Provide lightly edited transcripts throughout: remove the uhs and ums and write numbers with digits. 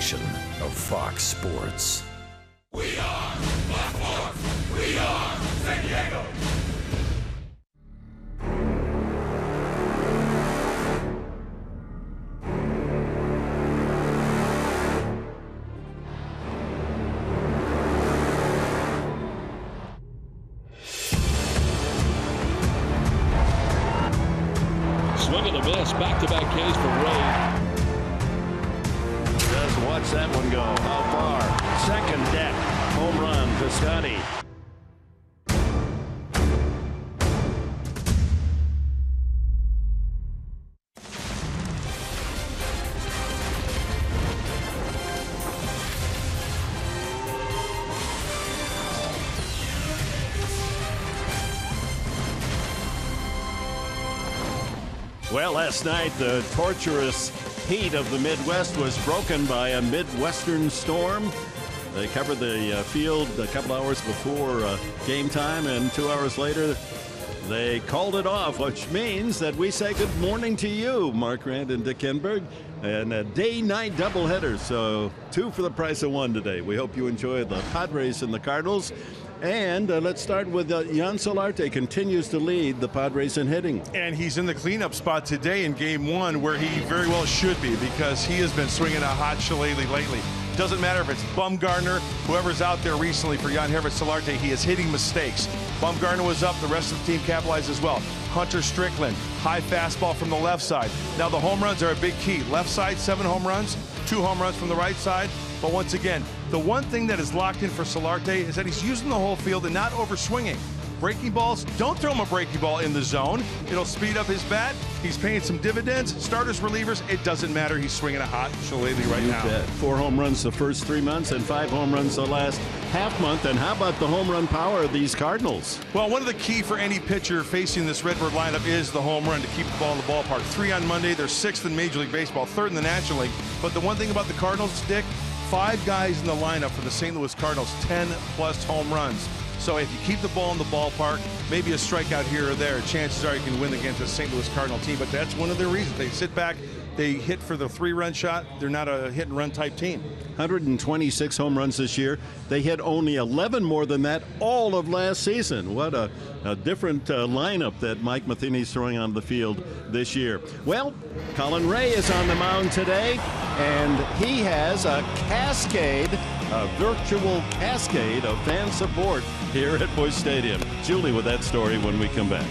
station of Fox Sports. We are Fox Sports. We are San Diego. Swing and a miss. Back-to-back Ks for Ray. Just watch that one go. How far? Second deck. Home run, Piscotty. Well, last night, the torturous heat of the Midwest was broken by a Midwestern storm. They covered the field a couple hours before game time, and 2 hours later, they called it off, which means that we say good morning to you, Mark Rand and Dick Enberg, and a day-night doubleheader. So 2 for the price of 1 today. We hope you enjoy the Padres and the Cardinals. And let's start with Jan Solarte continues to lead the Padres in hitting. And he's in the cleanup spot today in game 1, where he very well should be, because he has been swinging a hot shillelagh lately. Doesn't matter if it's Bumgarner, whoever's out there recently for Yangervis Solarte, he is hitting mistakes. Bumgarner was up, the rest of the team capitalized as well. Hunter Strickland, high fastball from the left side. Now the home runs are a big key. Left side, 7 home runs, 2 home runs from the right side. But once again, the one thing that is locked in for Solarte is that he's using the whole field and not overswinging. Breaking balls, don't throw him a breaking ball in the zone. It'll speed up his bat. He's paying some dividends. Starters, relievers, it doesn't matter. He's swinging a hot shillelagh right now. Bet. 4 home runs the first 3 months and 5 home runs the last half month. And how about the home run power of these Cardinals? Well, one of the key for any pitcher facing this Redbird lineup is the home run, to keep the ball in the ballpark. 3 on Monday. They're 6th in Major League Baseball, 3rd in the National League. But the one thing about the Cardinals, Dick, 5 guys in the lineup for the St. Louis Cardinals, 10+ home runs. So if you keep the ball in the ballpark, maybe a strikeout here or there, chances are you can win against the St. Louis Cardinal team. But that's one of their reasons. They sit back, they hit for the 3-run shot. They're not a hit-and-run type team. 126 home runs this year. They hit only 11 more than that all of last season. What a different lineup that Mike Matheny's throwing on the field this year. Well, Colin Ray is on the mound today, and he has a cascade, a virtual cascade of fan support here at Busch Stadium. Julie with that story when we come back.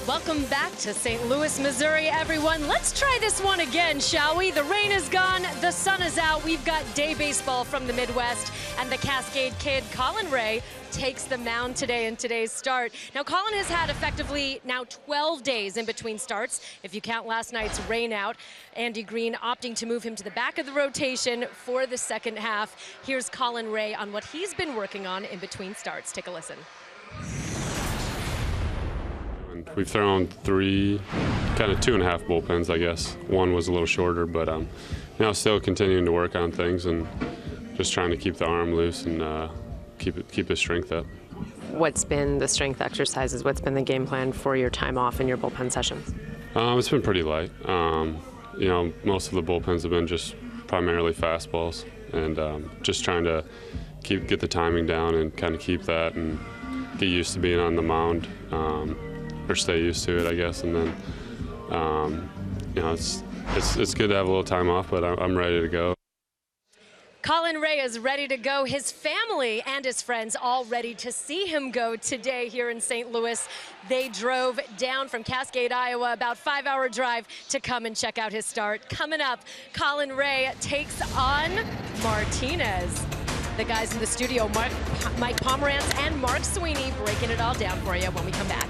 Welcome back to St. Louis, Missouri, everyone. Let's try this one again, shall we? The rain is gone, the sun is out. We've got day baseball from the Midwest, and the Cascade kid, Colin Ray, takes the mound today in today's start. Now, Colin has had effectively now 12 days in between starts, if you count last night's rain out. Andy Green opting to move him to the back of the rotation for the second half. Here's Colin Ray on what he's been working on in between starts. Take a listen. We've thrown 3, kind of 2.5 bullpens, I guess. One was a little shorter, but still continuing to work on things and just trying to keep the arm loose and keep his strength up. What's been the strength exercises? What's been the game plan for your time off in your bullpen sessions? It's been pretty light. Most of the bullpens have been just primarily fastballs, and just trying to get the timing down and kind of keep that and get used to being on the mound. Or stay used to it, I guess, and then it's good to have a little time off, but I'm ready to go. Colin Ray is ready to go. His family and his friends all ready to see him go today here in St. Louis. They drove down from Cascade, Iowa, about 5-hour drive to come and check out his start. Coming up, Colin Ray takes on Martinez. The guys in the studio, Mike Pomerantz and Mark Sweeney, breaking it all down for you when we come back.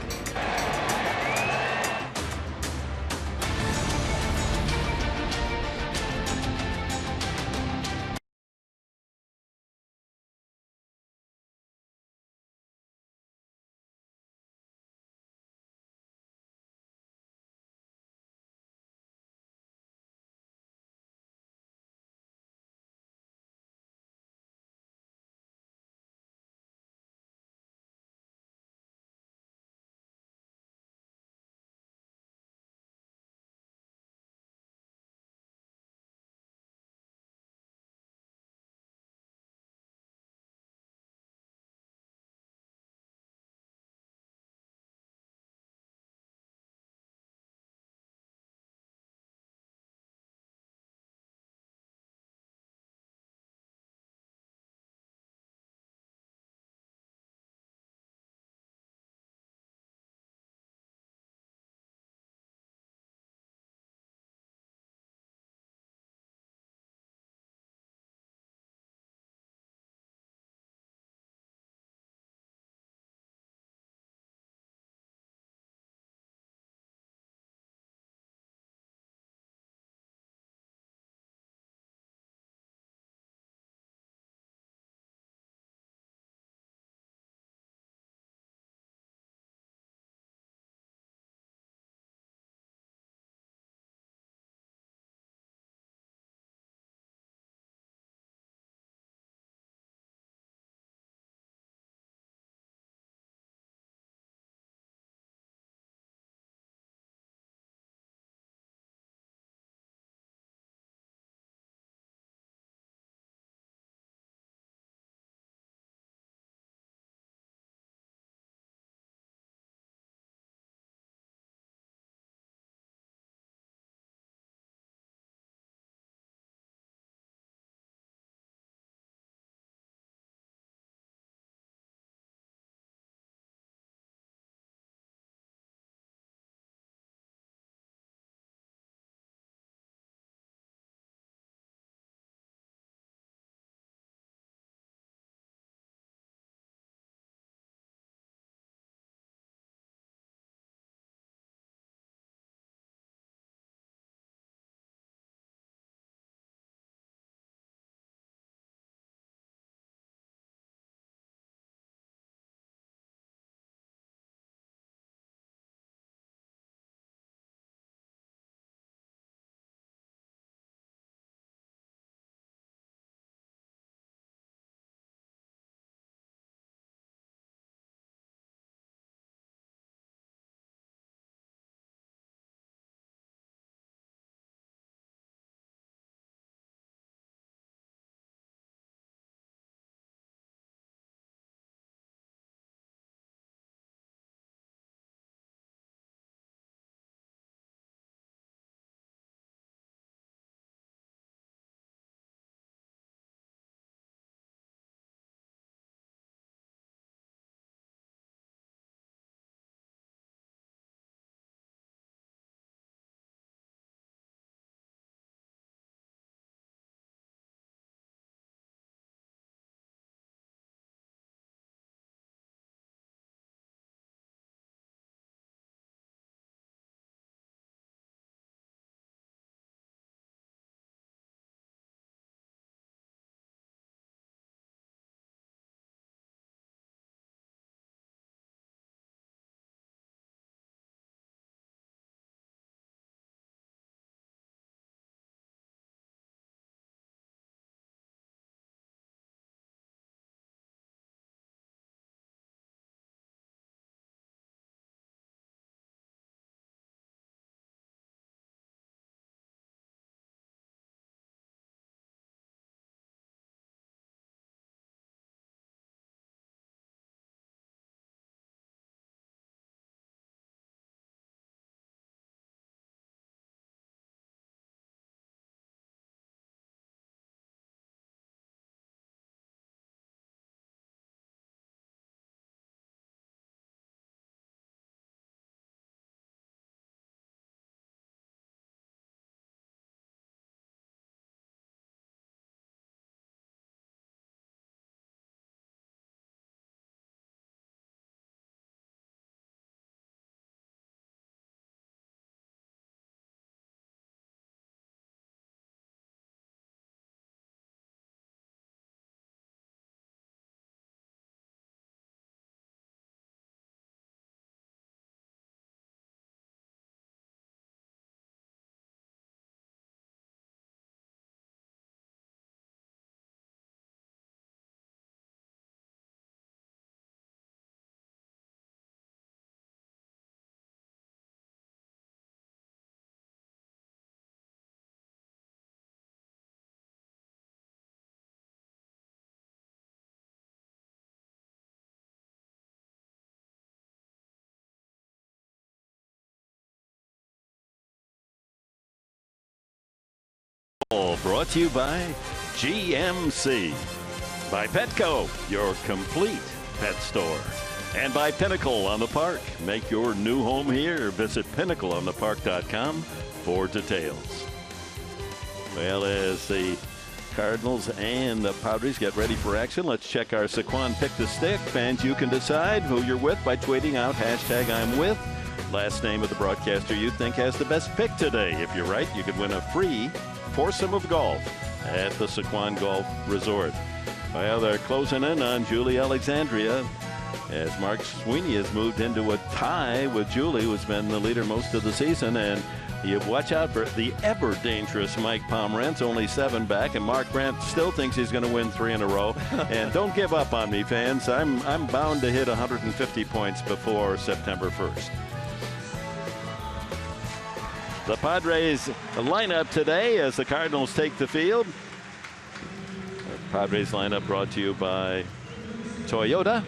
Brought to you by GMC. By Petco, your complete pet store. And by Pinnacle on the Park. Make your new home here. Visit pinnacleonthepark.com for details. Well, as the Cardinals and the Padres get ready for action, let's check our Saquon Pick the Stick. Fans, you can decide who you're with by tweeting out hashtag I'm with. Last name of the broadcaster you think has the best pick today. If you're right, you could win a free foursome of golf at the Saquon Golf Resort. Well, they're closing in on Julie Alexandria as Mark Sweeney has moved into a tie with Julie, who's been the leader most of the season. And you watch out for the ever dangerous Mike Pomerantz, only 7 back, and Mark Brandt still thinks he's going to win 3 in a row. And don't give up on me, fans. I'm bound to hit 150 points before September 1st. The Padres lineup today as the Cardinals take the field. The Padres lineup brought to you by Toyota.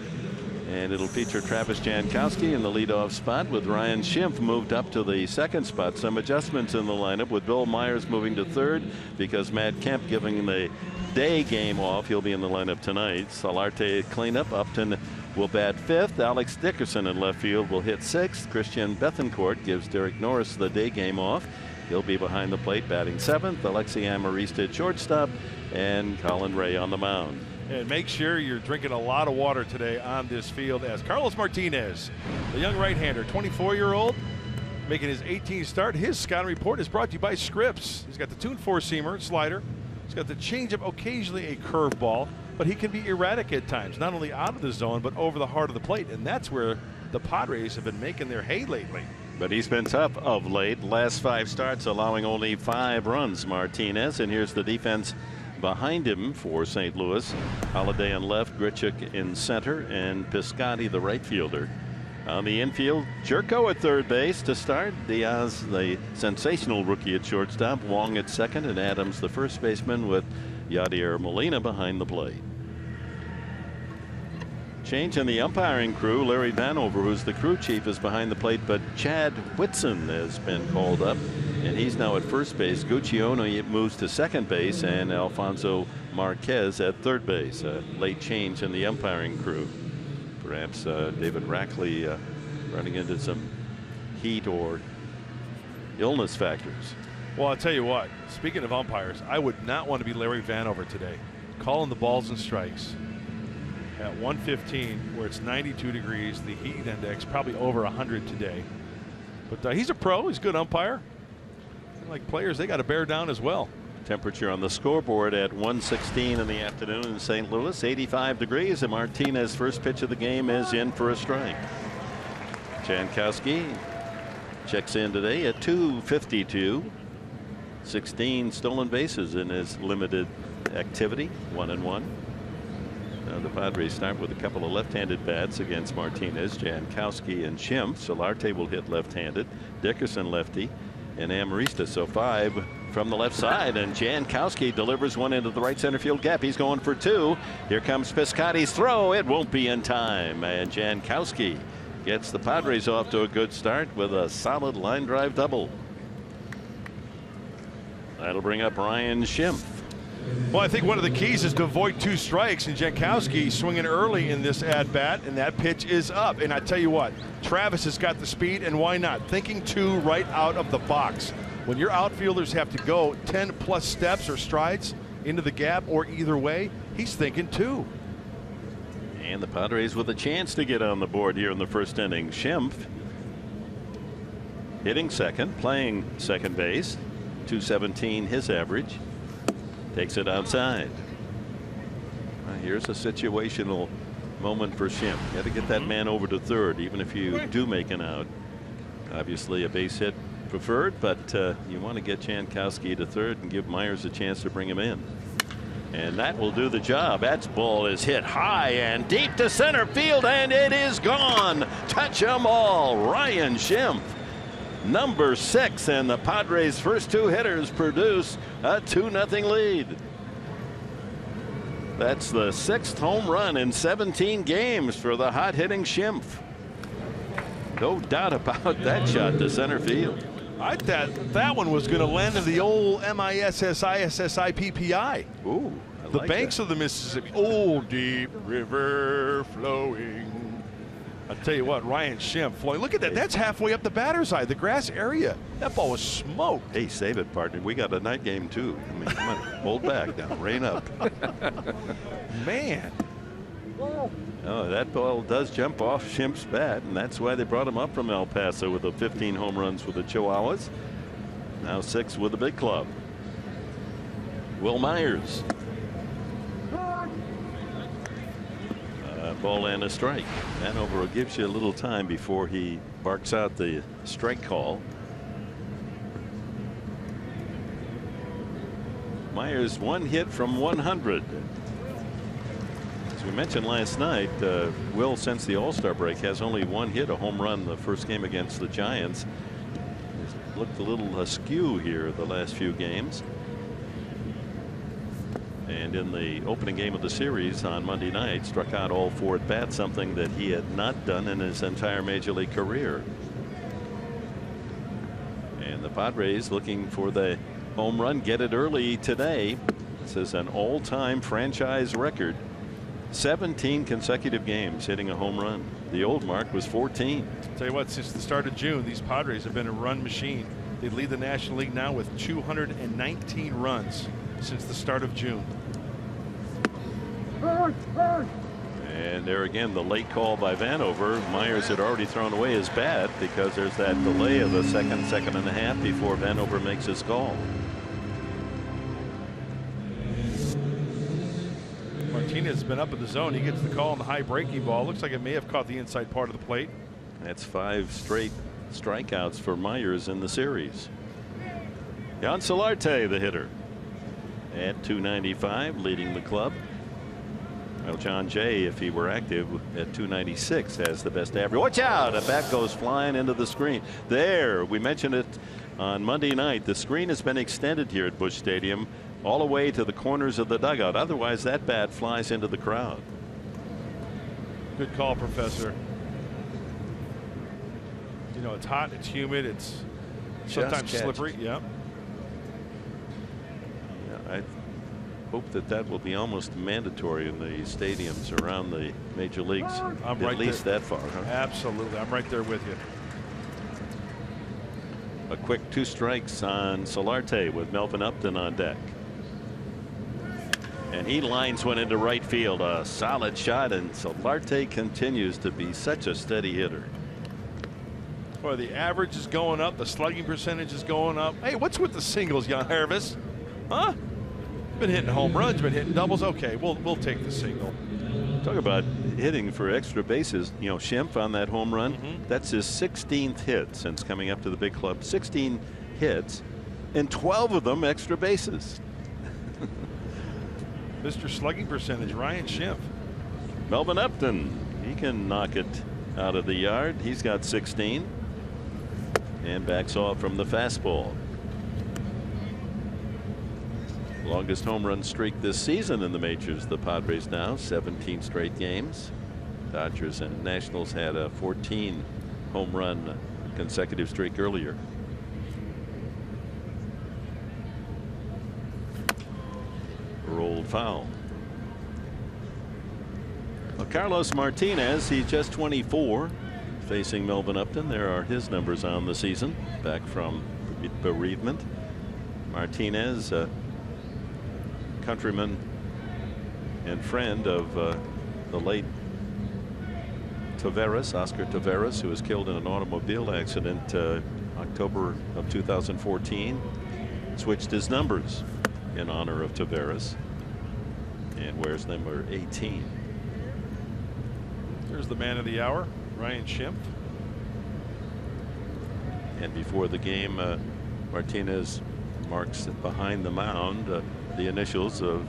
And it'll feature Travis Jankowski in the leadoff spot with Ryan Schimpf moved up to the second spot. Some adjustments in the lineup with Bill Myers moving to third because Matt Kemp giving the day game off. He'll be in the lineup tonight. Solarte cleanup. Upton will bat 5th. Alex Dickerson in left field will hit 6th. Christian Bethancourt gives Derek Norris the day game off. He'll be behind the plate batting 7th. Alexi Amarista at shortstop and Colin Ray on the mound. And make sure you're drinking a lot of water today on this field as Carlos Martinez, the young right-hander, 24-year-old, making his 18th start. His scouting report is brought to you by Scripps. He's got the tuned four-seamer, slider. He's got the changeup, occasionally a curveball, but he can be erratic at times, not only out of the zone, but over the heart of the plate. And that's where the Padres have been making their hay lately. But he's been tough of late. Last 5 starts allowing only 5 runs, Martinez. And here's the defense behind him for St. Louis. Holiday in left, Grichuk in center, and Piscotty the right fielder. On the infield, Jerko at third base to start. Diaz, the sensational rookie at shortstop. Wong at second, and Adams, the first baseman, with Yadier Molina behind the plate. Change in the umpiring crew. Larry Vanover, who's the crew chief, is behind the plate, but Chad Whitson has been called up, and he's now at first base. Guccione moves to second base, and Alfonso Marquez at third base. A late change in the umpiring crew. Perhaps David Rackley running into some heat or illness factors. Well, I'll tell you what, speaking of umpires, I would not want to be Larry Vanover today. Calling the balls and strikes at 115 where it's 92 degrees, the heat index probably over 100 today. But he's a pro, he's a good umpire. Like players, they got to bear down as well. Temperature on the scoreboard at 1:16 in the afternoon in St. Louis, 85 degrees, and Martinez's first pitch of the game is in for a strike. Jankowski checks in today at 252. 16 stolen bases in his limited activity, 1-1. Now the Padres start with a couple of left-handed bats against Martinez. Jankowski and Schimpf. Solarte will hit left-handed. Dickerson lefty, and Amarista. So 5 from the left side, and Jankowski delivers one into the right center field gap. He's going for 2. Here comes Piscotty's throw. It won't be in time, and Jankowski gets the Padres off to a good start with a solid line drive double. That'll bring up Ryan Schimpf. Well, I think one of the keys is to avoid 2 strikes, and Jankowski swinging early in this at-bat, and that pitch is up. And I tell you what, Travis has got the speed, and why not? Thinking 2 right out of the box. When your outfielders have to go 10+ steps or strides into the gap or either way, he's thinking 2. And the Padres with a chance to get on the board here in the first inning. Schimpf hitting second, playing second base. 217 his average. Takes it outside. Here's a situational moment for Schimpf. You got to get that man over to third, even if you do make an out. Obviously a base hit preferred, but you want to get Jankowski to third and give Myers a chance to bring him in. And that will do the job. That ball is hit high and deep to center field, and it is gone. Touch 'em all. Ryan Schimpf, number 6, and the Padres' first 2 hitters produce a 2-0 lead. That's the 6th home run in 17 games for the hot hitting Schimpf. No doubt about that shot to center field. I thought that one was going to land in the old MISSISSIPPI. Ooh, The banks of the Mississippi. Oh, deep river flowing. I tell you what, Ryan Schimpf flowing. Look at that. That's halfway up the batter's eye. The grass area. That ball was smoked. Hey, save it, partner. We got a night game, too. I mean, come on. Hold back now. Rein up. Man. Oh, that ball does jump off Schimpf's bat, and that's why they brought him up from El Paso with the 15 home runs with the Chihuahuas. Now 6 with the big club. Will Myers. Ball and a strike. Hanover gives you a little time before he barks out the strike call. Myers 1 hit from 100. As we mentioned last night, Will, since the All-Star break, has only 1 hit, a home run the first game against the Giants. He's looked a little askew here the last few games. And in the opening game of the series on Monday night, struck out all 4 at bats, something that he had not done in his entire major league career. And the Padres looking for the home run, get it early today. This is an all-time franchise record. 17 consecutive games hitting a home run. The old mark was 14. Tell you what, since the start of June, these Padres have been a run machine. They lead the National League now with 219 runs since the start of June. And there again, the late call by Vanover. Myers had already thrown away his bat because there's that delay of a second and a half before Vanover makes his call. Martinez has been up in the zone. He gets the call on the high breaking ball. Looks like it may have caught the inside part of the plate. That's 5 straight strikeouts for Myers in the series. Jan Solarte, the hitter, at 295, leading the club. Well, John Jay, if he were active at 296, has the best average. Watch out! A bat goes flying into the screen. There, we mentioned it on Monday night. The screen has been extended here at Busch Stadium all the way to the corners of the dugout. Otherwise, that bat flies into the crowd. Good call, Professor. You know, it's hot, it's humid, it's sometimes slippery. Yeah. I hope that will be almost mandatory in the stadiums around the major leagues. I'm right at least there. that far. Huh? Absolutely. I'm right there with you. A quick 2 strikes on Solarte with Melvin Upton on deck. And he lines one into right field. A solid shot, and Solarte continues to be such a steady hitter. Boy, the average is going up. The slugging percentage is going up. Hey, what's with the singles, Jan Hervis? Huh? Been hitting home runs, been hitting doubles. Okay, we'll take the single. Talk about hitting for extra bases. You know, Schimpf on that home run. That's his 16th hit since coming up to the big club. 16 hits, and 12 of them extra bases. Mr. Slugging percentage, Ryan Schimpf. Melvin Upton, he can knock it out of the yard. He's got 16 and backs off from the fastball. Longest home run streak this season in the majors. The Padres now 17 straight games. Dodgers and Nationals had a 14 home run consecutive streak earlier. Rolled foul. Well, Carlos Martinez, he's just 24, facing Melvin Upton. There are his numbers on the season, back from bereavement. Martinez, countryman and friend of the late Taveras, Oscar Taveras, who was killed in an automobile accident October of 2014. Switched his numbers in honor of Taveras and wears number 18. There's the man of the hour, Ryan Schimpf. And before the game, Martinez marks behind the mound the initials of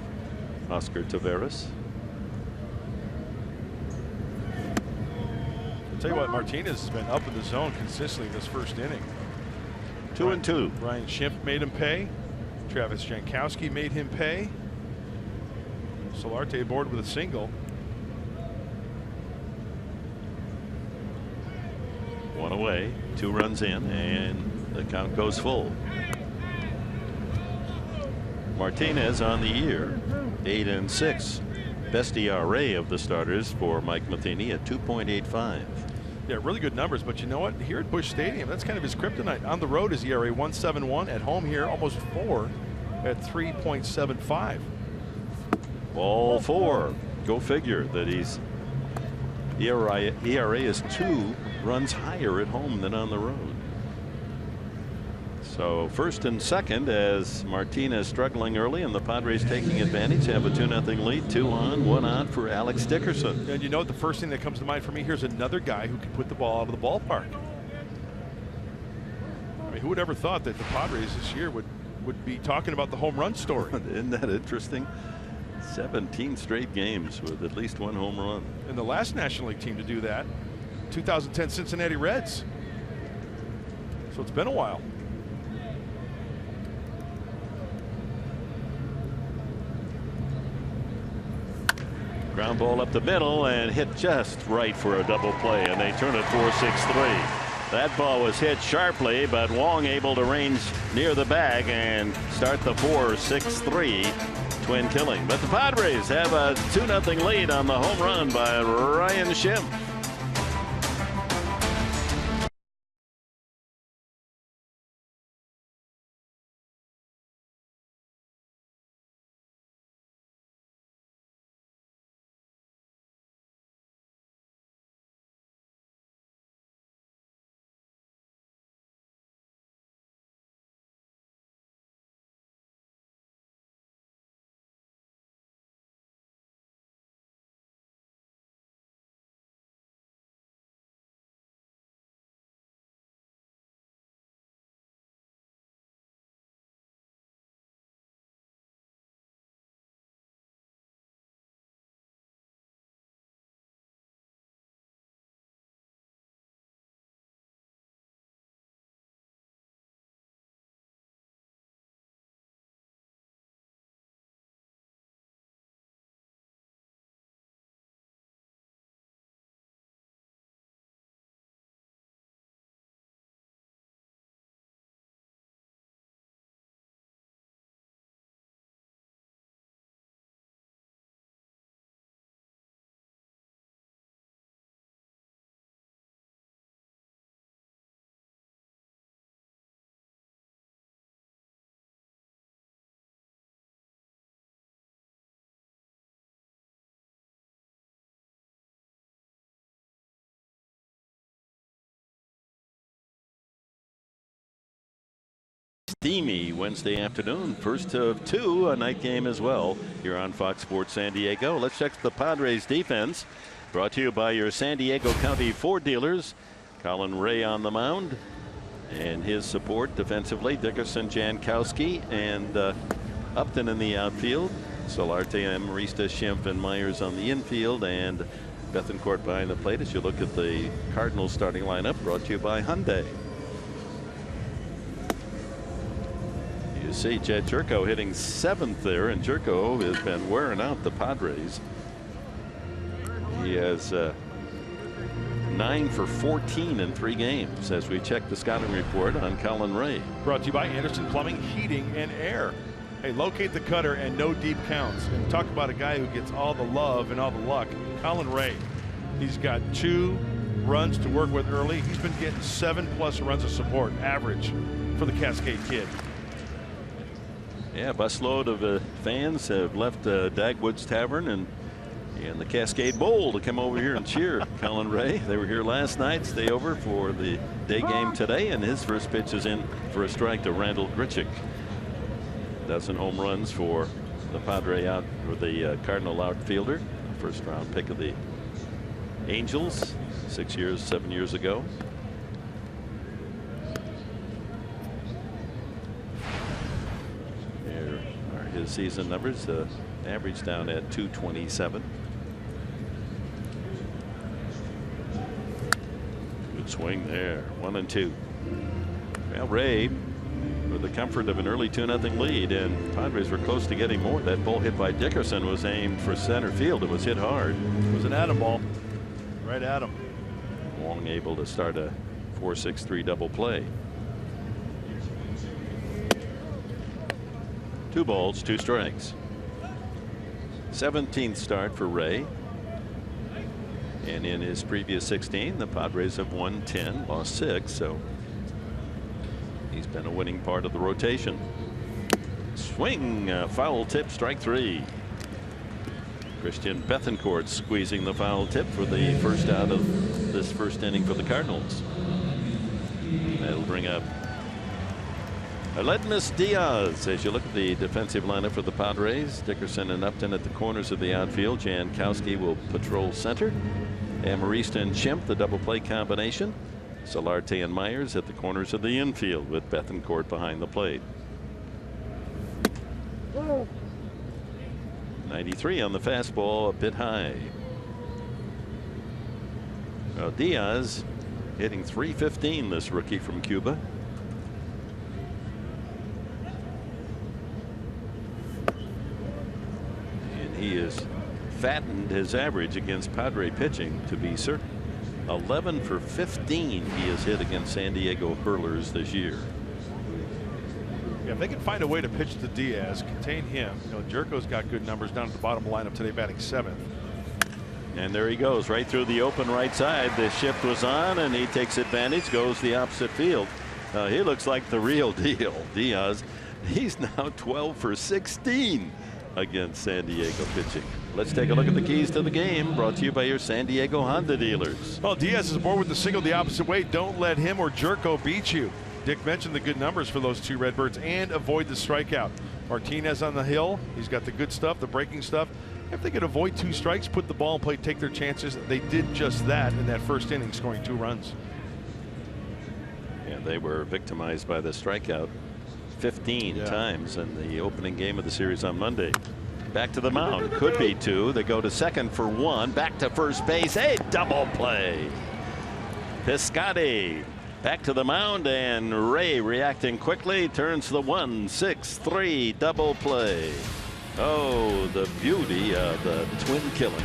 Oscar Taveras. I'll tell you what, Martinez has been up in the zone consistently in this first inning. 2-2. Ryan Schimpf made him pay. Travis Jankowski made him pay. Solarte aboard with a single. One away, 2 runs in, and The count goes full. Martinez on the year, 8-6. Best ERA of the starters for Mike Matheny at 2.85. Yeah, really good numbers, but you know what? Here at Busch Stadium, that's kind of his kryptonite. On the road, his ERA 1.71. At home here, almost 4 at 3.75. Ball 4. Go figure that he's ERA is 2 runs higher at home than on the road. So first and second as Martinez struggling early and the Padres taking advantage, have a 2-0 lead, 2 on, 1 out for Alex Dickerson. And you know what, the first thing that comes to mind for me, here's another guy who can put the ball out of the ballpark. I mean, who would ever thought that the Padres this year would be talking about the home run story? Isn't that interesting? 17 straight games with at least 1 home run. And the last National League team to do that, 2010 Cincinnati Reds. So it's been a while. Ground ball up the middle and hit just right for a double play, and they turn it 4-6-3. That ball was hit sharply, but Wong able to range near the bag and start the 4-6-3 twin killing. But the Padres have a 2-0 lead on the home run by Ryan Schimpf. Steamy Wednesday afternoon, first of 2, a night game as well here on Fox Sports San Diego. Let's check the Padres defense, brought to you by your San Diego County Ford dealers. Colin Ray on the mound and his support defensively, Dickerson, Jankowski, and Upton in the outfield. Solarte, Amarista, Schimpf, and Myers on the infield, and Bethancourt behind the plate as you look at the Cardinals starting lineup, brought to you by Hyundai. You see Jed Jerko hitting 7th there, and Jerko has been wearing out the Padres. He has 9 for 14 in 3 games as we check the scouting report on Colin Ray. Brought to you by Anderson Plumbing, Heating, and Air. Hey, locate the cutter and no deep counts. And talk about a guy who gets all the love and all the luck. Colin Ray. He's got 2 runs to work with early. He's been getting 7+ runs of support average for the Cascade Kid. Yeah, busload of fans have left Dagwood's Tavern and the Cascade Bowl to come over here and cheer Colin Ray. They were here last night, stay over for the day game today, and his first pitch is in for a strike to Randall Grichuk. 12 home runs for the Padre out, or the Cardinal outfielder, first round pick of the Angels 7 years ago. His season numbers, average down at 227. Good swing there, 1-2. Well, Ray with the comfort of an early 2-0 lead, and Padres were close to getting more. That ball hit by Dickerson was aimed for center field. It was hit hard. It was an Adam ball, right at him. Wong able to start a 4-6-3 double play. 2 balls, 2 strikes. 17th start for Ray. And in his previous 16, the Padres have won 10, lost 6. So he's been a winning part of the rotation. Swing, foul tip, strike 3. Christian Bethancourt squeezing the foul tip for the first out of this first inning for the Cardinals. That'll bring up Aledmys Diaz. As you look at the defensive lineup for the Padres, Dickerson and Upton at the corners of the outfield. Jankowski will patrol center. Amarista and Chimp, the double play combination. Solarte and Myers at the corners of the infield with Bethancourt behind the plate. 93 on the fastball, a bit high. Well, Diaz hitting .315, this rookie from Cuba. And he has fattened his average against Padre pitching to be certain. 11 for 15 he has hit against San Diego hurlers this year. Yeah, if they can find a way to pitch to Diaz, contain him. You know, Jerko's got good numbers down at the bottom of the lineup today, batting 7th. And there he goes, right through the open right side. The shift was on, and he takes advantage, goes the opposite field. He looks like the real deal. Diaz, he's now 12 for 16 against San Diego pitching. Let's take a look at the keys to the game, brought to you by your San Diego Honda dealers. Well, Diaz is aboard with the single the opposite way. Don't let him or Jerko beat you. Dick mentioned the good numbers for those 2 Redbirds, and avoid the strikeout. Martinez on the hill. He's got the good stuff, the breaking stuff. If they could avoid 2 strikes, put the ball in play, take their chances. They did just that in that first inning, scoring 2 runs. And they were victimized by the strikeout 15 times in the opening game of the series on Monday. Back to the mound, could be 2. They go to second for 1, back to first base, a double play. Piscotty back to the mound, and Ray reacting quickly, turns the 1-6-3 double play. Oh, the beauty of the twin killing.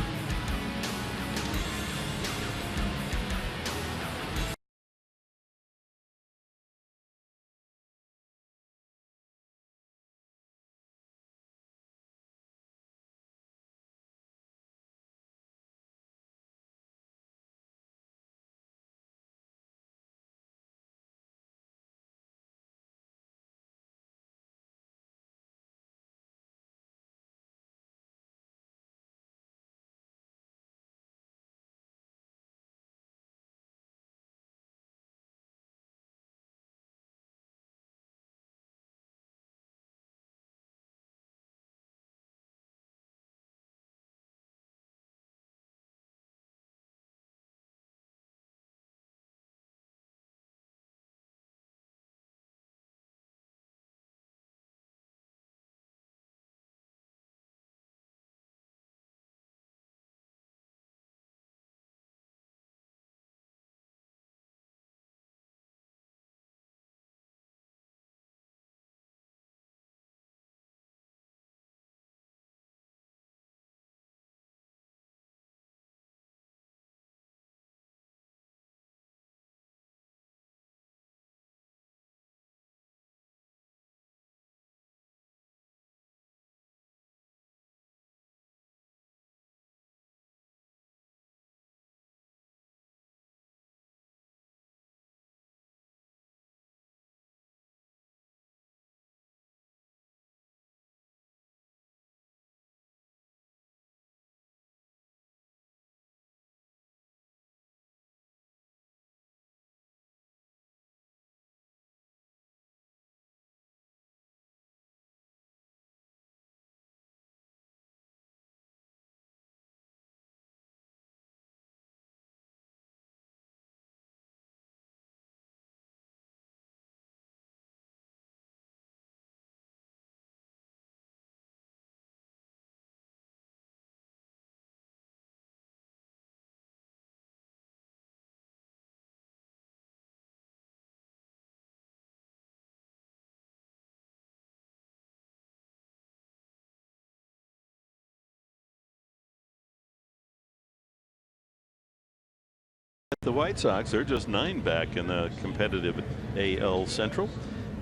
The White Sox are just 9 back in the competitive AL Central.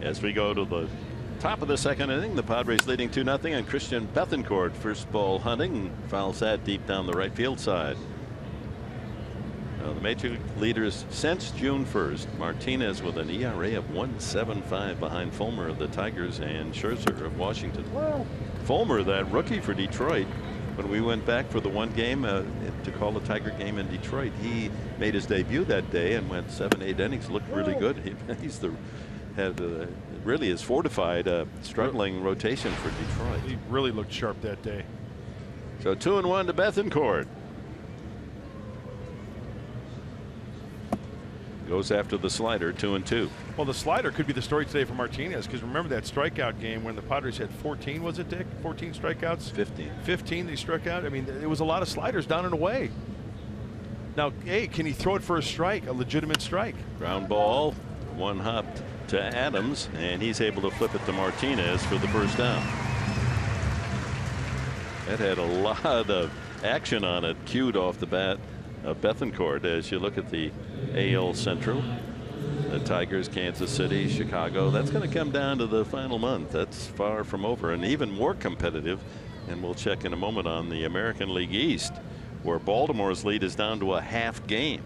As we go to the Top of the second inning, the Padres leading 2-0, and Christian Bethancourt first ball hunting, fouls that deep down the right field side. The major league leaders since June 1st, Martinez with an ERA of 1.75 behind Fulmer of the Tigers and Scherzer of Washington. Fulmer, that rookie for Detroit, when we went back for the one game to call a Tiger game in Detroit, he made his debut that day and went 7-8 innings, looked really good. He's really has fortified a struggling rotation for Detroit. He really looked sharp that day. So 2-1 to Bethancourt. Goes after the slider, 2-2. Well, the slider could be the story today for Martinez, because remember that strikeout game when the Padres had 14, was it, Dick? 14 strikeouts? 15 they struck out. I mean, it was a lot of sliders down and away. Now, hey, can he throw it for a strike, a legitimate strike? Ground ball, one hop to Adams, and he's able to flip it to Martinez for the first down. That had a lot of action on it, cued off the bat of Bethancourt. As you look at the AL Central, the Tigers, Kansas City, Chicago, that's going to come down to the final month. That's far from over, and even more competitive. And we'll check in a moment on the American League East, where Baltimore's lead is down to a half game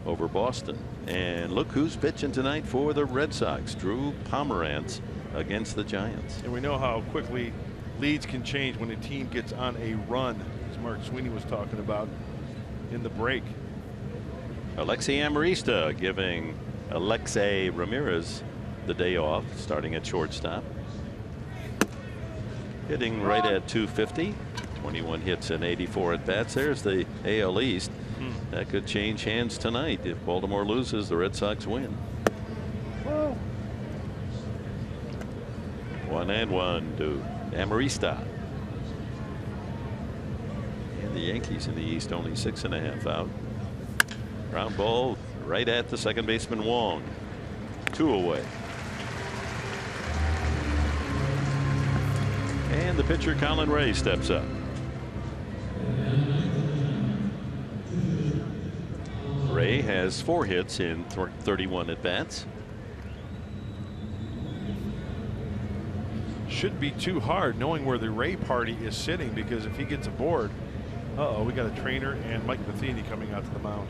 over Boston. And look who's pitching tonight for the Red Sox. Drew Pomeranz against the Giants. And we know how quickly leads can change when a team gets on a run, as Mark Sweeney was talking about in the break. Alexei Amarista giving Alexei Ramirez the day off, starting at shortstop. Hitting right at 250, 21 hits and 84 at bats. There's the AL East. That could change hands tonight. If Baltimore loses, the Red Sox win. 1-1 to Amarista. And the Yankees in the East only 6.5 out. Ground ball right at the second baseman Wong. 2 away. And the pitcher Colin Ray steps up. Ray has 4 hits in 31 at bats. Shouldn't be too hard knowing where the Ray party is sitting, because if he gets aboard, we got a trainer and Mike Matheny coming out to the mound.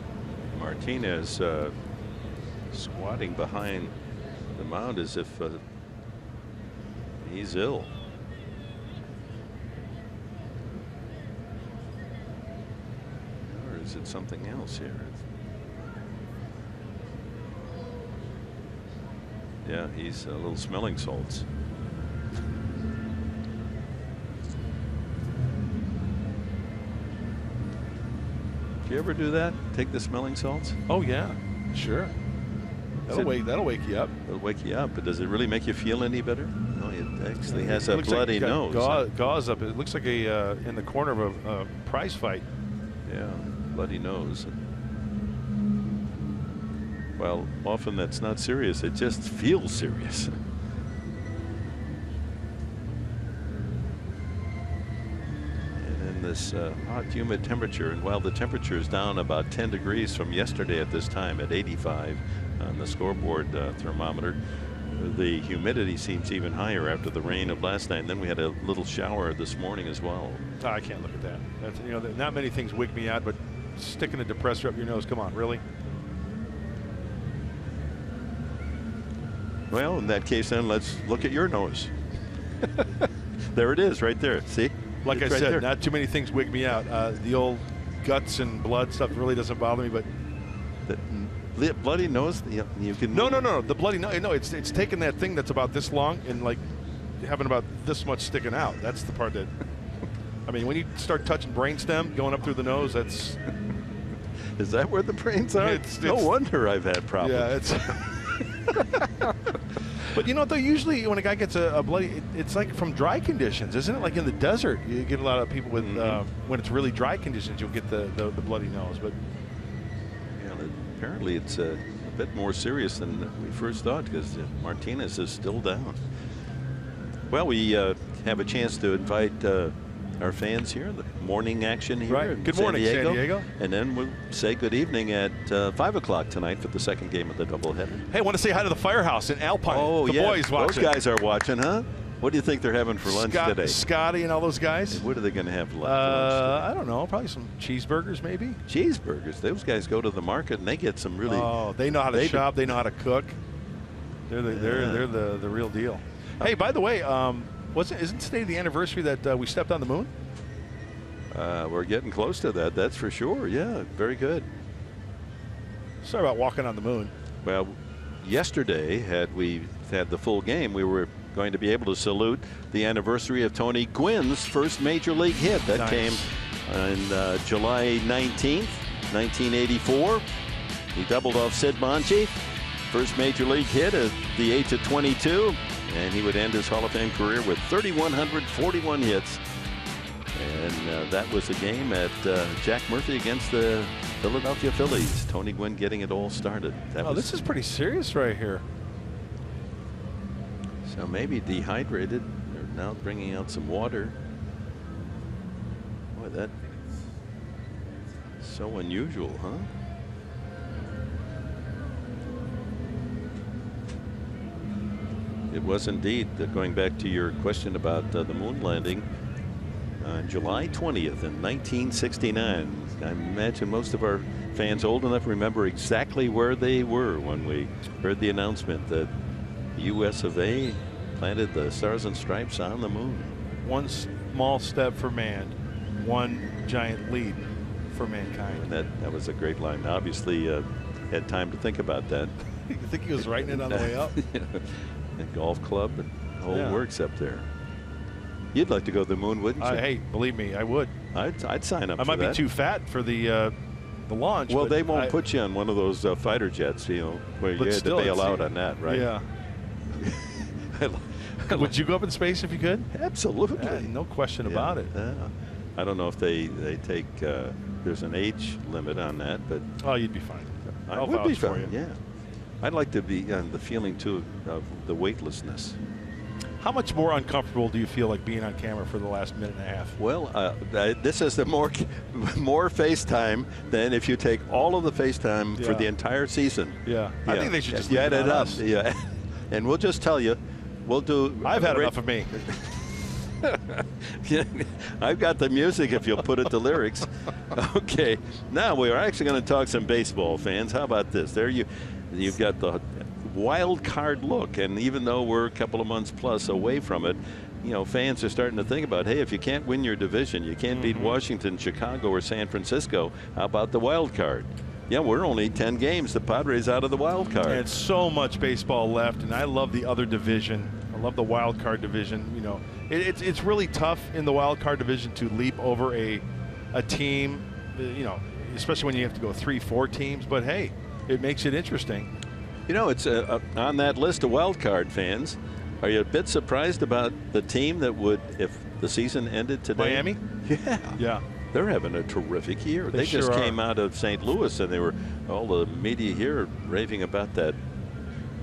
Martinez squatting behind the mound as if he's ill. Or is it something else here? Yeah, he's a little smelling salts. Do you ever do that? Take the smelling salts? Oh yeah, sure. That'll wake you up. It'll wake you up, but does it really make you feel any better? No, it actually has a bloody nose. Gauze up. It looks like a in the corner of a prize fight. Yeah, bloody nose. Well, often that's not serious. It just feels serious. This hot, humid temperature, and while the temperature is down about 10 degrees from yesterday at this time at 85 on the scoreboard thermometer, the humidity seems even higher after the rain of last night. And then we had a little shower this morning as well. I can't look at that. That's, not many things wake me out, but sticking a depressor up your nose, come on, really? Well, in that case, then let's look at your nose. There it is, right there. See? Like I right said, there. not too many things wig me out. The old guts and blood stuff really doesn't bother me, but the bloody nose, you can. No. The bloody nose. No, it's taking that thing that's about this long and like having about this much sticking out. That's the part that. I mean, when you start touching brainstem going up through the nose, that's. Is that where the brains are? No wonder I've had problems. Yeah, it's. But though, usually when a guy gets a bloody, it's like from dry conditions, isn't it? Like in the desert, you get a lot of people with when it's really dry conditions, you'll get the bloody nose. But apparently it's a bit more serious than we first thought, because Martinez is still down. Well, we have a chance to invite our fans here, the morning action here. Right. Good morning, San Diego. And then we'll say good evening at 5 o'clock tonight for the second game of the doubleheader. Hey, I want to say hi to the Firehouse in Alpine. Oh, the yeah. boys watching. Those guys are watching, huh? What do you think they're having for lunch today? Scotty and all those guys. What are they going to have for lunch today? I don't know. Probably some cheeseburgers, maybe. Cheeseburgers. Those guys go to the market and they get some really. Oh, they know how to shop. They know how to cook. They're the real deal. Hey, by the way, isn't today the anniversary that we stepped on the moon? We're getting close to that. That's for sure. Yeah, very good. Sorry about walking on the moon. Well, yesterday, had we had the full game, we were going to be able to salute the anniversary of Tony Gwynn's first major league hit. That came on July 19th, 1984. He doubled off Sid Monchi. First major league hit at the age of 22. And he would end his Hall of Fame career with 3,141 hits. And that was a game at Jack Murphy against the Philadelphia Phillies. Tony Gwynn getting it all started. This is pretty serious right here. So maybe dehydrated. They're now bringing out some water. Boy, that's so unusual, huh? It was indeed, going back to your question about the moon landing, on July 20th in 1969. I imagine most of our fans old enough remember exactly where they were when we heard the announcement that the U.S. of A. planted the Stars and Stripes on the moon. One small step for man, one giant leap for mankind. That was a great line. Obviously, had time to think about that. You think he was writing it on the way up? And golf club and the whole works up there. You'd like to go to the moon, wouldn't you? Hey, believe me, I would. I'd sign up. I might be too fat for the launch. Well, they won't put you on one of those fighter jets, where you had to bail out on that, right? Yeah. Would you go up in space if you could? Absolutely. Yeah, no question about it. Yeah. I don't know if they take. There's an age limit on that, but you'd be fine. I would be fine. Yeah. I'd like to be on the feeling too of the weightlessness. How much more uncomfortable do you feel like being on camera for the last minute and a half? Well, this is the more FaceTime than if you take all of the FaceTime for the entire season. Yeah. I think they should just add it up. Yeah. And we'll just tell you, we'll do. I've had enough of me. I've got the music if you'll put it to lyrics. Okay. Now we're actually going to talk some baseball, fans. How about this? There you've got the wild card look, and even though we're a couple of months plus away from it, fans are starting to think about, hey, if you can't win your division, you can't beat Washington, Chicago, or San Francisco, how about the wild card? Yeah, we're only 10 games. The Padres out of the wild card. And so much baseball left, and I love the other division. I love the wild card division. It's really tough in the wild card division to leap over a team, especially when you have to go 3-4 teams. But hey, it makes it interesting. It's on that list of wild card fans. Are you a bit surprised about the team that would, if the season ended today? Miami? Yeah. They're having a terrific year. They sure just are. came out of St. Louis, and they were all the media here raving about that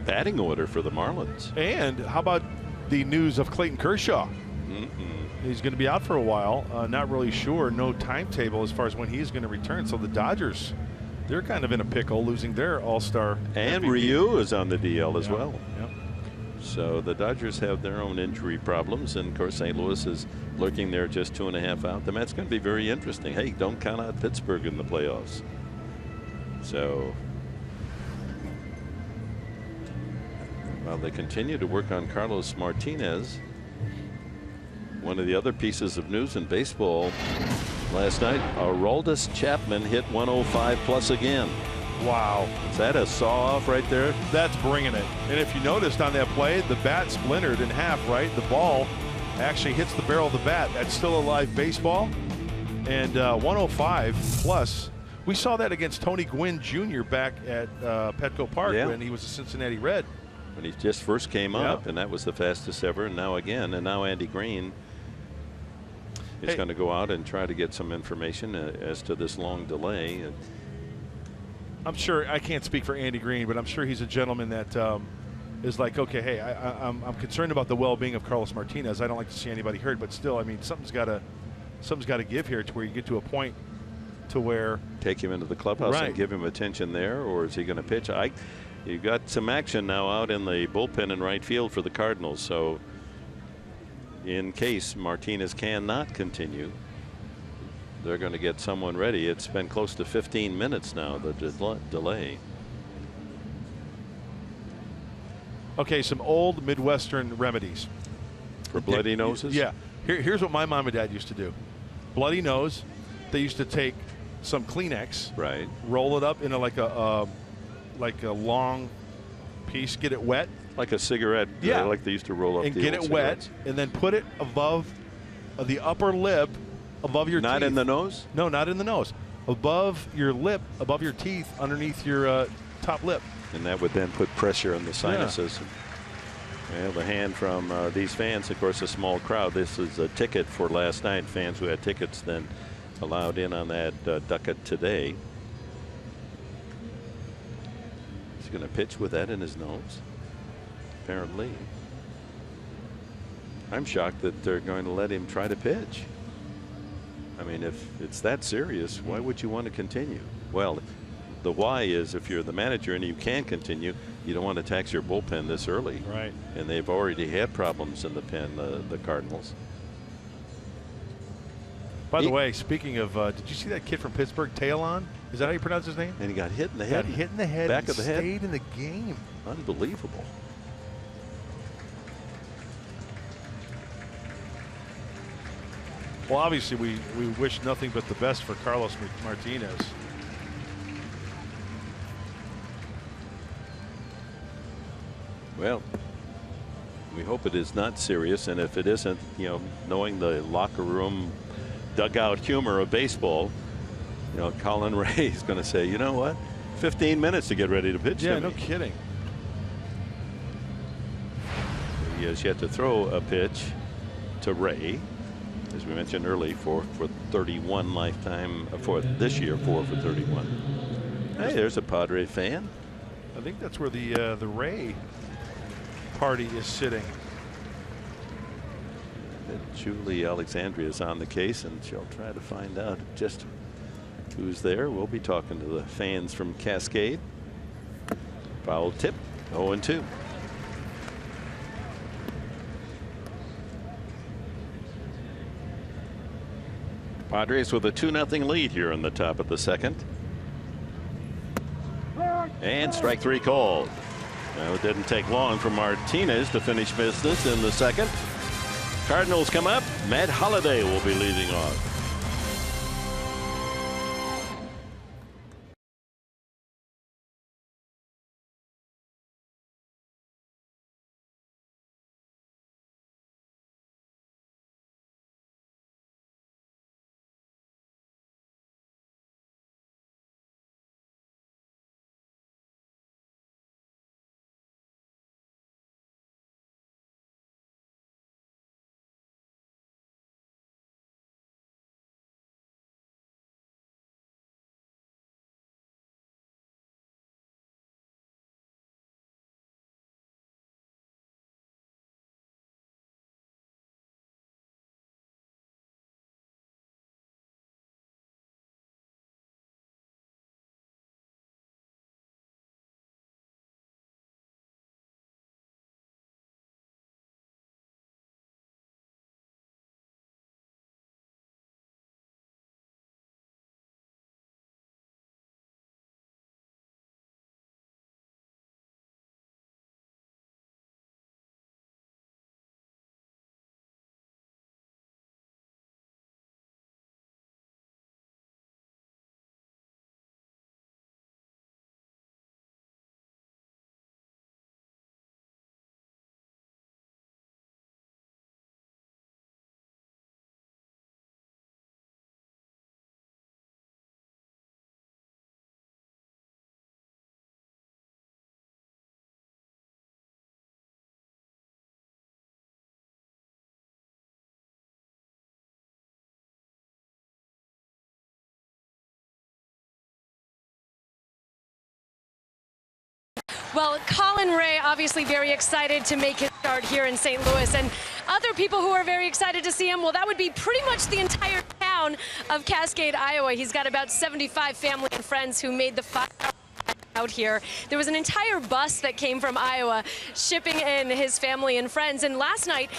batting order for the Marlins. And how about the news of Clayton Kershaw? He's going to be out for a while. Not really sure. No timetable as far as when he's going to return. So the Dodgers, they're kind of in a pickle, losing their all-star. And MVP. Ryu is on the DL as well. Yeah. So the Dodgers have their own injury problems, and of course St. Louis is lurking there just 2.5 out. The Mets going to be very interesting. Hey, don't count out Pittsburgh in the playoffs. So, while they continue to work on Carlos Martinez, one of the other pieces of news in baseball last night, Aroldis Chapman hit 105 plus again. Wow. Is that a saw-off right there? That's bringing it. And if you noticed on that play, the bat splintered in half, right? The ball actually hits the barrel of the bat. That's still a live baseball. And 105 plus. We saw that against Tony Gwynn Jr. back at Petco Park when he was a Cincinnati Red. When he just first came up, and that was the fastest ever, and now again. And now Andy Green is going to go out and try to get some information as to this long delay. I'm sure, I can't speak for Andy Green, but I'm sure he's a gentleman that is like, okay, hey, I'm concerned about the well-being of Carlos Martinez. I don't like to see anybody hurt, but still, I mean, something's got to give here to where you get to a point to where take him into the clubhouse and give him attention there, or is he going to pitch? You got some action now out in the bullpen in right field for the Cardinals, so in case Martinez cannot continue, they're going to get someone ready. It's been close to 15 minutes now, the delay. Okay, some old Midwestern remedies. For bloody noses? Yeah. Here's what my mom and dad used to do. Bloody nose, they used to take some Kleenex, right, roll it up into like a long piece, get it wet. Like a cigarette, yeah, like they used to roll up and the get it wet, and then put it above the upper lip, above your teeth. Not in the nose? No, not in the nose. Above your lip, above your teeth, underneath your top lip. And that would then put pressure on the sinuses. Yeah. Well, the hand from these fans, of course, a small crowd. This is a ticket for last night. Fans who had tickets then allowed in on that ducat today. He's going to pitch with that in his nose, apparently. I'm shocked that they're going to let him try to pitch. I mean, if it's that serious, why would you want to continue? Well, the why is if you're the manager and you can continue, you don't want to tax your bullpen this early. Right. And they've already had problems in the pen, the Cardinals. By the way, speaking of, did you see that kid from Pittsburgh, Taylon? Is that how you pronounce his name? And he got hit in the head. Got hit in the head. Back of the head. Stayed in the game. Unbelievable. Well, obviously, we wish nothing but the best for Carlos Martinez. Well, we hope it is not serious, and if it isn't, you know, knowing the locker room dugout humor of baseball, you know, Colin Ray is going to say, you know what, 15 minutes to get ready to pitch. Yeah, to no me. kidding. He has yet to throw a pitch to Ray, as we mentioned early, 4 for 31 lifetime for this year, 4 for 31. Hey, there's a Padre fan. I think that's where the Ray party is sitting. Julie Alexandria is on the case, and she'll try to find out just who's there. We'll be talking to the fans from Cascade. Foul tip, 0-2. Padres with a 2-0 lead here in the top of the second. And strike 3 called. Now, it didn't take long for Martinez to finish business in the second. Cardinals come up. Matt Holliday will be leading off. Well, Colin Ray obviously very excited to make his start here in St. Louis, and other people who are very excited to see him, well, that would be pretty much the entire town of Cascade, Iowa. He's got about 75 family and friends who made the 5 hours out here. There was an entire bus that came from Iowa shipping in his family and friends, and last night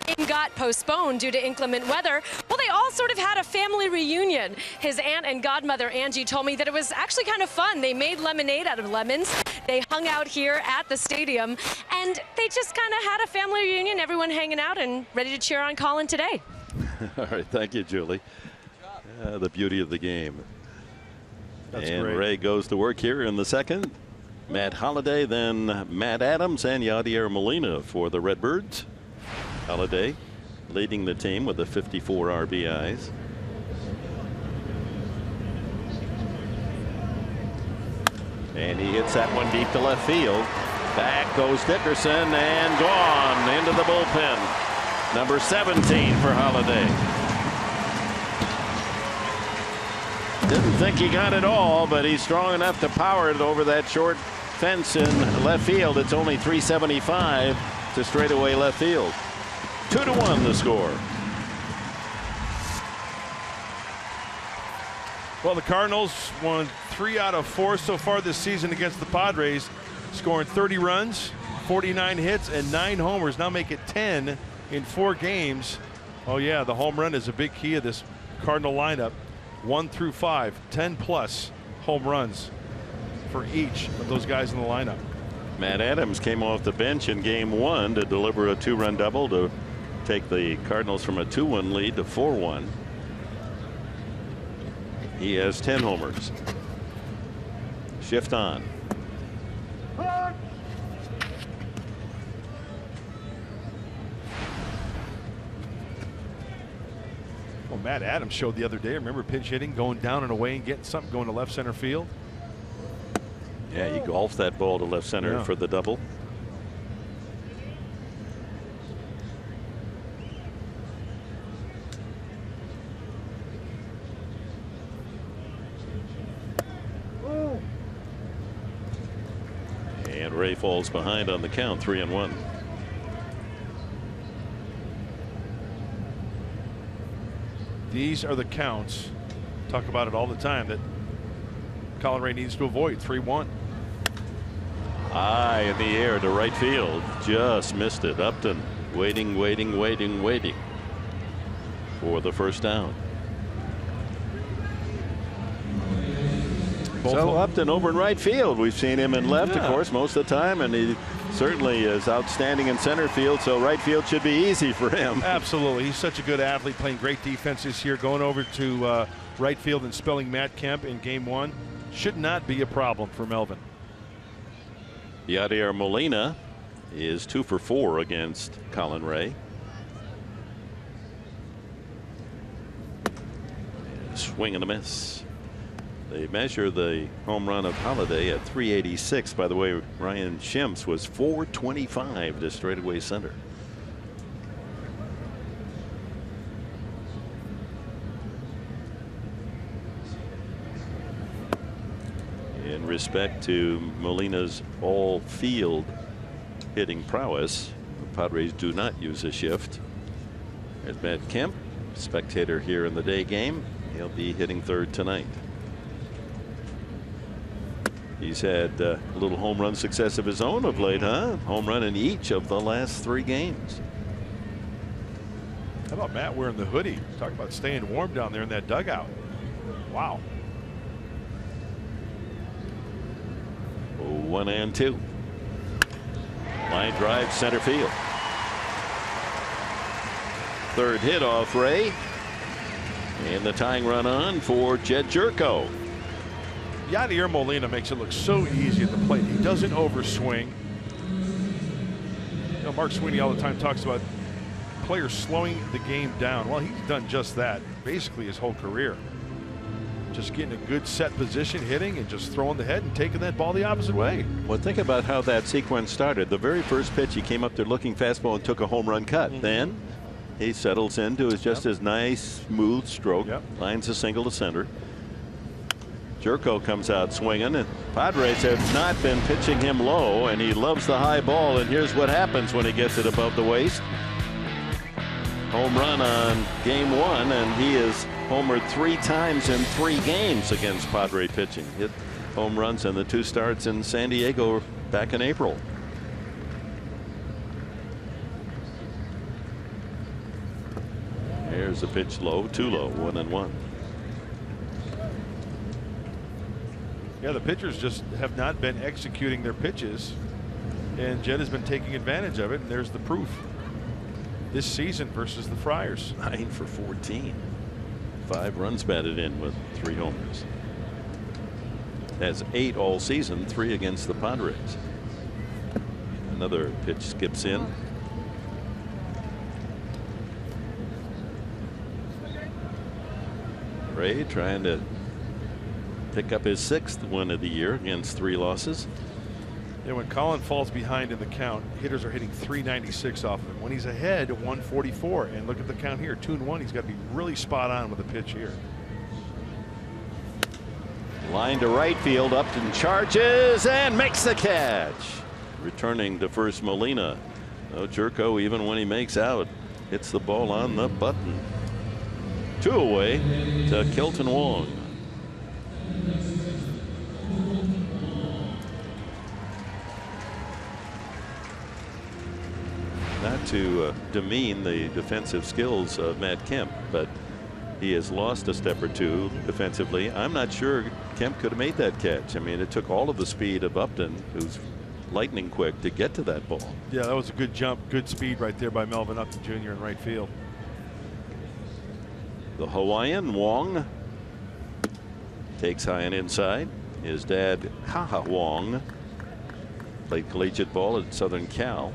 game got postponed due to inclement weather, well, they all sort of had a family reunion. His aunt and godmother, Angie, told me that it was actually kind of fun. They made lemonade out of lemons. They hung out here at the stadium, and they just kind of had a family reunion, everyone hanging out and ready to cheer on Colin today. All right, thank you, Julie. The beauty of the game. That's and great. Ray goes to work here in the second. Matt Holliday, then Matt Adams and Yadier Molina for the Redbirds. Holliday leading the team with the 54 RBIs. And he hits that one deep to left field. Back goes Dickerson and gone into the bullpen. Number 17 for Holliday. Didn't think he got it all, but he's strong enough to power it over that short fence in left field. It's only 375 to straightaway left field. 2-1 the score. Well, the Cardinals won 3 out of 4 so far this season against the Padres, scoring 30 runs, 49 hits, and 9 homers. Now make it 10 in 4 games. Oh yeah, the home run is a big key of this Cardinal lineup. 1 through 5, 10+ home runs for each of those guys in the lineup. Matt Adams came off the bench in game 1 to deliver a 2-run double to take the Cardinals from a 2-1 lead to 4-1. He has 10 homers. Shift on. Well, Matt Adams showed the other day. Remember pinch hitting, going down and away and getting something, going to left center field. Yeah, he golfed that ball to left center for the double. And Ray falls behind on the count, 3-1. These are the counts. Talk about it all the time that Colin Ray needs to avoid. 3-1. High in the air to right field. Just missed it. Upton waiting for the first down. So Upton over in right field. We've seen him in left, of course, most of the time, and he certainly is outstanding in center field, so right field should be easy for him. Absolutely. He's such a good athlete, playing great defense this year. Going over to right field and spelling Matt Kemp in game 1 should not be a problem for Melvin. Yadier Molina is 2 for 4 against Colin Ray. Swing and a miss. They measure the home run of Holliday at 386. By the way, Ryan Shimp's was 425 to straightaway center. In respect to Molina's all-field hitting prowess, the Padres do not use a shift. There's Matt Kemp, spectator here in the day game. He'll be hitting third tonight. He's had a little home run success of his own of late, huh? Home run in each of the last 3 games. How about Matt wearing the hoodie? Talk about staying warm down there in that dugout. Wow. 1-2. Line drive center field. Third hit off Ray. And the tying run on for Jed Jerko. Yadier Molina makes it look so easy at the plate. He doesn't overswing. You know, Mark Sweeney all the time talks about players slowing the game down. Well, he's done just that basically his whole career. Just getting a good set position, hitting, and just throwing the head and taking that ball the opposite way. Well, think about how that sequence started. The very first pitch, he came up there looking fastball and took a home run cut. Then he settles into his his nice, smooth stroke. Lines a single to center. Jerko comes out swinging, and Padres have not been pitching him low, and he loves the high ball. And here's what happens when he gets it above the waist. Home run on game 1, and he has homered 3 times in 3 games against Padre pitching. Hit home runs in the 2 starts in San Diego back in April. There's a pitch low, too low, 1-1. Yeah, the pitchers just have not been executing their pitches, and Jed has been taking advantage of it, and there's the proof this season versus the Friars. 9 for 14. 5 runs batted in with 3 homers. Has 8 all season, 3 against the Padres. Another pitch skips in. Ray trying to pick up his 6th win of the year against 3 losses. Yeah, when Colin falls behind in the count, hitters are hitting 396 off of him. When he's ahead, 144. And look at the count here, 2-1. He's got to be really spot on with the pitch here. Line to right field. Upton charges and makes the catch. Returning to first, Molina. No, Jerko, even when he makes out, hits the ball on the button. 2 away to Kilton Wong. Not to demean the defensive skills of Matt Kemp, but he has lost a step or 2 defensively. I'm not sure Kemp could have made that catch. I mean, it took all of the speed of Upton, who's lightning quick, to get to that ball. Yeah, that was a good jump, good speed right there by Melvin Upton Jr. in right field. The Hawaiian Wong takes high and inside. His dad, Haha Wong, played collegiate ball at Southern Cal,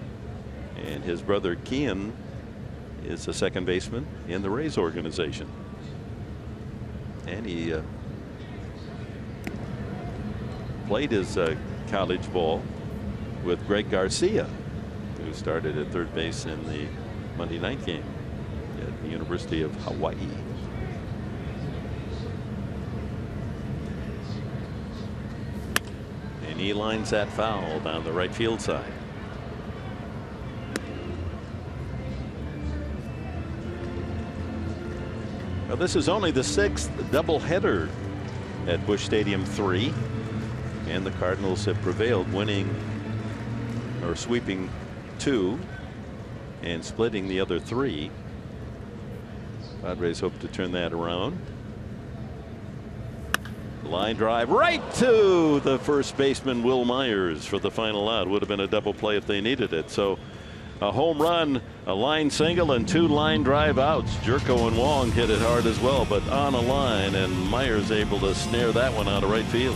and his brother Kian is a second baseman in the Rays organization. And he played his college ball with Greg Garcia, who started at third base in the Monday night game at the University of Hawaii. And he lines that foul down the right field side. Well, this is only the 6th doubleheader at Busch Stadium 3, and the Cardinals have prevailed, winning or sweeping 2 and splitting the other 3. Padres hope to turn that around. Line drive right to the first baseman, Will Myers, for the final out. Would have been a double play if they needed it. So a home run, a line single, and 2 line drive outs. Jerko and Wong hit it hard as well, but on a line, and Myers able to snare that one out of right field.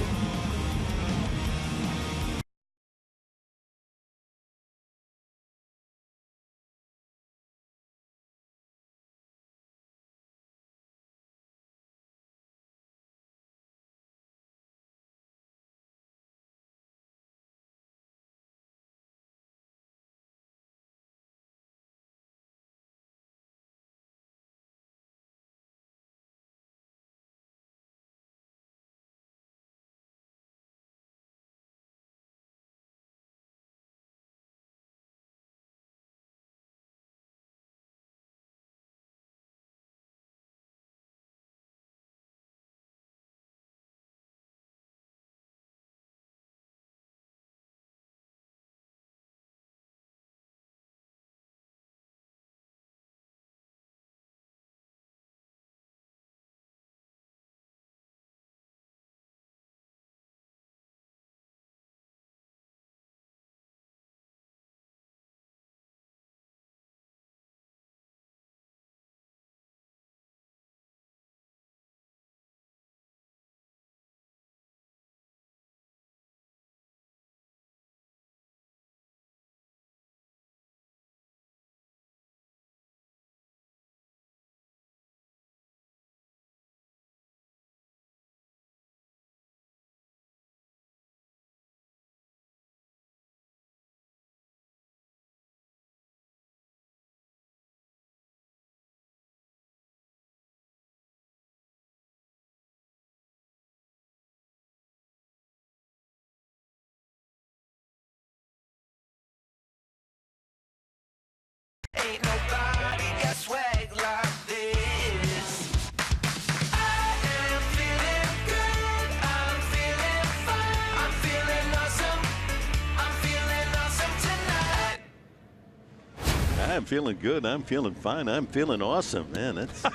I'm feeling good. I'm feeling fine. I'm feeling awesome, man. That's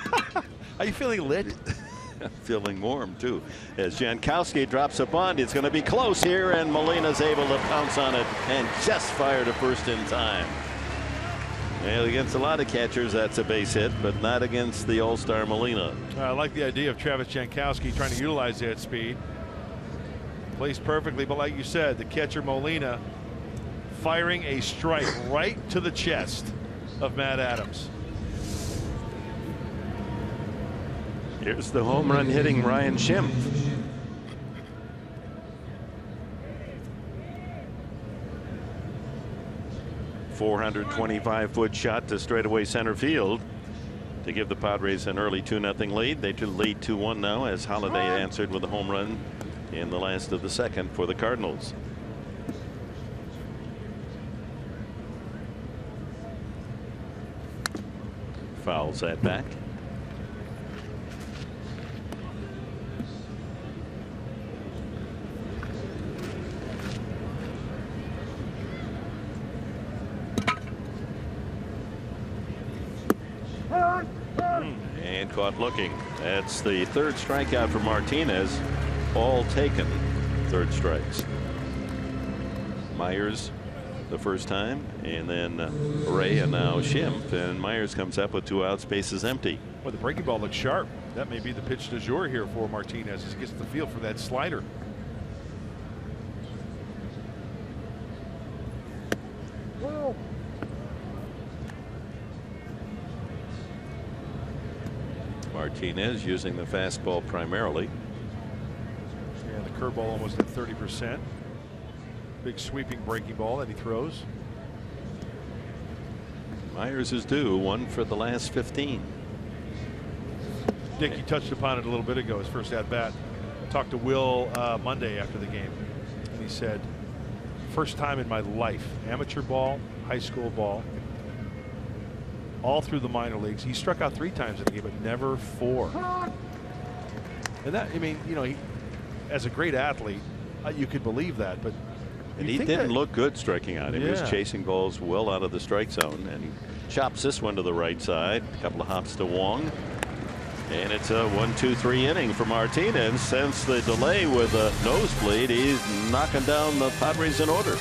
Are you feeling lit? I'm feeling warm too. As Jankowski drops a bunt, it's going to be close here, and Molina's able to pounce on it and just fire to first in time. Well, against a lot of catchers, that's a base hit, but not against the All-Star Molina. I like the idea of Travis Jankowski trying to utilize that speed. Plays perfectly, but like you said, the catcher Molina firing a strike right to the chest of Matt Adams. Here's the home run hitting Ryan Schimpf. .425-foot shot to straightaway center field to give the Padres an early 2-0 lead. They lead 2-1 now as Holiday answered with a home run in the last of the second for the Cardinals. Fouls that back. And caught looking. That's the third strikeout for Martinez. All taken. Third strikes. Myers the first time, and then Ray, and now Schimpf, and Myers comes up with 2 outs, bases empty. Well, the breaking ball looks sharp. That may be the pitch du jour here for Martinez as he gets the feel for that slider. Martinez using the fastball primarily. And the curveball almost at 30%. Big sweeping breaking ball that he throws. Myers is due 1 for the last 15. Dick, you touched upon it a little bit ago, his first at bat. Talked to Will Monday after the game, and he said, first time in my life, amateur ball, high school ball, all through the minor leagues. He struck out 3 times in the game, but never 4. And that, I mean, you know, he, as a great athlete, you could believe that, but. And he didn't look good striking out. He was chasing balls well out of the strike zone, and he chops this one to the right side. A couple of hops to Wong. And it's a 1-2-3 inning for Martinez. Since the delay with a nosebleed, he's knocking down the Padres in order.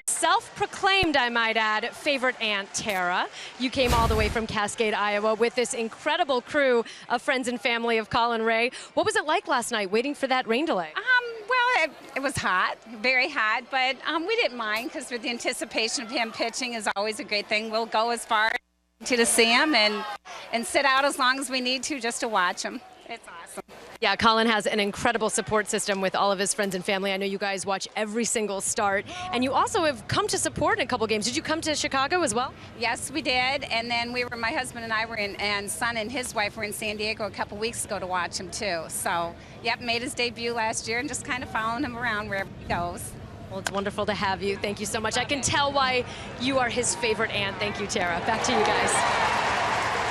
Self-proclaimed, I might add, favorite Aunt Tara. You came all the way from Cascade, Iowa with this incredible crew of friends and family of Colin Ray. What was it like last night waiting for that rain delay? Well, it was hot, very hot, but we didn't mind because with the anticipation of him pitching is always a great thing. We'll go as far to see him and sit out as long as we need to just to watch him. It's awesome. Yeah, Colin has an incredible support system with all of his friends and family. I know you guys watch every single start. And you also have come to support in a couple games. Did you come to Chicago as well? Yes, we did. And then my husband and I were in, and son and his wife were in San Diego a couple weeks ago to watch him too. So, yep, made his debut last year and just kind of following him around wherever he goes. Well, it's wonderful to have you. Thank you so much. I can tell why you are his favorite aunt. Thank you, Tara. Back to you guys.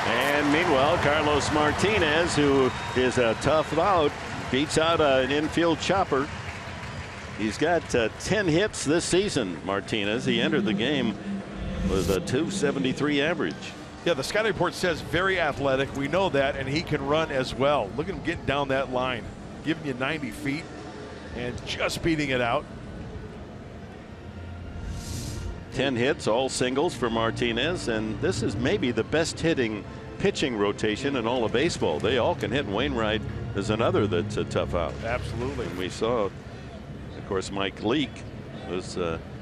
And meanwhile, Carlos Martinez, who is a tough out, beats out an infield chopper. He's got 10 hits this season, Martinez. He entered the game with a .273 average. Yeah, the scouting report says very athletic. We know that, and he can run as well. Look at him getting down that line, giving you 90 feet and just beating it out. 10 hits, all singles for Martinez, and this is maybe the best hitting pitching rotation in all of baseball. They all can hit. Wainwright is another that's a tough out. Absolutely. And we saw, of course, Mike Leake was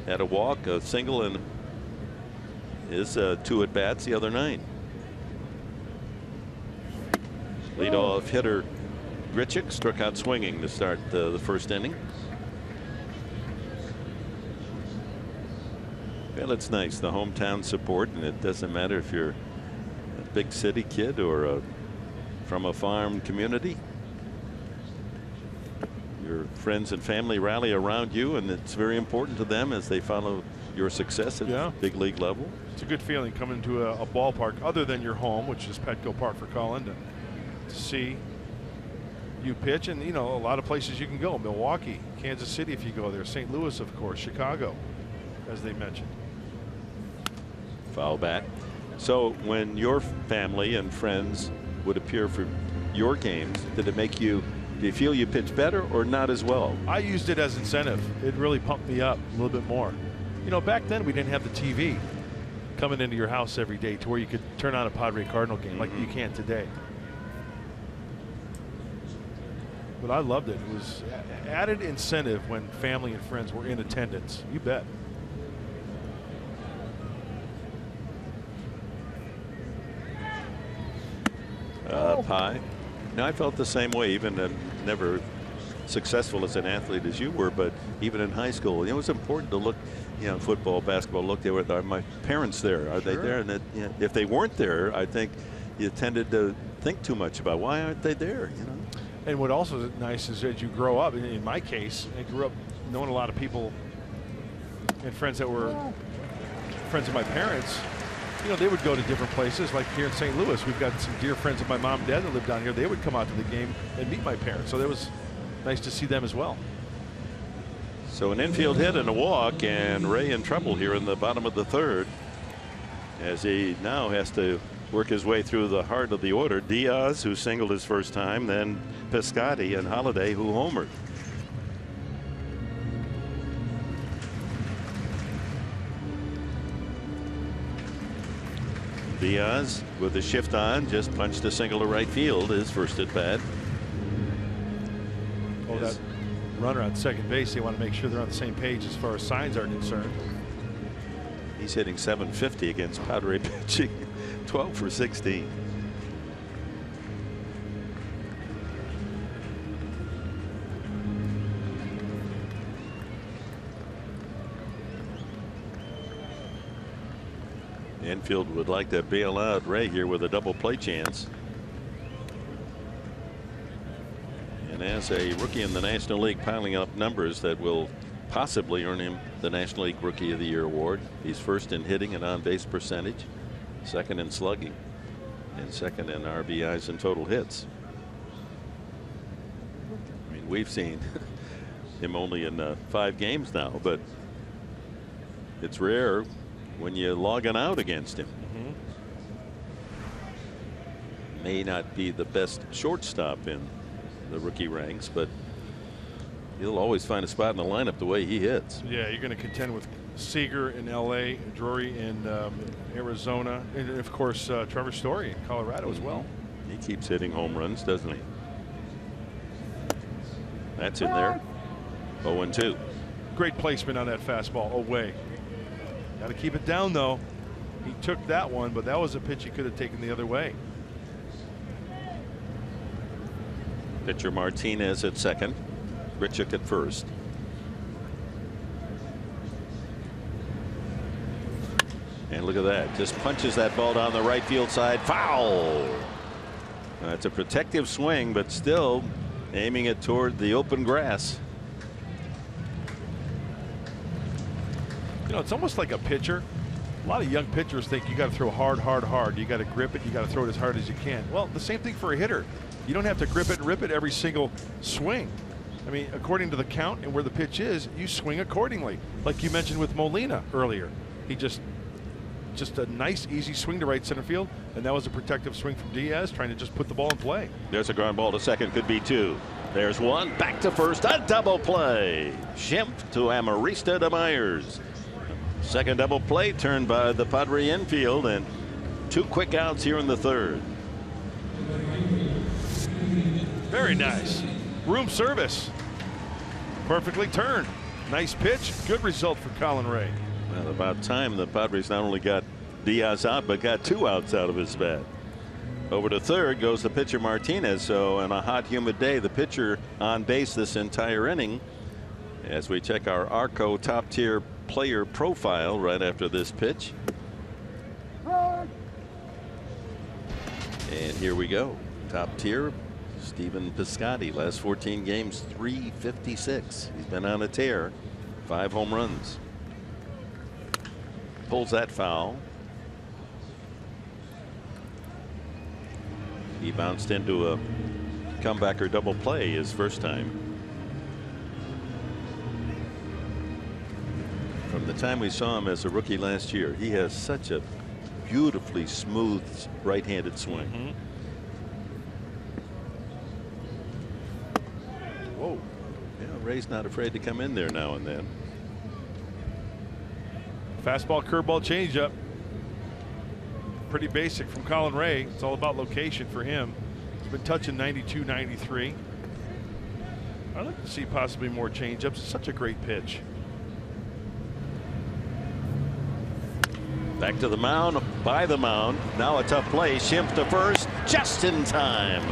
had a walk, a single, and his 2 at bats the other night. Leadoff hitter Grichuk struck out swinging to start the first inning. Well, it's nice, the hometown support, and it doesn't matter if you're a big city kid or from a farm community. Your friends and family rally around you, and it's very important to them as they follow your success at big league level. It's a good feeling coming to a ballpark other than your home, which is Petco Park for Colin, to see you pitch. And you know, a lot of places you can go: Milwaukee, Kansas City if you go there, St. Louis, of course, Chicago, as they mentioned. Foul back. So when your family and friends would appear for your games, did it make you, do you feel you pitch better or not as well? I used it as incentive. It really pumped me up a little bit more. You know, back then we didn't have the TV coming into your house every day to where you could turn on a Padre Cardinal game like you can today. But I loved it. It was added incentive when family and friends were in attendance. You bet. Pie. Now, I felt the same way, even never successful as an athlete as you were, but even in high school, it was important to look, you know, football, basketball, look there with my parents there. Are they there? And that, you know, if they weren't there, I think you tended to think too much about why aren't they there, you know. And what also is nice is as you grow up, in my case, I grew up knowing a lot of people and friends that were friends of my parents. You know, they would go to different places, like here in St. Louis. We've got some dear friends of my mom and dad that live down here. They would come out to the game and meet my parents. So that was nice to see them as well. So an infield hit and a walk, and Ray in trouble here in the bottom of the third, as he now has to work his way through the heart of the order. Diaz, who singled his first time, then Piscotty and Holiday, who homered. Diaz with the shift on just punched a single to right field, his first at bat. Oh, that runner on second base, they want to make sure they're on the same page as far as signs are concerned. He's hitting .750 against Padre pitching, 12 for 16. Infield would like to bail out Ray here with a double play chance. And as a rookie in the National League, piling up numbers that will possibly earn him the National League Rookie of the Year award. He's first in hitting and on base percentage, second in slugging, and second in RBIs and total hits. I mean, we've seen him only in 5 games now, but it's rare when you log an out against him. May not be the best shortstop in the rookie ranks, but he'll always find a spot in the lineup the way he hits. Yeah, you're going to contend with Seager in LA, Drury in Arizona, and of course Trevor Story in Colorado as well. He keeps hitting home runs, doesn't he? That's in there. 0-2. Great placement on that fastball away. Got to keep it down though. He took that one, but that was a pitch he could have taken the other way. Pitcher Martinez at second. Grichuk at first. And look at that. Just punches that ball down the right field side. Foul. It's a protective swing, but still aiming it toward the open grass. You know, it's almost like a pitcher. A lot of young pitchers think you got to throw hard, hard, hard. You got to grip it. You got to throw it as hard as you can. Well, the same thing for a hitter. You don't have to grip it and rip it every single swing. I mean, according to the count and where the pitch is, you swing accordingly. Like you mentioned with Molina earlier. He just a nice, easy swing to right center field, and that was a protective swing from Diaz, trying to just put the ball in play. There's a ground ball to second, could be two. There's one, back to first, a double play. Schimpf to Amarista to Myers. Second double play turned by the Padre infield, and 2 quick outs here in the third. Very nice. Room service. Perfectly turned. Nice pitch. Good result for Colin Rea. Well, about time the Padres not only got Diaz out, but got 2 outs out of his bat. Over to third goes the pitcher Martinez. So on a hot, humid day, the pitcher on base this entire inning. As we check our Arco top tier player profile right after this pitch. And here we go. Top tier, Stephen Piscotty. Last 14 games, .356. He's been on a tear. 5 home runs. Pulls that foul. He bounced into a comeback or double play his first time. From the time we saw him as a rookie last year, he has such a beautifully smooth right-handed swing. Whoa. Yeah, Ray's not afraid to come in there now and then. Fastball, curveball, changeup. Pretty basic from Colin Rea. It's all about location for him. He's been touching 92, 93. I'd like to see possibly more changeups. It's such a great pitch. Back to the mound, by the mound. Now a tough play. Schimpf to first, just in time.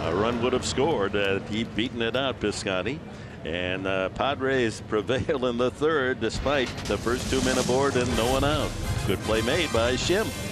A run would have scored had he beaten it out, Piscotty. And Padres prevail in the third despite the first 2 men aboard and no one out. Good play made by Schimpf.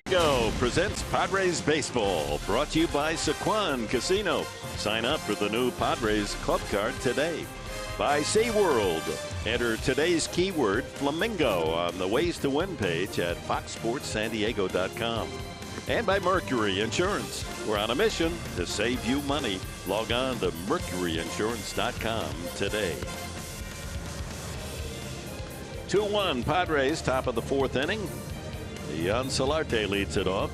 Go presents Padres Baseball, brought to you by Sequan Casino. Sign up for the new Padres Club Card today. By SeaWorld. Enter today's keyword flamingo on the Ways to Win page at foxsportssandiego.com. And by Mercury Insurance. We're on a mission to save you money. Log on to mercuryinsurance.com today. 2-1 Padres, top of the 4th inning. Jan Solarte leads it off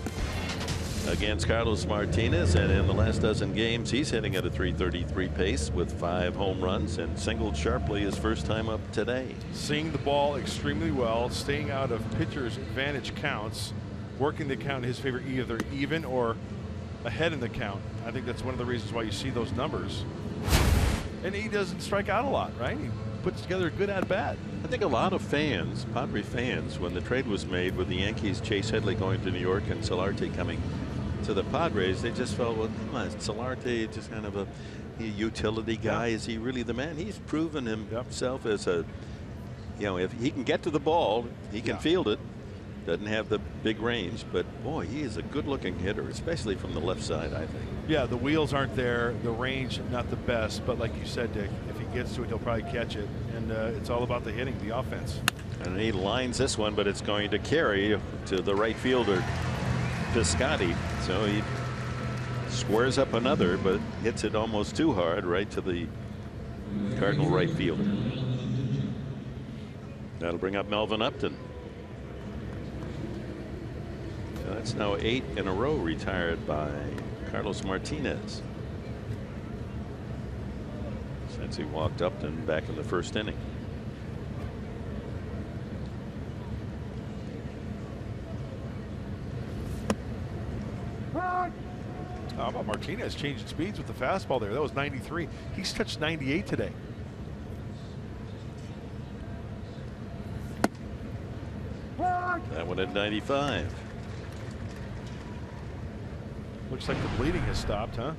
against Carlos Martinez, and in the last dozen games he's hitting at a .333 pace with 5 home runs and singled sharply his first time up today. Seeing the ball extremely well, staying out of pitcher's advantage counts, working the count in his favor, either even or ahead in the count. I think that's one of the reasons why you see those numbers. And he doesn't strike out a lot, right? He puts together a good at bat. I think a lot of fans, Padre fans, when the trade was made with the Yankees, Chase Headley going to New York and Solarte coming to the Padres, they just felt, well, come on, Solarte just kind of a utility guy. Is he really the man? He's proven himself as a, you know, if he can get to the ball, he can field it. Doesn't have the big range, but boy, he is a good-looking hitter, especially from the left side, I think. Yeah, the wheels aren't there, the range not the best, but like you said, Dick, if he gets to it, he'll probably catch it, and it's all about the hitting, the offense. And he lines this one, but it's going to carry to the right fielder, Piscotty. So he squares up another, but hits it almost too hard right to the Cardinal right fielder. That'll bring up Melvin Upton. That's now 8 in a row retired by Carlos Martinez since he walked Upton back in the first inning. How about Martinez changing speeds with the fastball there? That was 93. He's touched 98 today. That one at 95. Looks like the bleeding has stopped, huh?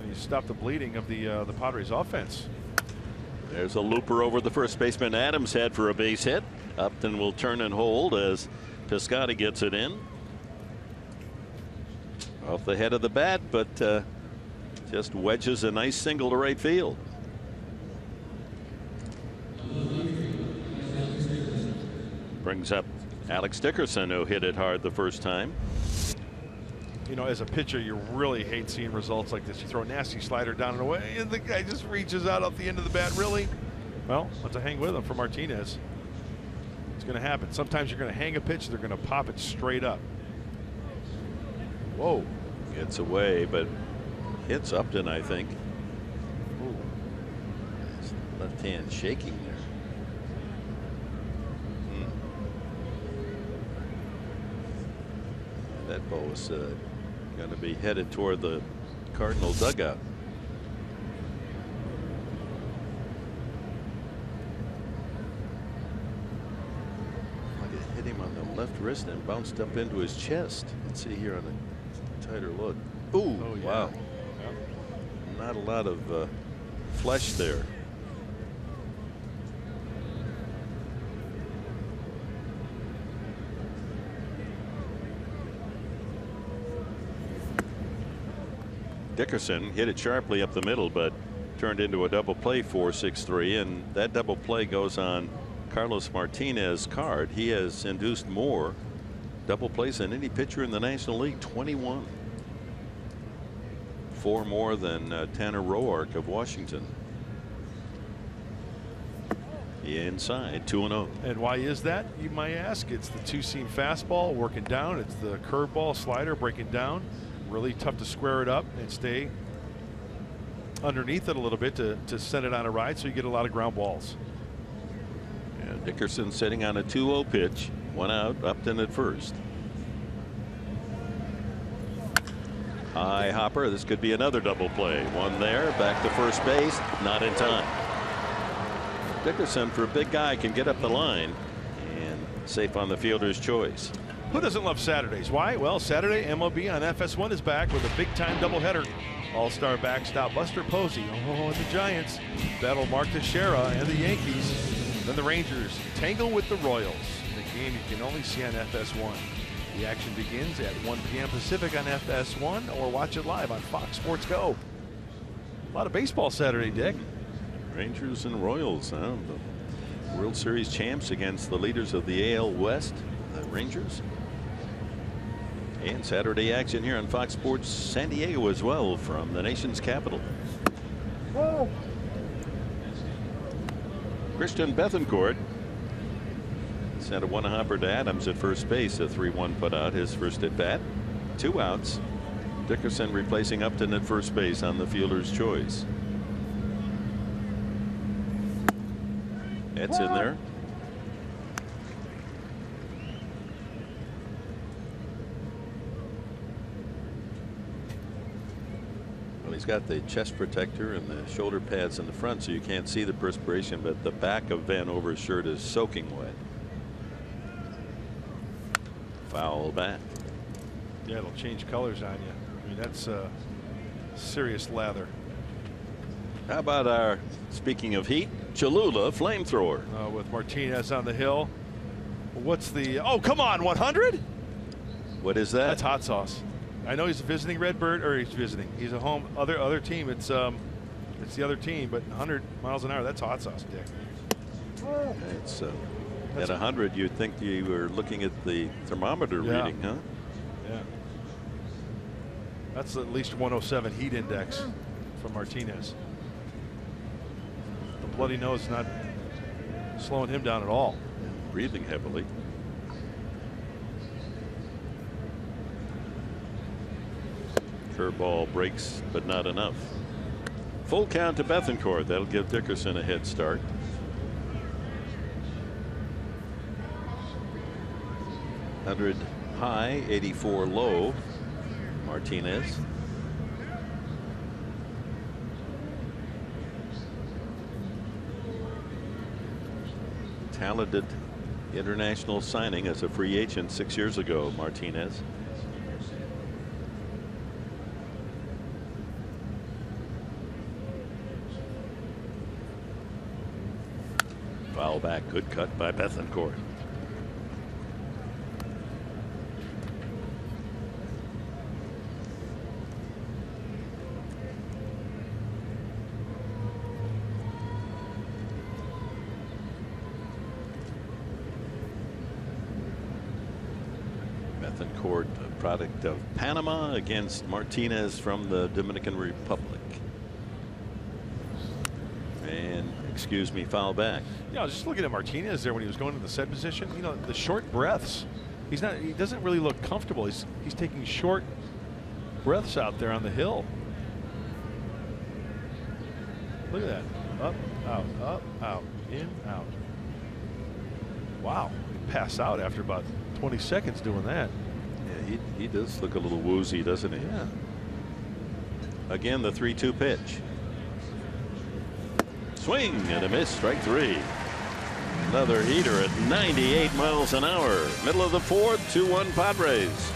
You stopped the bleeding of the Padres offense. There's a looper over the first baseman Adams head for a base hit. Upton will turn and hold as Piscotty gets it in. Off the head of the bat, but just wedges a nice single to right field. Brings up Alex Dickerson, who hit it hard the first time. You know, as a pitcher, you really hate seeing results like this. You throw a nasty slider down and away, and the guy just reaches out off the end of the bat. Really? Well, let's hang with him for Martinez. It's going to happen. Sometimes you're going to hang a pitch, they're going to pop it straight up. Whoa. Gets away, but hits Upton, I think. Ooh. His left hand shaking there. That ball was going to be headed toward the Cardinal dugout. Like it hit him on the left wrist and bounced up into his chest. Let's see here on a tighter look. Ooh, oh, yeah. Wow. Yeah. Not a lot of flesh there. Dickerson hit it sharply up the middle, but turned into a double play 4-6-3, and that double play goes on Carlos Martinez's card. He has induced more double plays than any pitcher in the National League, 21. 4 more than Tanner Roark of Washington. Inside 2-0. And why is that, you might ask? It's the two-seam fastball working down. It's the curveball slider breaking down. Really tough to square it up and stay underneath it a little bit to send it on a ride, so you get a lot of ground balls. And Dickerson sitting on a 2-0 pitch. 1 out. Upton at first. High hopper. This could be another double play. One there. Back to first base. Not in time. Dickerson, for a big guy, can get up the line and safe on the fielder's choice. Who doesn't love Saturdays? Why? Well, Saturday MLB on FS1 is back with a big-time doubleheader. All-star backstop Buster Posey, and the Giants battle Mark Teixeira and the Yankees. Then the Rangers tangle with the Royals. The game you can only see on FS1. The action begins at 1 p.m. Pacific on FS1, or watch it live on Fox Sports Go. A lot of baseball Saturday, Dick. Rangers and Royals, huh? The World Series champs against the leaders of the AL West, the Rangers. And Saturday action here on Fox Sports San Diego as well from the nation's capital. Whoa. Christian Bethancourt Sent a one-hopper to Adams at first base. A 3-1 put out his first at bat. 2 outs. Dickerson replacing Upton at first base on the fielder's choice. It's in there. Well, he's got the chest protector and the shoulder pads in the front, so you can't see the perspiration, but the back of Vanover's shirt is soaking wet. Foul back. Yeah, it'll change colors on you. I mean, that's serious lather. How about our, speaking of heat, Cholula flamethrower? With Martinez on the hill. What's the, oh, come on, 100? What is that? That's hot sauce. I know he's a visiting Redbird, or he's visiting. He's a home other team. It's the other team, but 100 miles an hour, that's hot sauce, Dick. It's at 100, you'd think you were looking at the thermometer reading, huh? Yeah. That's at least 107 heat index from Martinez. The bloody nose is not slowing him down at all. Breathing heavily. Curveball breaks, but not enough. Full count to Bethancourt. That'll give Dickerson a head start. $100 high, 84 low. Martinez. Talented international signing as a free agent 6 years ago, Martinez. Foul back, good cut by Bethancourt. Bethancourt, a product of Panama, against Martinez from the Dominican Republic. And excuse me, foul back. Yeah, I was just looking at Martinez there when he was going to the set position. You know, the short breaths. He doesn't really look comfortable. He's taking short breaths out there on the hill. Look at that. Up, out, in, out. Wow. He passed out after about 20 seconds doing that. Yeah, he does look a little woozy, doesn't he? Yeah. Again, the 3-2 pitch. Swing and a miss, strike 3. Another heater at 98 miles an hour. Middle of the 4th, 2-1 Padres.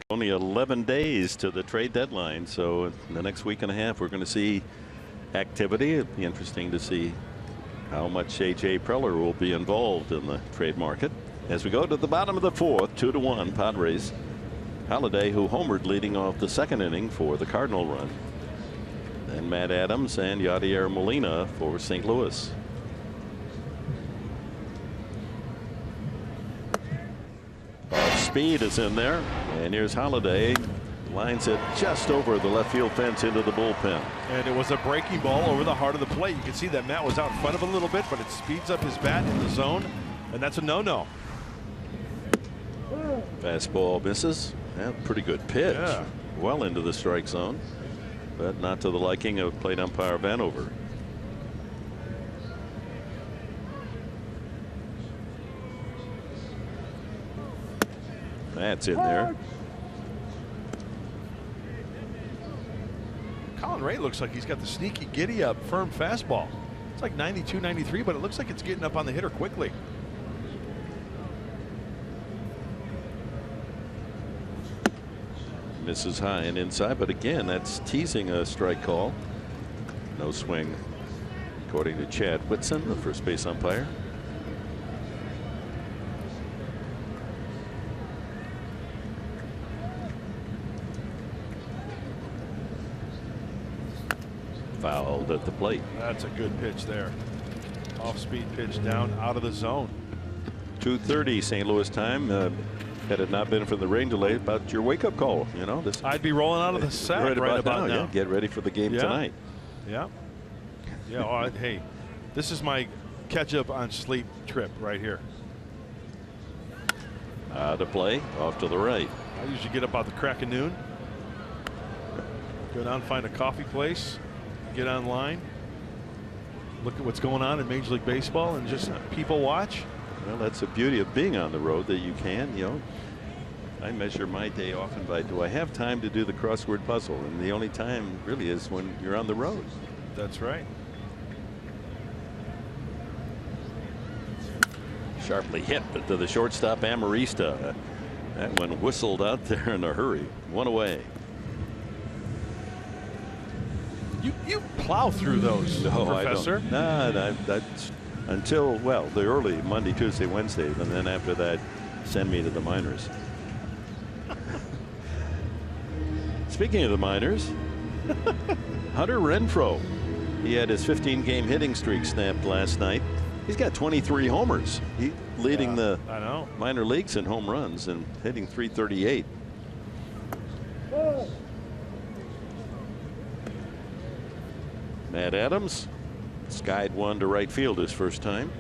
Only 11 days to the trade deadline, so in the next week and a half we're going to see activity. It'd be interesting to see how much A.J. Preller will be involved in the trade market. As we go to the bottom of the fourth, 2-1 Padres. Holiday, who homered leading off the second inning for the Cardinal run. Then Matt Adams and Yadier Molina for St. Louis. Speed is in there, and here's Holiday. Lines it just over the left field fence into the bullpen. And it was a breaking ball over the heart of the plate. You can see that Matt was out in front of it a little bit, but it speeds up his bat in the zone, and that's a no-no. Fastball misses. Yeah, pretty good pitch. Yeah. Well into the strike zone, but not to the liking of plate umpire Vanover. That's in there. Colin Ray looks like he's got the sneaky giddy up firm fastball. It's like 92, 93, but it looks like it's getting up on the hitter quickly. Misses high and inside, but again, that's teasing a strike call. No swing, according to Chad Whitson, the first base umpire. Fouled at the plate. That's a good pitch there. Off-speed pitch down out of the zone. 2:30 St. Louis time. Had it not been for the rain delay, about your wake-up call, you know. I'd be rolling out of the sack right about now. Yeah, get ready for the game tonight. Yeah. Yeah. Oh, hey, this is my catch-up on sleep trip right here. To play off to the right. I usually get up about the crack of noon, go down, find a coffee place, get online, look at what's going on in Major League Baseball, and just people watch. Well, that's the beauty of being on the road, that you can, you know. I measure my day often by, do I have time to do the crossword puzzle? And the only time really is when you're on the road. That's right. Sharply hit, but to the shortstop Amarista. That one whistled out there in a hurry. One away. You plow through those, no, Professor. I don't. Nah, that's until, well, the early Monday, Tuesday, Wednesday, and then after that, send me to the minors. Speaking of the minors, Hunter Renfroe, he had his 15-game hitting streak snapped last night. He's got 23 homers. He's leading the minor leagues in home runs and hitting .338. Matt Adams skied one to right field his first time.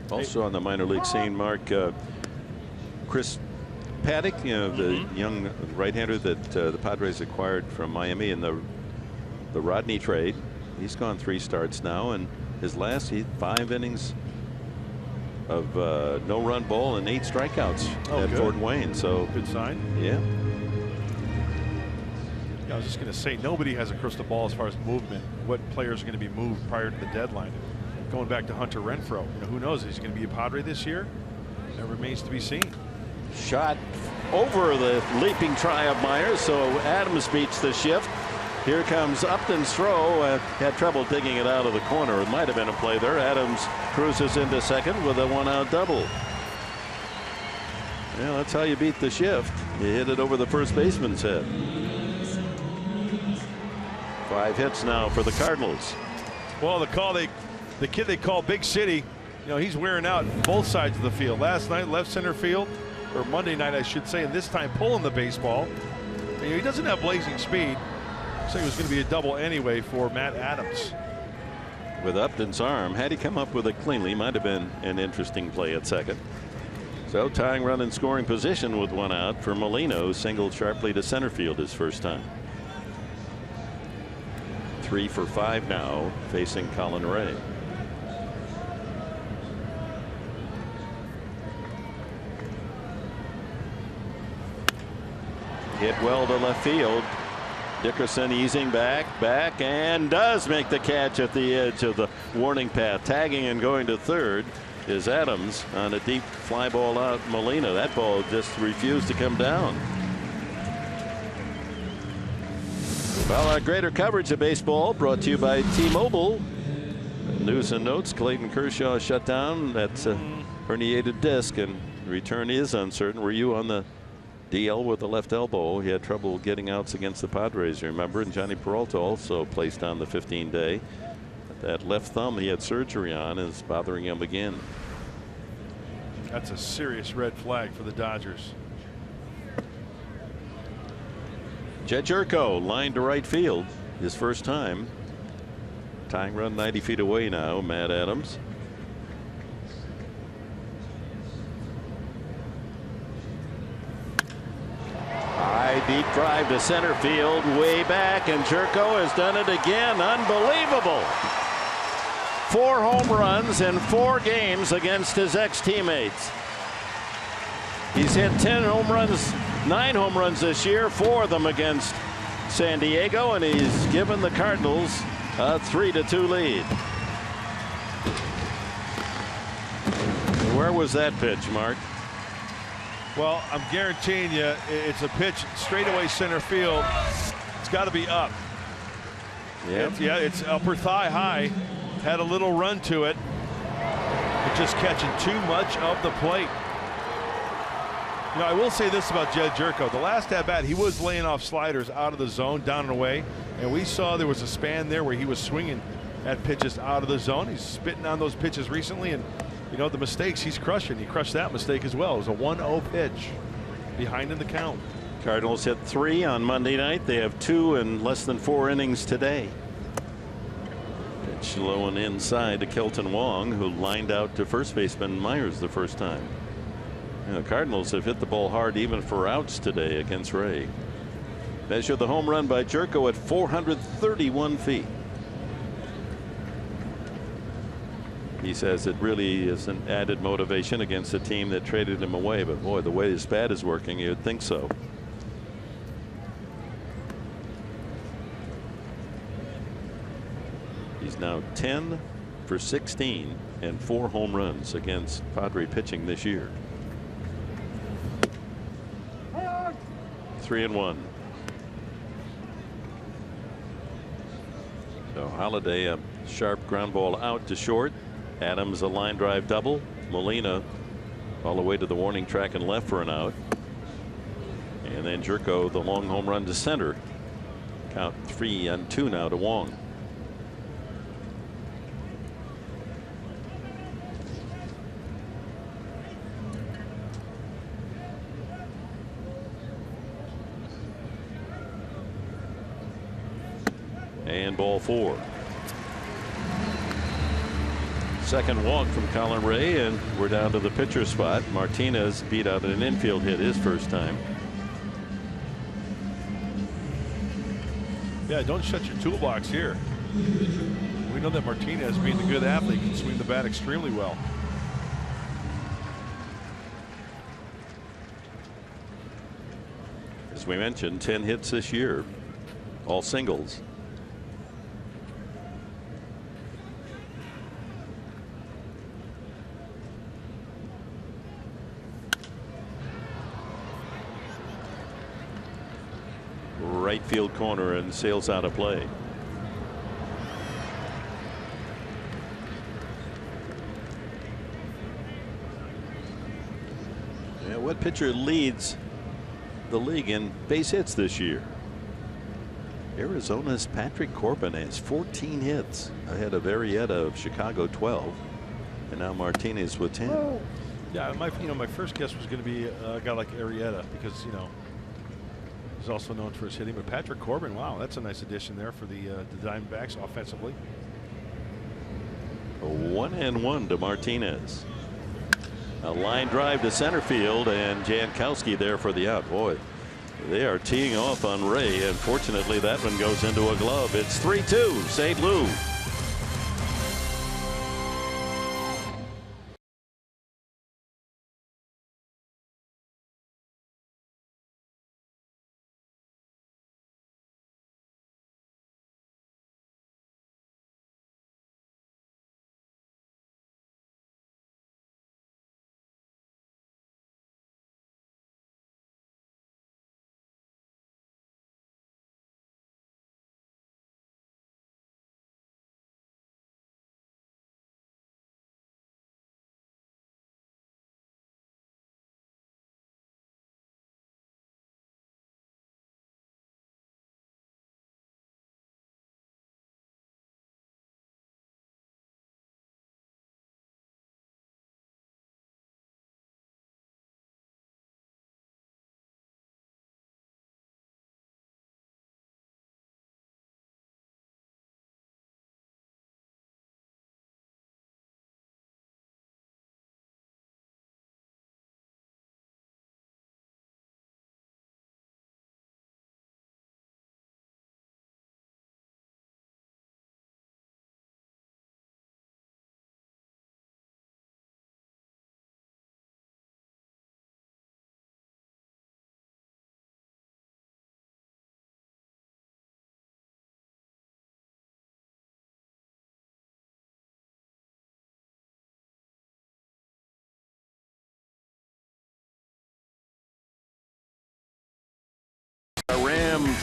Also on the minor league scene, Mark, Chris Paddock, you know, the young right-hander that the Padres acquired from Miami in the Rodney trade. He's gone 3 starts now, and his last 5 innings of no-run ball and 8 strikeouts at good. Fort Wayne. So good sign. Yeah. I was just going to say, nobody has a crystal ball as far as movement, what players are going to be moved prior to the deadline. Going back to Hunter Renfroe, you know, who knows? Is he going to be a Padre this year? That remains to be seen. Shot over the leaping try of Myers, so Adams beats the shift. Here comes Upton's throw. Had trouble digging it out of the corner. It might have been a play there. Adams cruises into second with a 1-out double. Yeah, that's how you beat the shift. You hit it over the first baseman's head. 5 hits now for the Cardinals. Well, the kid they call Big City, you know, he's wearing out both sides of the field. Last night, left center field, or Monday night, I should say, and this time pulling the baseball. You know, he doesn't have blazing speed, so it was going to be a double anyway for Matt Adams. With Upton's arm, had he come up with it cleanly, might have been an interesting play at second. So tying run in scoring position with 1 out for Molina, who singled sharply to center field his first time. 3 for 5 now, facing Colin Ray. Hit well to left field. Dickerson easing back, and does make the catch at the edge of the warning path, tagging and going to third. is Adams on a deep fly ball out. Molina, that ball just refused to come down. Well, our greater coverage of baseball brought to you by T-Mobile. News and notes: Clayton Kershaw shut down. That's a herniated disc, and return is uncertain. Were you on the DL with the left elbow? He had trouble getting outs against the Padres, remember? And Johnny Peralta also placed on the 15-day. That left thumb he had surgery on is bothering him again. That's a serious red flag for the Dodgers. Jed Jerko lined to right field, his first time. Tying run 90 feet away now. Matt Adams. High deep drive to center field, way back, and Jerko has done it again. Unbelievable. 4 home runs in 4 games against his ex-teammates. He's hit 10 home runs, 9 home runs this year, 4 of them against San Diego, and he's given the Cardinals a 3-2 lead. Where was that pitch, Mark? Well, I'm guaranteeing you it's a pitch straightaway center field. It's got to be up. Yeah. It's upper thigh high. Had a little run to it. It's just catching too much of the plate. You know, I will say this about Jed Jerko. The last at bat, he was laying off sliders out of the zone, down and away. And we saw there was a span there where he was swinging at pitches out of the zone. He's spitting on those pitches recently. And, you know, the mistakes he's crushing. He crushed that mistake as well. It was a 1-0 pitch behind in the count. Cardinals hit 3 on Monday night. They have 2 in less than 4 innings today. Pitch low and inside to Kelton Wong, who lined out to first baseman Myers the first time. You know, Cardinals have hit the ball hard even for outs today against Ray. Measure the home run by Jerko at 431 feet. He says it really is an added motivation against a team that traded him away. But boy, the way his bat is working, you'd think so. He's now 10 for 16 and 4 home runs against Padre pitching this year. 3-1. So Holiday a sharp ground ball out to short. Adams a line drive double. Molina all the way to the warning track and left for an out. And then Jerko the long home run to center. Count 3-2 now to Wong. And ball 4. Second walk from Colin Ray, and we're down to the pitcher spot. Martinez beat out an infield hit his first time. Yeah, don't shut your toolbox here. We know that Martinez, being the good athlete, can swing the bat extremely well. As we mentioned, 10 hits this year, all singles. Right field corner and sails out of play. Yeah, what pitcher leads the league in base hits this year? Arizona's Patrick Corbin has 14 hits ahead of Arrieta of Chicago 12, and now Martinez with 10. Yeah, my first guess was going to be a guy like Arrieta, because he's also known for his hitting. But Patrick Corbin, wow, that's a nice addition there for the Diamondbacks offensively. A 1-1 to Martinez. A line drive to center field, and Jankowski there for the out. Boy, they are teeing off on Ray, and fortunately that one goes into a glove. It's 3-2 St. Lou.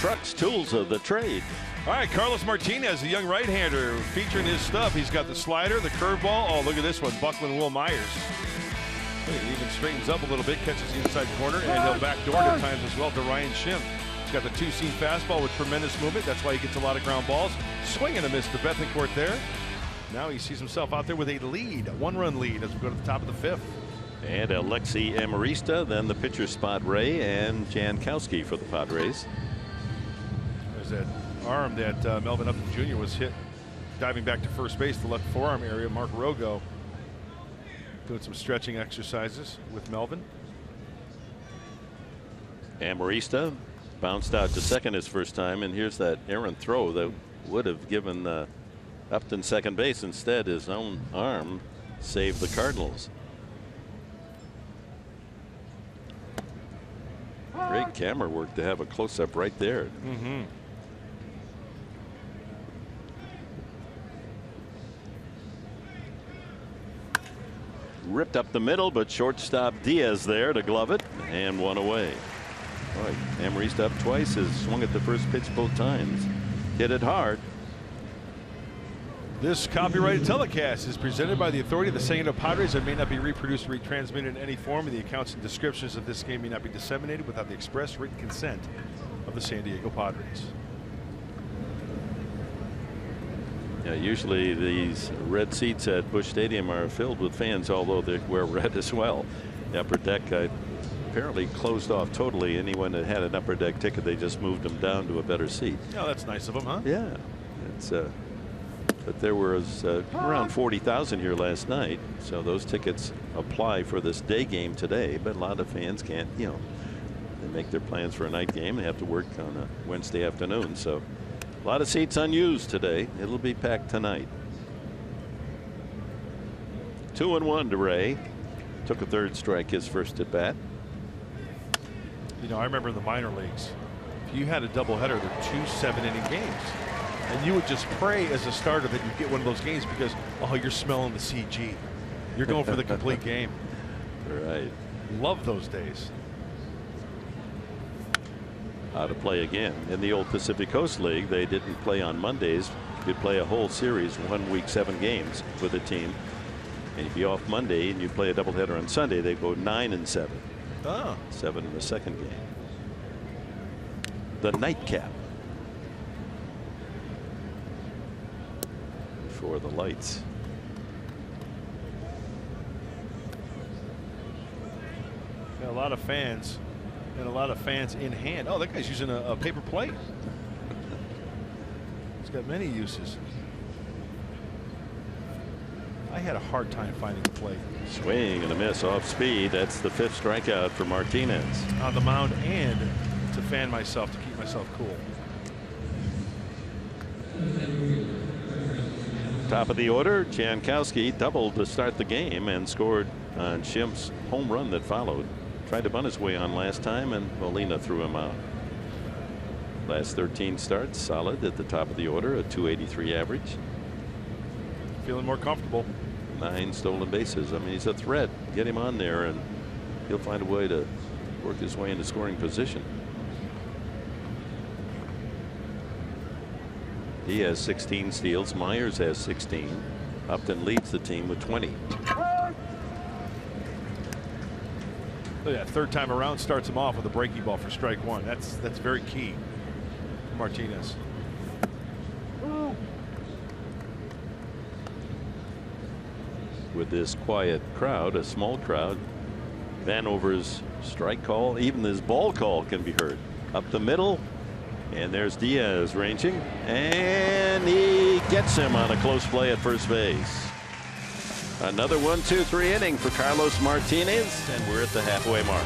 Trucks, tools of the trade. All right, Carlos Martinez, a young right-hander, featuring his stuff. He's got the slider, the curveball. Oh, look at this one, Buckland Will Myers. He even straightens up a little bit, catches the inside corner, and he'll backdoor at times as well to Ryan Shim. He's got the two-seam fastball with tremendous movement. That's why he gets a lot of ground balls. Swing and a miss to Bethencourt there. Now he sees himself out there with a lead, a one-run lead as we go to the top of the fifth. And Alexi Amarista, then the pitcher spot Ray and Jankowski for the Padres. There's that arm that Melvin Upton Jr. was hit diving back to first base, the left forearm area. Mark Rogo doing some stretching exercises with Melvin. Amarista bounced out to second his first time, and here's that errant throw that would have given Upton second base. Instead, his own arm saved the Cardinals. Great camera work to have a close-up right there. Ripped up the middle, but shortstop Diaz there to glove it, and one away. All right, Amarista up twice, has swung at the first pitch both times. Hit it hard. This copyrighted telecast is presented by the authority of the San Diego Padres and may not be reproduced or retransmitted in any form, and the accounts and descriptions of this game may not be disseminated without the express written consent of the San Diego Padres. Yeah, usually these red seats at Busch Stadium are filled with fans, although they wear red as well. The upper deck apparently closed off totally. Anyone that had an upper deck ticket, they just moved them down to a better seat. Oh, that's nice of them, huh? Yeah, it's but there was around 40,000 here last night, so those tickets apply for this day game today. But a lot of fans can't, you know, they make their plans for a night game. They have to work on a Wednesday afternoon, so a lot of seats unused today. It'll be packed tonight. 2-1 to Ray. Took a third strike his first at bat. You know, I remember in the minor leagues, if you had a doubleheader, they're 2 7-inning games. And you would just pray as a starter that you get one of those games because, oh, you're smelling the CG. You're going for the complete game. Right. Love those days. How to play again. In the old Pacific Coast League, they didn't play on Mondays. You'd play a whole series, 1 week, 7 games with a team. And you'd be off Monday and you play a doubleheader on Sunday. They go 9-7. Oh. 7 in the second game. The nightcap for the Lights. Got a lot of fans and a lot of fans in hand. Oh, that guy's using a paper plate. It's got many uses. I had a hard time finding the plate. Swing and a miss off speed. That's the 5th strikeout for Martinez. On the mound and to fan myself, to keep myself cool. Top of the order, Jankowski doubled to start the game and scored on Shim's home run that followed. Tried to bunt his way on last time, and Molina threw him out. Last 13 starts, solid at the top of the order, a .283 average. Feeling more comfortable. 9 stolen bases. I mean, he's a threat. Get him on there, and he'll find a way to work his way into scoring position. He has 16 steals. Myers has 16. Upton leads the team with 20. Look at that, third time around starts him off with a breaking ball for strike 1. That's very key for Martinez. With this quiet crowd, a small crowd, Vanover's strike call, even his ball call can be heard. Up the middle, and there's Diaz ranging, and he gets him on a close play at first base. Another 1-2-3 inning for Carlos Martinez, and we're at the halfway mark.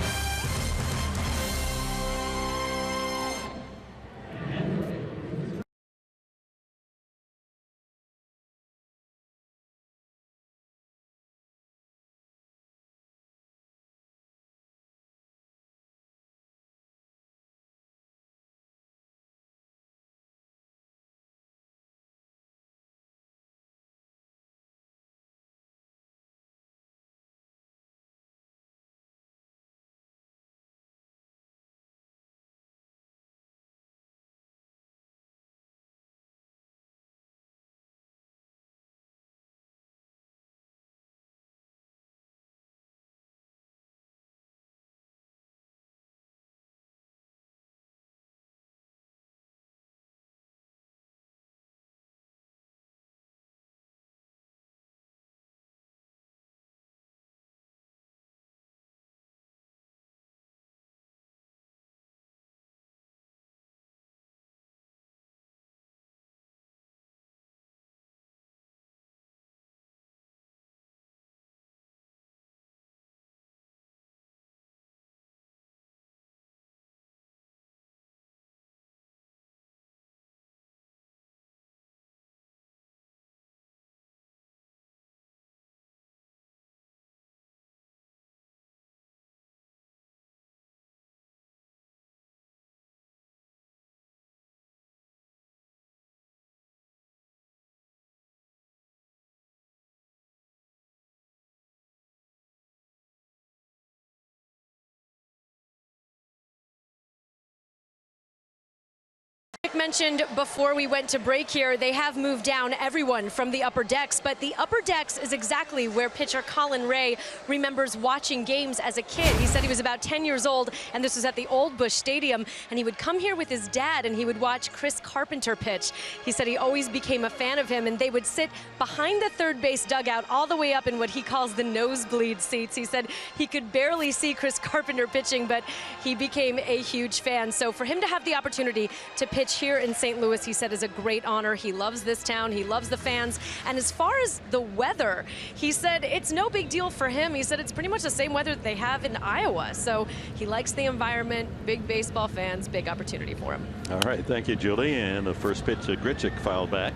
mentioned before we went to break here, they have moved down everyone from the upper decks, but the upper decks is exactly where pitcher Colin Ray remembers watching games as a kid. He said he was about 10 years old, and this was at the Old Busch Stadium, and he would come here with his dad, and he would watch Chris Carpenter pitch. He said he always became a fan of him, and they would sit behind the third base dugout all the way up in what he calls the nosebleed seats. He said he could barely see Chris Carpenter pitching, but he became a huge fan. So for him to have the opportunity to pitch here in St. Louis, he said, is a great honor. He loves this town. He loves the fans. And as far as the weather, he said it's no big deal for him. He said it's pretty much the same weather that they have in Iowa. So he likes the environment. Big baseball fans, big opportunity for him. All right, thank you, Julie. And the first pitch to Grichuk fouled back.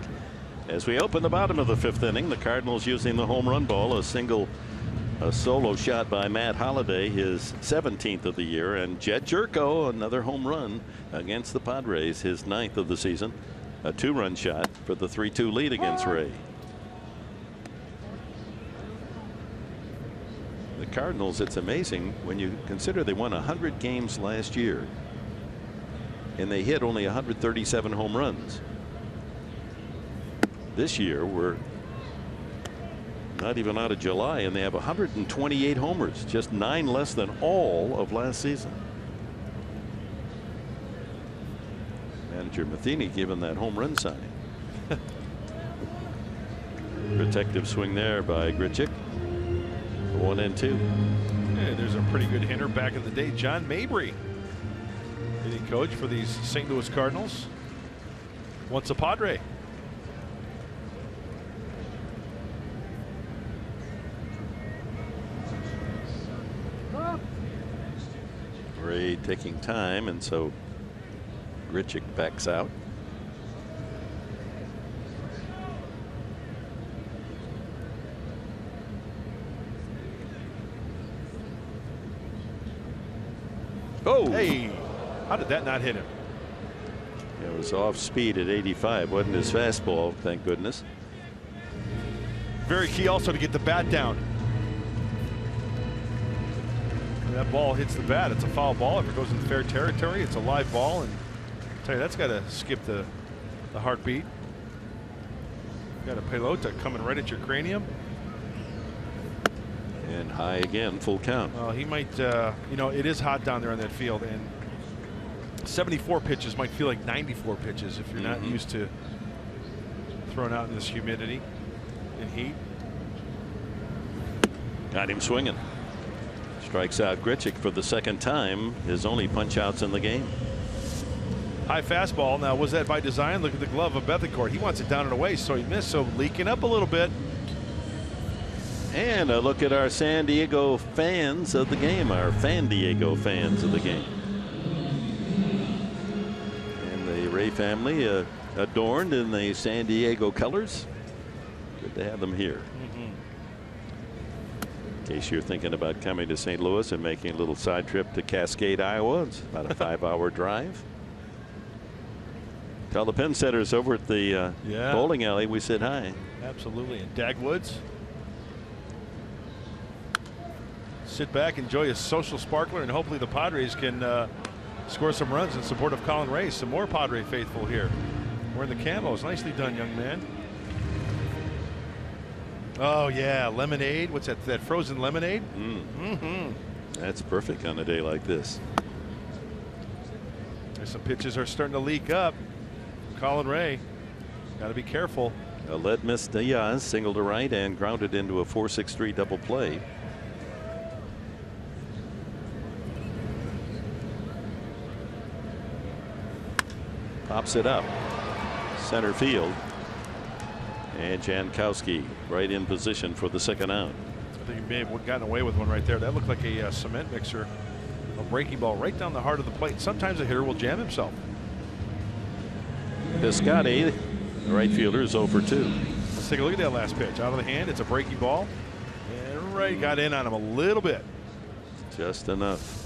As we open the bottom of the 5th inning, the Cardinals using the home run ball, a solo shot by Matt Holliday, his 17th of the year, and Jed Jerko, another home run against the Padres, his 9th of the season, a 2-run shot for the 3-2 lead against Ray. The Cardinals, it's amazing when you consider they won 100 games last year and they hit only 137 home runs. This year we're not even out of July, and they have 128 homers, just 9 less than all of last season. Manager Matheny given that home run sign. Protective swing there by Grichuk. 1-2. Hey, there's a pretty good hitter back in the day, John Mabry, hitting coach for these St. Louis Cardinals. Once a Padre. Ray taking time, and so Grichuk backs out. Oh! Hey, how did that not hit him? It was off speed at 85. Wasn't his fastball, thank goodness. Very key also to get the bat down. That ball hits the bat, it's a foul ball. If it goes in fair territory, it's a live ball, and I'll tell you, that's got to skip the heartbeat. Got a pelota coming right at your cranium. And high again, full count. Well, he might, you know, it is hot down there on that field, and 74 pitches might feel like 94 pitches if you're not used to throwing out in this humidity and heat. Got him swinging. Strikes out Grichuk for the 2nd time, his only punch outs in the game. High fastball. Now, was that by design? Look at the glove of Bethencourt. He wants it down and away, so he missed. So leaking up a little bit. And a look at our San Diego fans of the game, our Fan Diego fans of the game. And the Ray family adorned in the San Diego colors. Good to have them here. In case you're thinking about coming to St. Louis and making a little side trip to Cascade, Iowa, it's about a 5-hour drive. Tell the pin setters over at the bowling alley we said hi. Absolutely. And Dagwoods. Sit back, enjoy a social sparkler, and hopefully the Padres can score some runs in support of Colin Ray. Some more Padre faithful here. Wearing the camos. Nicely done, young man. Oh, yeah, lemonade. What's that? That frozen lemonade? That's perfect on a day like this. There's some pitches are starting to leak up. Colin Ray, got to be careful. A lead miss Diaz, single to right and grounded into a 4-6-3 double play. Pops it up. Center field. And Jankowski right in position for the 2nd out. I think he may have gotten away with one right there. That looked like a cement mixer. A breaking ball right down the heart of the plate. Sometimes a hitter will jam himself. Piscotty, the right fielder, is 0 for 2. Let's take a look at that last pitch. Out of the hand. It's a breaking ball. And Ray got in on him a little bit. Just enough.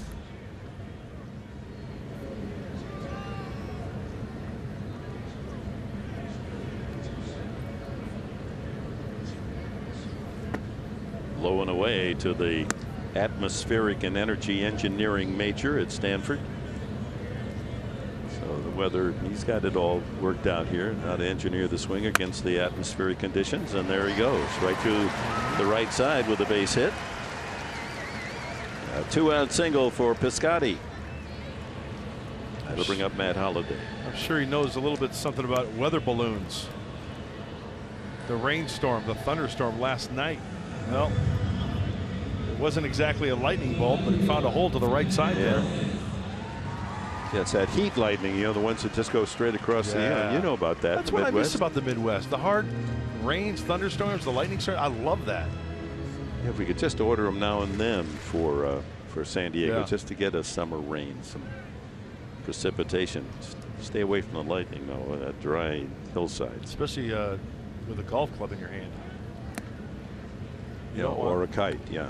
Low and away to the Atmospheric and Energy Engineering major at Stanford. So the weather. He's got it all worked out here. How to engineer the swing against the atmospheric conditions, and there he goes right through the right side with a base hit. A 2-out single for Piscotty. That'll bring up Matt Holliday. I'm sure he knows a little bit something about weather balloons. The rainstorm, the thunderstorm last night. Well, it wasn't exactly a lightning bolt, but it found a hole to the right side there. Yeah, it's that heat lightning, you know, the ones that just go straight across the, you know about that. That's what I miss about the Midwest. The hard rains, thunderstorms, the lightning storm. I love that. Yeah, if we could just order them now and then for San Diego, just to get a summer rain, some precipitation. Stay away from the lightning, though, that dry hillside. Especially with a golf club in your hand. Yeah, or a kite, yeah.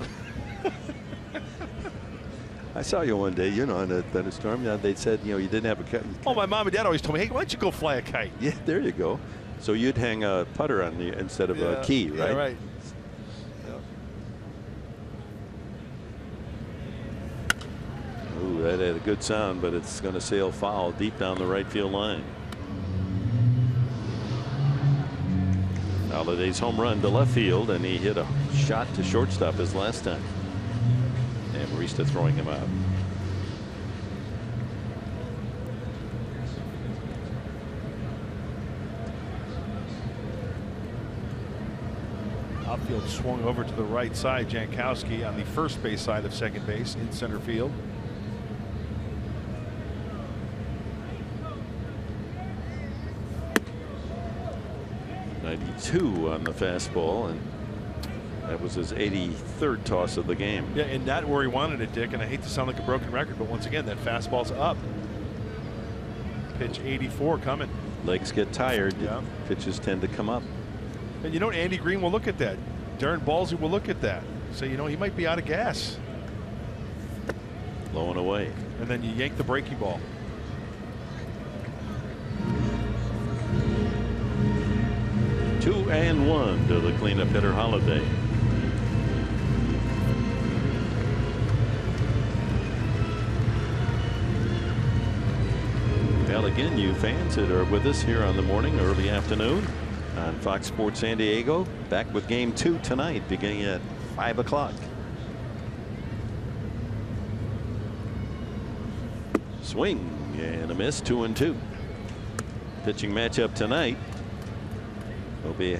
I saw you one day, you know, in a thunderstorm. They said, you know, you didn't have a kite. Oh, my mom and dad always told me, hey, why don't you go fly a kite? Yeah, there you go. So you'd hang a putter on the instead of a key, right? Yeah, right. Ooh, that had a good sound, but it's going to sail foul deep down the right field line. Holliday's home run to left field, and he hit a shot to shortstop his last time. And Marista throwing him out. Outfield swung over to the right side. Jankowski on the first base side of second base in center field. .92 on the fastball, and that was his 83rd toss of the game. Yeah, and not where he wanted it, Dick. And I hate to sound like a broken record, but once again, that fastball's up. Pitch 84 coming. Legs get tired. Yeah. Pitches tend to come up. And you know, Andy Green will look at that. Darren Ballsy will look at that. Say, you know, he might be out of gas. Low and away. And then you yank the breaking ball. Two and one to the cleanup hitter Holliday. Well, again, you fans that are with us here on the morning, early afternoon on Fox Sports San Diego, back with game 2 tonight beginning at 5 o'clock. Swing and a miss, 2-2. Pitching matchup tonight will be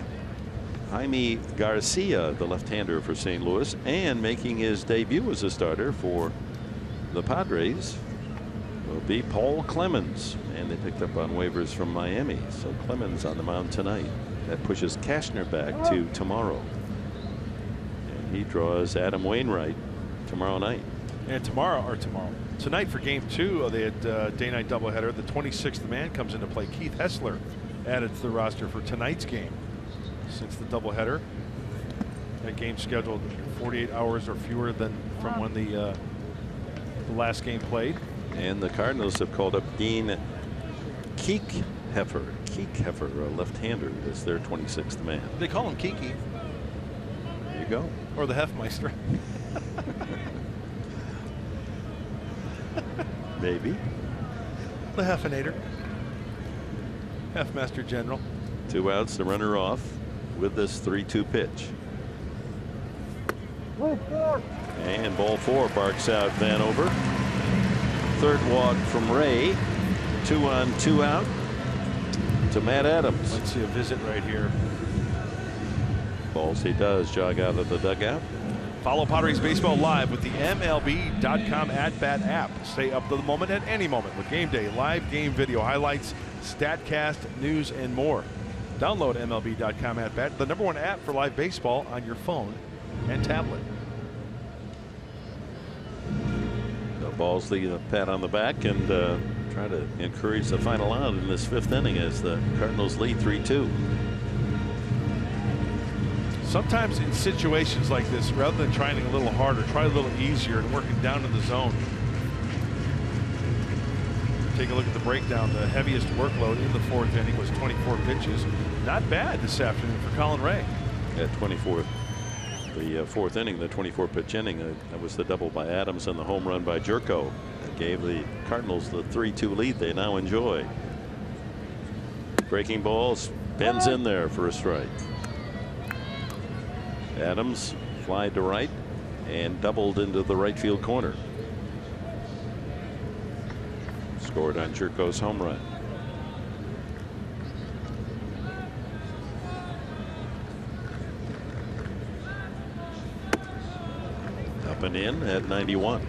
Jaime Garcia, the left-hander for St. Louis, and making his debut as a starter for the Padres will be Paul Clemens, and they picked up on waivers from Miami. So Clemens on the mound tonight. That pushes Cashner back to tomorrow, and he draws Adam Wainwright tomorrow night. And tonight for game 2 of the day-night doubleheader, the 26th man comes into play. Keith Hessler added to the roster for tonight's game. Since the doubleheader, that game scheduled 48 hours or fewer than from when the last game played. And the Cardinals have called up Dean Kiekhaefer, a left-hander, as their 26th man. They call him Kiki. There you go. Or the Hefmeister. Maybe. The Heffinator. Hefmaster General. 2 outs, the runner off with this 3-2 pitch. And ball 4 barks out Vanover. Third walk from Ray. 2 on, 2 out to Matt Adams. Let's see a visit right here. Ballsy does jog out of the dugout. Follow Padres Baseball live with the MLB.com at-bat app. Stay up to the moment at any moment with Game Day, live game video highlights, StatCast, news, and more. Download MLB.com at-bat, the #1 app for live baseball on your phone and tablet. Ballsy, a pat on the back, and try to encourage the final out in this 5th inning as the Cardinals lead 3-2. Sometimes in situations like this, rather than trying a little harder, try a little easier and working down in the zone. Take a look at the breakdown. The heaviest workload in the 4th inning was 24 pitches. Not bad this afternoon for Colin Ray. At 24. The 4th inning, the 24 pitch inning, that was the double by Adams and the home run by Jerko. gave the Cardinals the 3-2 lead they now enjoy. Breaking ball spins in there for a strike. Adams flied to right and doubled into the right field corner. Scored on Churko's home run. Up and in at 91.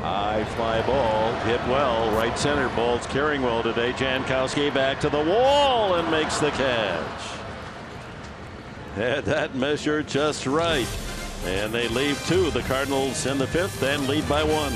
High fly ball hit well right center. Ball's carrying well today. Jankowski back to the wall and makes the catch. Had that measured just right. And they leave 2. The Cardinals in the 5th and lead by 1.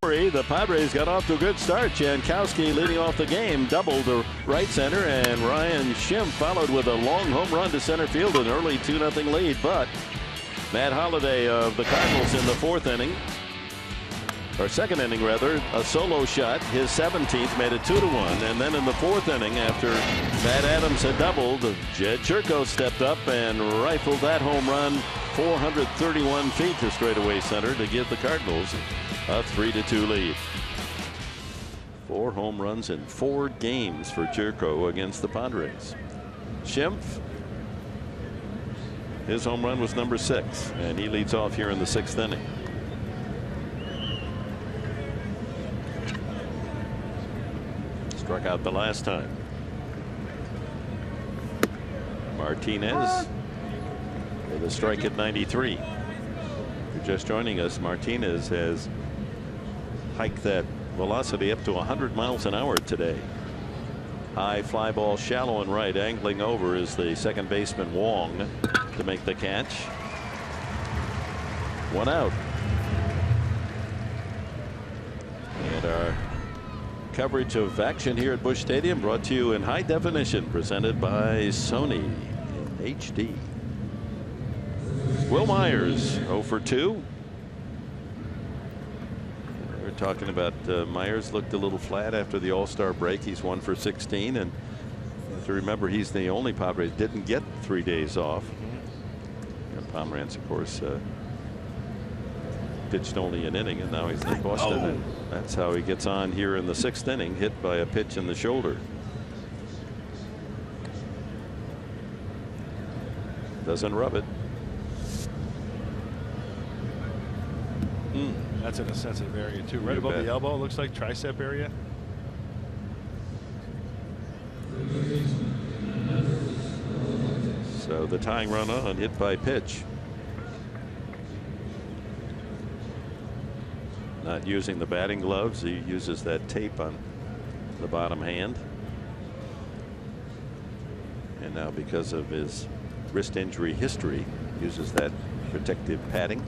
The Padres got off to a good start. Jankowski leading off the game, doubled to right center, and Ryan Schimpf followed with a long home run to center field, an early 2-0 lead. But Matt Holliday of the Cardinals in the 4th inning, or 2nd inning rather, a solo shot, his 17th, made it 2-1. And then in the 4th inning, after Matt Adams had doubled, Jed Churko stepped up and rifled that home run 431 feet to straightaway center to give the Cardinals a 3-2 lead. 4 home runs in 4 games for Churko against the Padres. Schimpf, his home run was number 6, and he leads off here in the 6th inning. Struck out the last time. Martinez with a strike at 93. If you're just joining us, Martinez has hiked that velocity up to 100 miles an hour today. High fly ball shallow and right. Angling over is the second baseman Wong to make the catch. 1 out. And our coverage of action here at Busch Stadium brought to you in high definition, presented by Sony in HD. Will Myers 0 for 2. We're talking about Myers looked a little flat after the All-Star break. He's 1 for 16, and to remember, he's the only Padres didn't get 3 days off. And Pomeranz, of course, pitched only an inning, and now he's in Boston. And that's how he gets on here in the 6th inning, hit by a pitch in the shoulder. Doesn't rub it. That's in a sensitive area too, right above the elbow. It looks like tricep area. So the tying run on, hit by pitch. Not using the batting gloves. He uses that tape on the bottom hand. And now, because of his wrist injury history, uses that protective padding,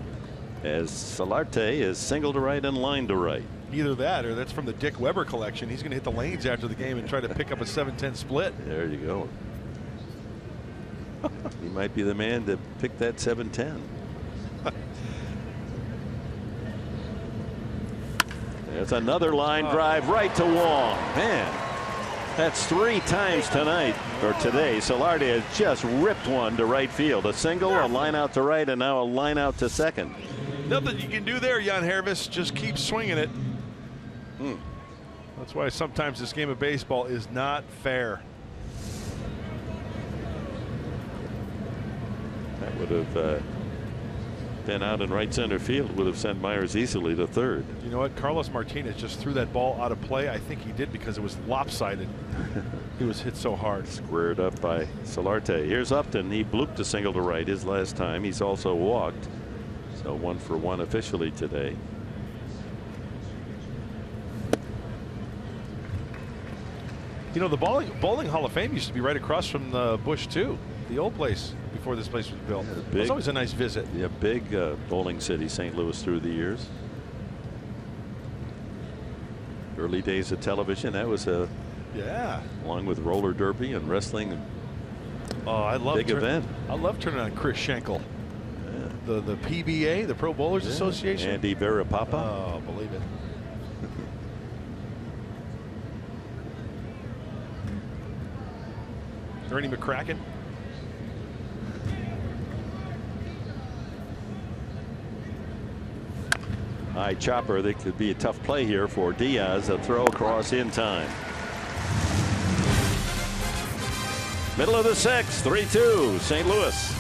as Solarte is single to right and line to right. Either that or that's from the Dick Weber collection. He's going to hit the lanes after the game and try to pick up a 7-10 split. There you go. He might be the man to pick that 7-10. It's another line drive right to Wong. Man, that's 3 times tonight or today. Solarte has just ripped one to right field. A single, a line out to right, and now a line out to second. Nothing you can do there, Jan Hervis. Just keep swinging it. That's why sometimes this game of baseball is not fair. That would have been out in right center field. Would have sent Myers easily to third. You know what? Carlos Martinez just threw that ball out of play. I think he did because it was lopsided. He was hit so hard. Squared up by Solarte. Here's Upton. He blooped a single to right his last time. He's also walked. So 1 for 1 officially today. You know, the bowling Hall of Fame used to be right across from the Busch too, the old place before this place was built. It was always a nice visit. Yeah, big bowling city, St. Louis, through the years. Early days of television. That was a along with roller derby and wrestling. Oh, I love big event. I love turning on Chris Schenkel. Yeah. The PBA, the Pro Bowlers Association. Andy Verapapa. Oh, believe it. Ernie McCracken. High chopper. That could be a tough play here for Diaz. A throw across in time. Middle of the 6th, 3-2, St. Louis.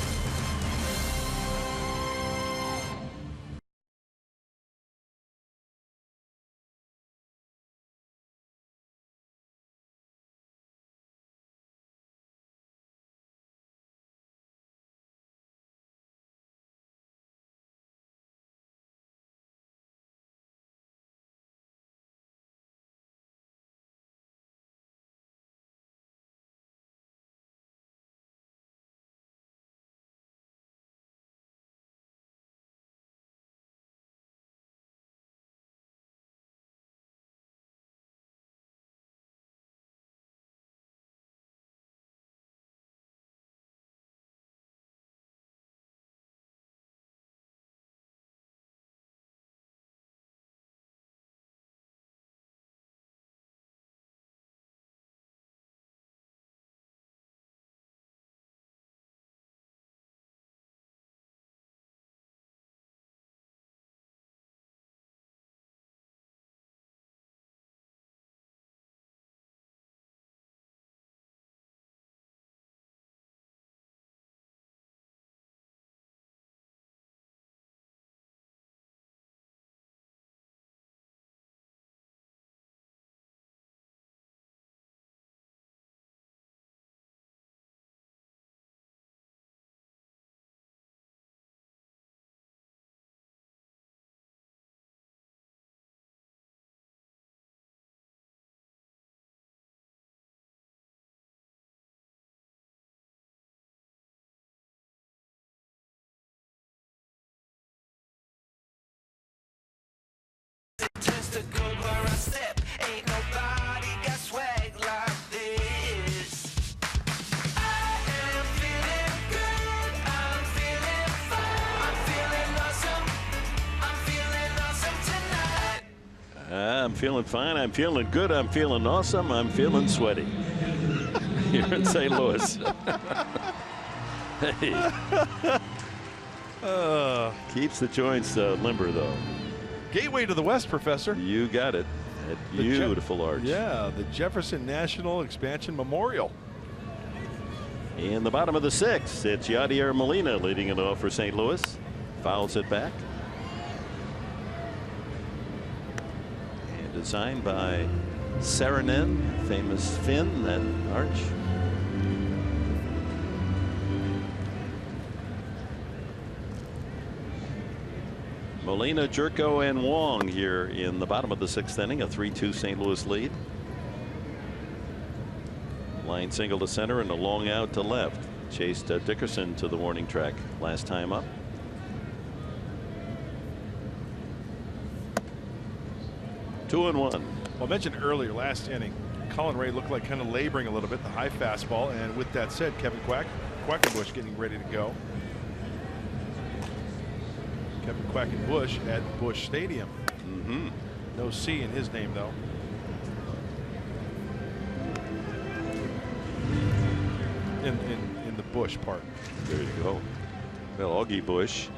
I'm feeling fine. I'm feeling good. I'm feeling awesome. I'm feeling sweaty. Here in St. Louis. Hey. Keeps the joints limber, though. Gateway to the West, Professor. You got it. That beautiful arch. Yeah, the Jefferson National Expansion Memorial. In the bottom of the 6th, it's Yadier Molina leading it off for St. Louis. Fouls it back. And designed by Saarinen, famous Finn, that arch. Molina, Jerko, and Wong here in the bottom of the 6th inning. A 3-2 St. Louis lead. Line single to center and a long out to left. Chased Dickerson to the warning track last time up. Two and one. Well, I mentioned earlier last inning, Colin Ray looked like kind of laboring a little bit, the high fastball. And with that said, Kevin Quackenbush getting ready to go. Kevin Quackenbush at Busch Stadium. No C in his name, though. In the Busch part. There you go. Well, Augie Busch,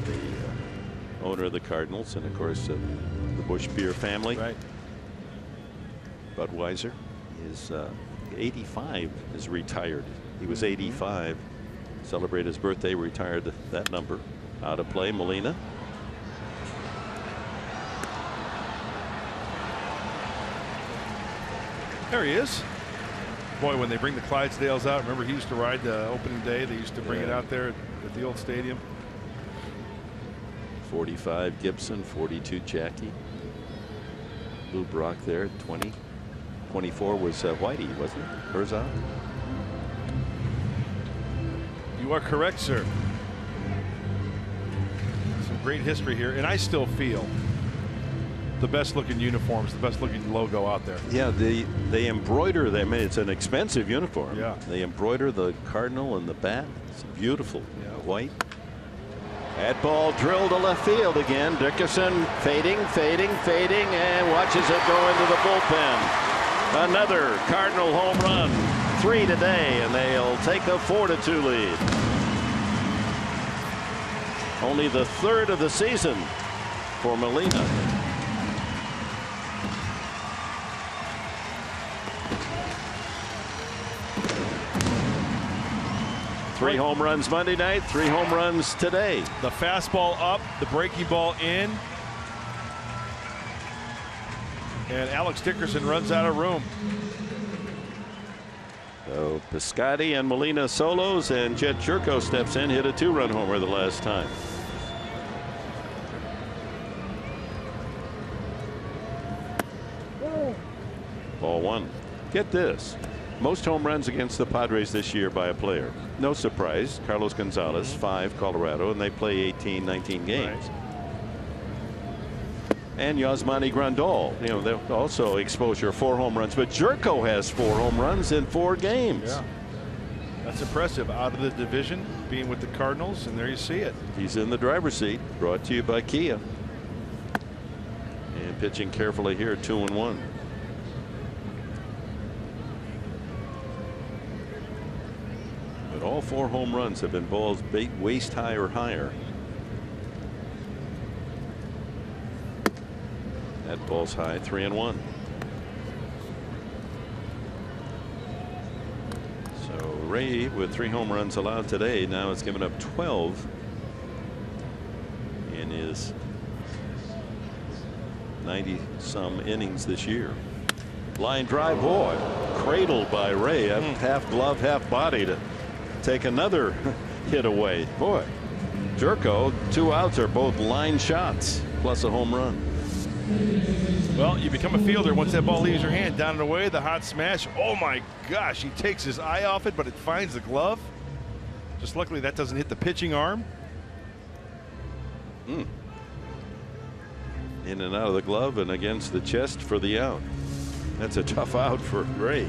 the owner of the Cardinals, and of course the Busch beer family. Right. Budweiser is 85. Is retired. He was 85. Celebrate his birthday. Retired that number. Out of play, Molina. There he is. Boy, when they bring the Clydesdales out, remember he used to ride the opening day. They used to bring it out there at the old stadium. 45 Gibson, 42 Jackie. Lou Brock there at 20. 24 was Whitey, wasn't it? Herzog. You are correct, sir. Some great history here, and I still feel the best looking uniforms, the best looking logo out there. Yeah, they embroider them. I mean, it's an expensive uniform. Yeah. They embroider the cardinal and the bat. It's beautiful. Yeah. White. That ball drilled to left field again. Dickerson fading, and watches it go into the bullpen. Another Cardinal home run. 3 today, and they'll take a 4-2 lead. Only the 3rd of the season for Molina. Three home runs Monday night, 3 home runs today. The fastball up, the breaking ball in. And Alex Dickerson runs out of room. So Piscotty and Molina solos, and Jet Jerko steps in, hit a 2-run homer the last time. Ball 1. Get this. Most home runs against the Padres this year by a player. No surprise. Carlos Gonzalez, 5, Colorado, and they play 18, 19 games. Right. And Yasmani Grandal, you know, they're also exposure 4 home runs, but Jerko has 4 home runs in 4 games. Yeah. That's impressive. Out of the division, being with the Cardinals, and there you see it. He's in the driver's seat. Brought to you by Kia. And pitching carefully here, 2-1. But all 4 home runs have been balls waist high or higher. That ball's high, 3-1. So Ray with 3 home runs allowed today. Now it's given up 12 in his 90-some innings this year. Line drive, boy, cradled by Ray. Half glove, half body to take another hit away. Boy, Jerko, 2 outs are both line shots plus a home run. Well, you become a fielder once that ball leaves your hand. Down and away, the hot smash. Oh my gosh, he takes his eye off it, but it finds the glove. Just luckily that doesn't hit the pitching arm. In and out of the glove and against the chest for the out. That's a tough out for Ray.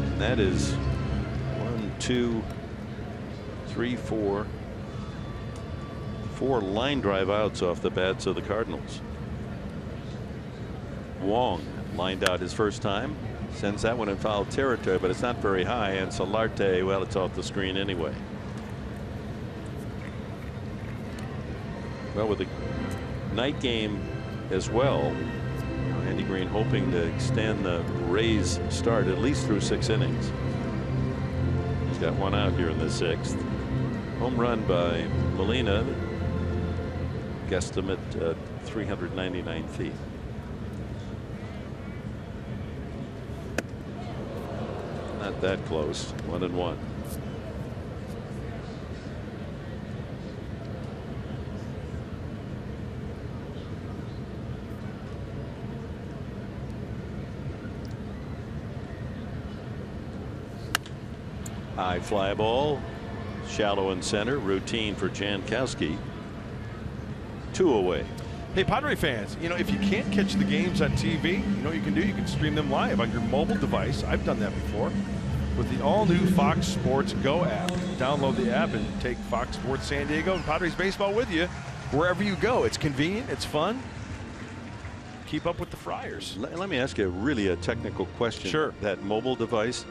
And that is 1, 2, 3, 4. 4 line drive outs off the bats of the Cardinals. Wong lined out his first time, sends that one in foul territory, but it's not very high, and Solarte, well, it's off the screen anyway. Well, with the night game as well, Andy Green hoping to extend the Rays start at least through 6 innings. He's got 1 out here in the 6th. Home run by Molina. Guesstimate 399 feet. Not that close. 1-1. High fly ball, shallow in center, routine for Jankowski. 2 away. Hey, Padre fans, you know, if you can't catch the games on TV, you know what you can do? You can stream them live on your mobile device. I've done that before with the all-new Fox Sports Go app. Download the app and take Fox Sports San Diego and Padres baseball with you wherever you go. It's convenient. It's fun. Keep up with the Friars. Let me ask you really a technical question. Sure. That mobile device,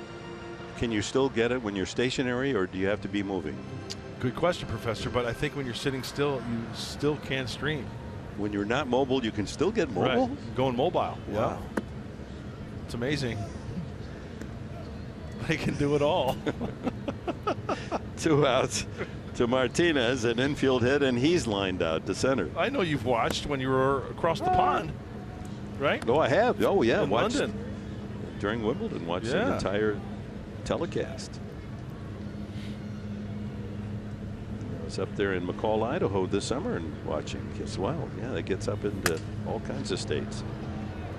can you still get it when you're stationary, or do you have to be moving? Good question, Professor, but I think when you're sitting still, you still can stream. When you're not mobile, you can still get mobile? Right. Going mobile. Wow. Yeah. It's amazing. They can do it all. 2 outs to Martinez, an infield hit, and he's lined out to center. I know you've watched when you were across the pond, right? Oh, I have. Oh, yeah. In Watched London. During Wimbledon, watched the entire telecast. I was up there in McCall, Idaho this summer and watching as well. Yeah, that gets up into all kinds of states.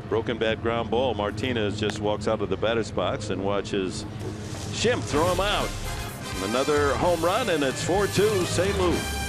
Broken bat ground ball. Martinez just walks out of the batter's box and watches Schimpf throw him out. Another home run, and it's 4-2 St. Louis.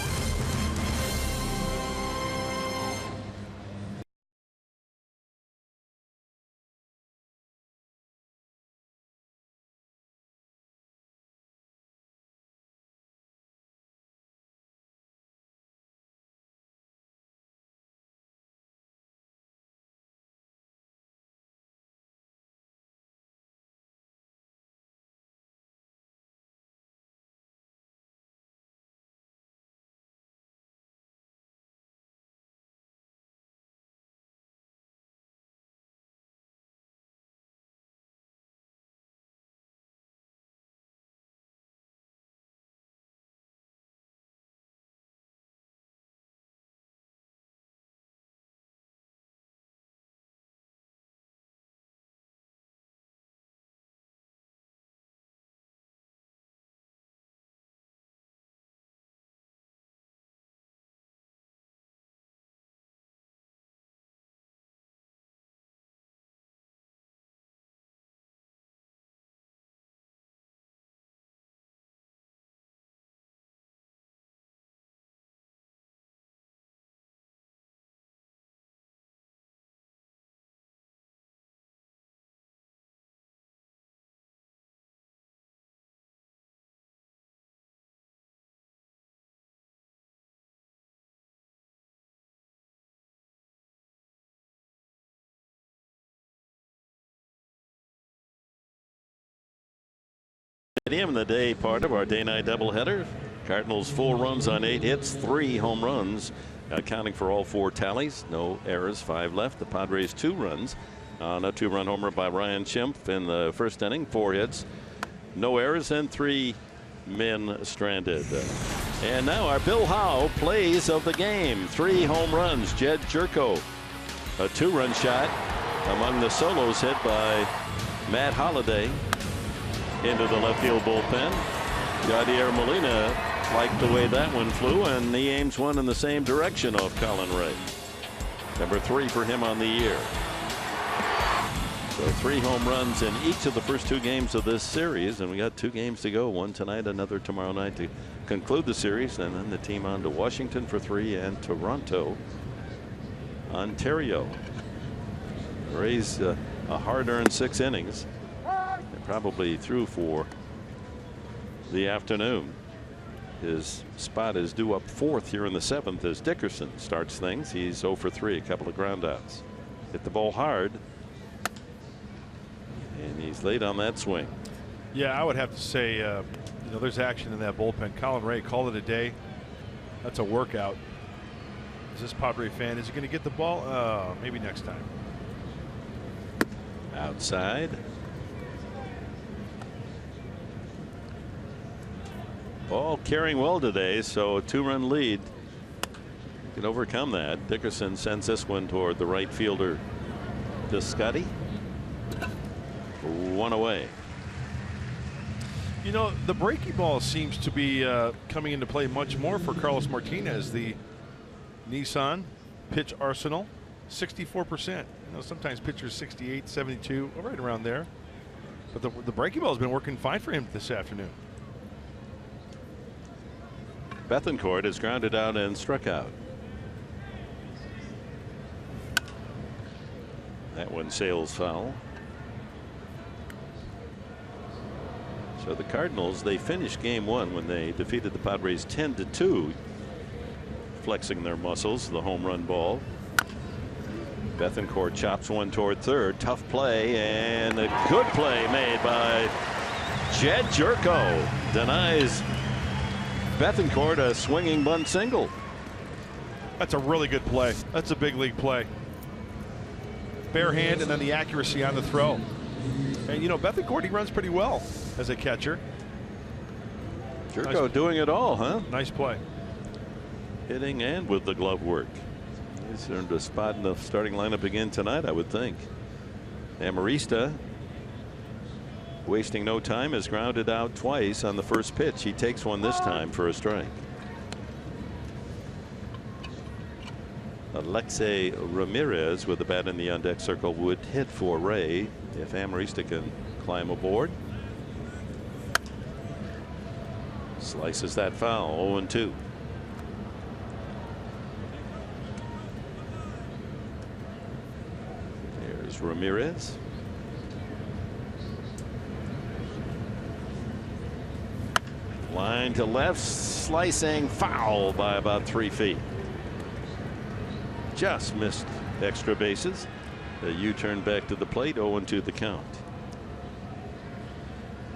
In the day part of our day-night doubleheader. Cardinals 4 runs on 8 hits, 3 home runs, accounting for all 4 tallies. No errors, 5 left. The Padres 2 runs on a 2-run homer by Ryan Schimpf in the first inning. 4 hits, no errors, and 3 men stranded. And now our Bill Howe plays of the game. 3 home runs. Jed Jerko, a 2-run shot among the solos hit by Matt Holliday into the left field bullpen. Yadier Molina liked the way that one flew, and he aims one in the same direction off Colin Ray. Number 3 for him on the year. So 3 home runs in each of the first 2 games of this series, and we got 2 games to go. One tonight, another tomorrow night to conclude the series, and then the team on to Washington for 3 and Toronto, Ontario. Rays a hard-earned 6 innings. Probably through for the afternoon. His spot is due up 4th here in the 7th as Dickerson starts things. He's 0 for 3, a couple of groundouts. Hit the ball hard, and he's late on that swing. Yeah, I would have to say, you know, there's action in that bullpen. Colin Ray called it a day. That's a workout. Is this Padre fan? Is he going to get the ball? Maybe next time. Outside. Ball carrying well today, so a 2-run lead can overcome that. Dickerson sends this one toward the right fielder, Piscotty. 1 away. You know, the breaking ball seems to be coming into play much more for Carlos Martinez. The Nissan pitch arsenal, 64%. You know, sometimes pitchers 68, 72, right around there. But the breaking ball has been working fine for him this afternoon. Bethancourt is grounded out and struck out. That one sails foul. So the Cardinals, they finished game one when they defeated the Padres 10-2, flexing their muscles, the home run ball. Bethancourt chops one toward third. Tough play, and a good play made by Jed Jerko. Denies Bethancourt a swinging bunt single. That's a really good play. That's a big league play. Bare hand and then the accuracy on the throw. And you know, Bethancourt, he runs pretty well as a catcher. Jerko nice, doing it all, huh? Nice play. Hitting and with the glove work. He's earned a spot in the starting lineup again tonight, I would think. Amarista, wasting no time, is grounded out twice on the first pitch. He takes one this time for a strike. Alexei Ramirez with the bat in the on deck circle would hit for Ray if Amarista can climb aboard. Slices that foul. 0-2. There's Ramirez. Line to left, slicing foul by about 3 feet. Just missed extra bases. The U-turn back to the plate. 0-2 the count.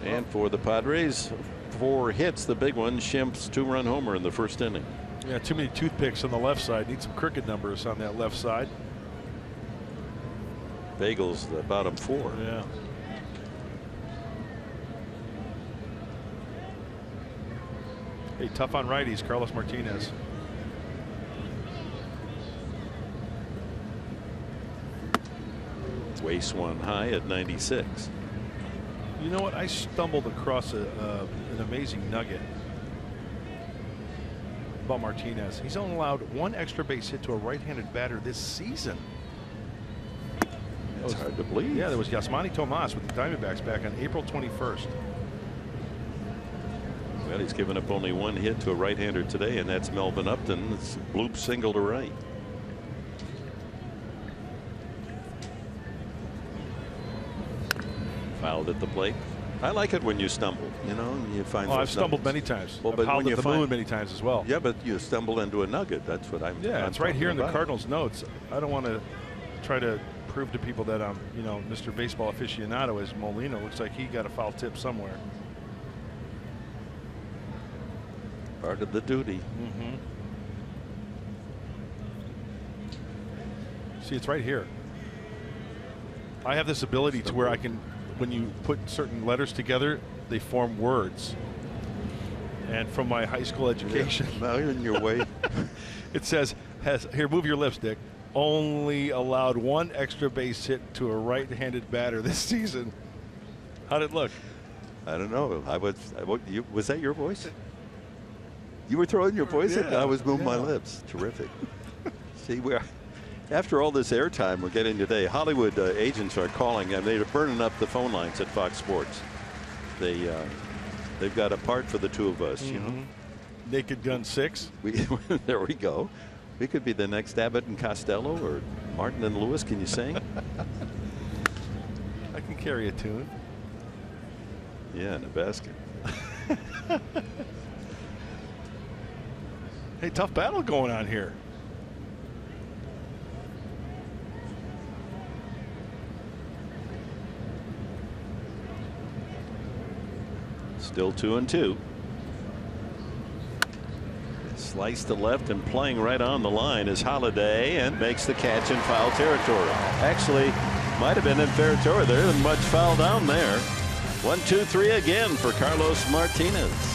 And for the Padres, 4 hits. The big one, Schimpf's 2-run homer in the first inning. Yeah, too many toothpicks on the left side. Need some crooked numbers on that left side. Bagels the bottom 4. Yeah. Hey, tough on righties, Carlos Martinez. Waste one high at 96. You know what? I stumbled across an amazing nugget about Martinez. He's only allowed 1 extra base hit to a right-handed batter this season. It's hard to believe. Yeah, there was Yasmani Tomas with the Diamondbacks back on April 21st. Well, he's given up only 1 hit to a right-hander today, and that's Melvin Upton. It's a bloop single to right. Fouled at the plate. I like it when you stumble, you know, and you find. Oh, I've stumbled many times. Well, I've but howled when at you the moon many times as well. Yeah, but you stumble into a nugget. That's what I'm. Yeah, I'm it's right here in the about. Cardinals notes. I don't want to try to prove to people that I'm, you know, Mr. Baseball aficionado as Molina. Looks like he got a foul tip somewhere. Part of the duty. Mm-hmm. See, it's right here. I have this ability to where I can, when you put certain letters together, they form words. And from my high school education, now you're in your way. It says, here, move your lips, Dick. Only allowed 1 extra base hit to a right-handed batter this season. How'd it look? I don't know. Was that your voice? You were throwing your voice in? I was moving my lips. Terrific. See, after all this airtime we're getting today, Hollywood agents are calling, and they're burning up the phone lines at Fox Sports. They've got a part for the 2 of us, you know. Naked Gun 6. There we go. We could be the next Abbott and Costello or Martin and Lewis. Can you sing? I can carry a tune. Yeah, in a basket. Hey, tough battle going on here. Still 2-2. Slice to left and playing right on the line is Holiday, and makes the catch in foul territory. Actually, might have been in fair territory. There isn't much foul down there. 1-2-3 again for Carlos Martinez.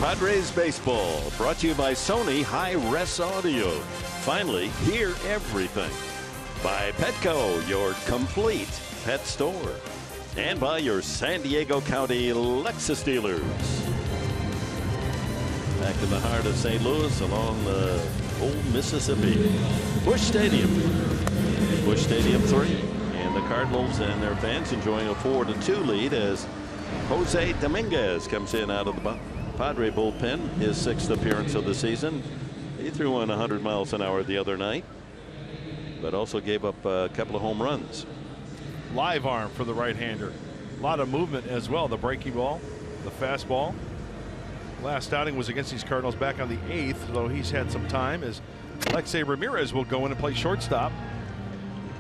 Padres baseball brought to you by Sony Hi-Res Audio. Finally, hear everything. By Petco, your complete pet store. And by your San Diego County Lexus dealers. Back in the heart of St. Louis along the old Mississippi. Busch Stadium. Busch Stadium 3. And the Cardinals and their fans enjoying a 4-2 lead as Jose Dominguez comes in out of the Padre bullpen, his 6th appearance of the season. He threw on 100 miles an hour the other night, but also gave up a couple of home runs. Live arm for the right-hander. A lot of movement as well. The breaking ball, the fastball. Last outing was against these Cardinals back on the 8th, though he's had some time, as Alexei Ramirez will go in and play shortstop.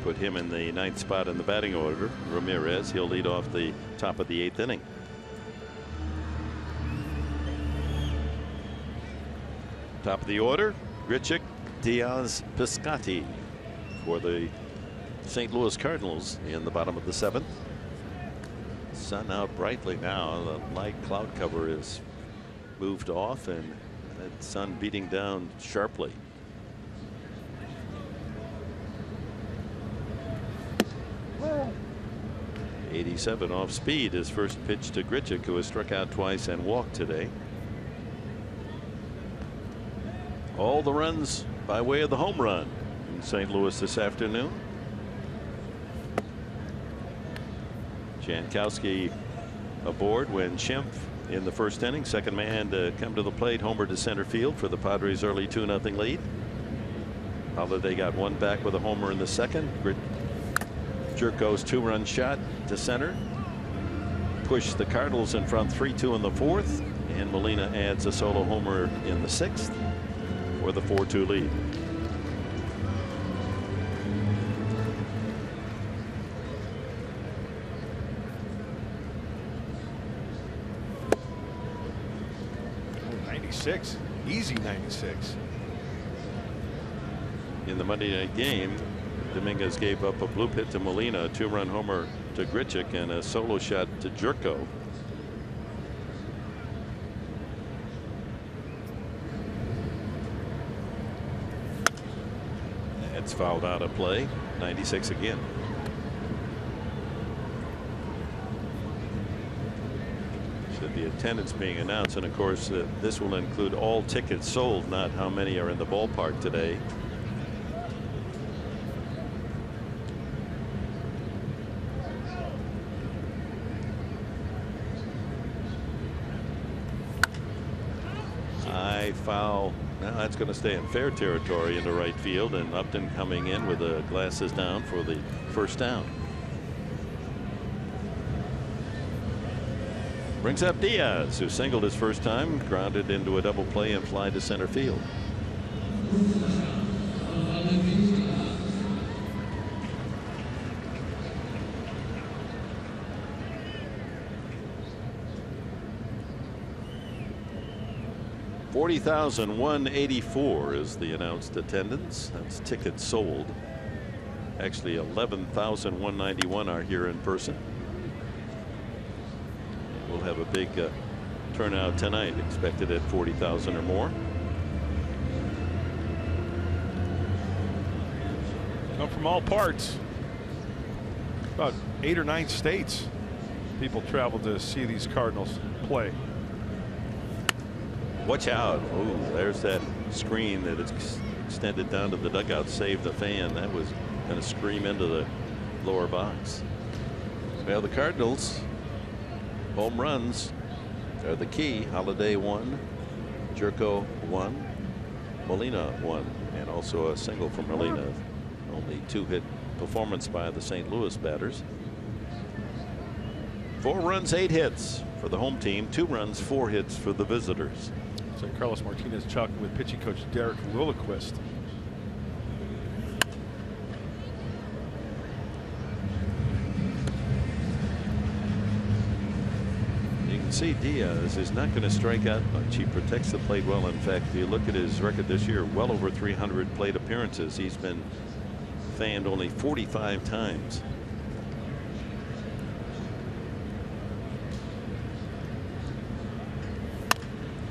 Put him in the 9th spot in the batting order. Ramirez, he'll lead off the top of the 8th inning. Top of the order, Grichuk, Diaz, Piscotty for the St. Louis Cardinals in the bottom of the 7th. Sun out brightly now. The light cloud cover is moved off and that sun beating down sharply. .87 off speed. His first pitch to Grichuk, who has struck out twice and walked today. All the runs by way of the home run in St. Louis this afternoon. Jankowski aboard when Schimpf in the first inning, second man to come to the plate, homer to center field for the Padres' early 2-0 lead. Holiday got one back with a homer in the second. Jerko's 2-run shot to center pushed the Cardinals in front 3-2 in the 4th, and Molina adds a solo homer in the 6th for the 4-2 lead. Easy 96. In the Monday night game, Dominguez gave up a blue hit to Molina, a 2-run homer to Grichuk, and a solo shot to Jerko. It's fouled out of play. 96 again. The attendance being announced, and of course this will include all tickets sold, not how many are in the ballpark today. High foul. Now that's going to stay in fair territory into right field, and Upton coming in with the glasses down for the first down. Brings up Diaz, who singled his first time, grounded into a double play and fly to center field. $40,184 is the announced attendance. That's tickets sold. Actually, 11,191 are here in person. We'll have a big turnout tonight, expected at 40,000 or more. Come from all parts. About 8 or 9 states. People travel to see these Cardinals play. Watch out. Oh, there's that screen that is extended down to the dugout. Saved the fan. That was going to scream into the lower box. Well, the Cardinals. Home runs are the key. Holiday 1, Jerko 1, Molina 1, and also a single from Molina. Only 2-hit performance by the St. Louis batters. 4 runs, 8 hits for the home team. 2 runs, 4 hits for the visitors. So Carlos Martinez chalking with pitching coach Derek Lilliquist. See, Diaz is not going to strike out much. He protects the plate well. In fact, if you look at his record this year, well over 300 plate appearances. He's been fanned only 45 times.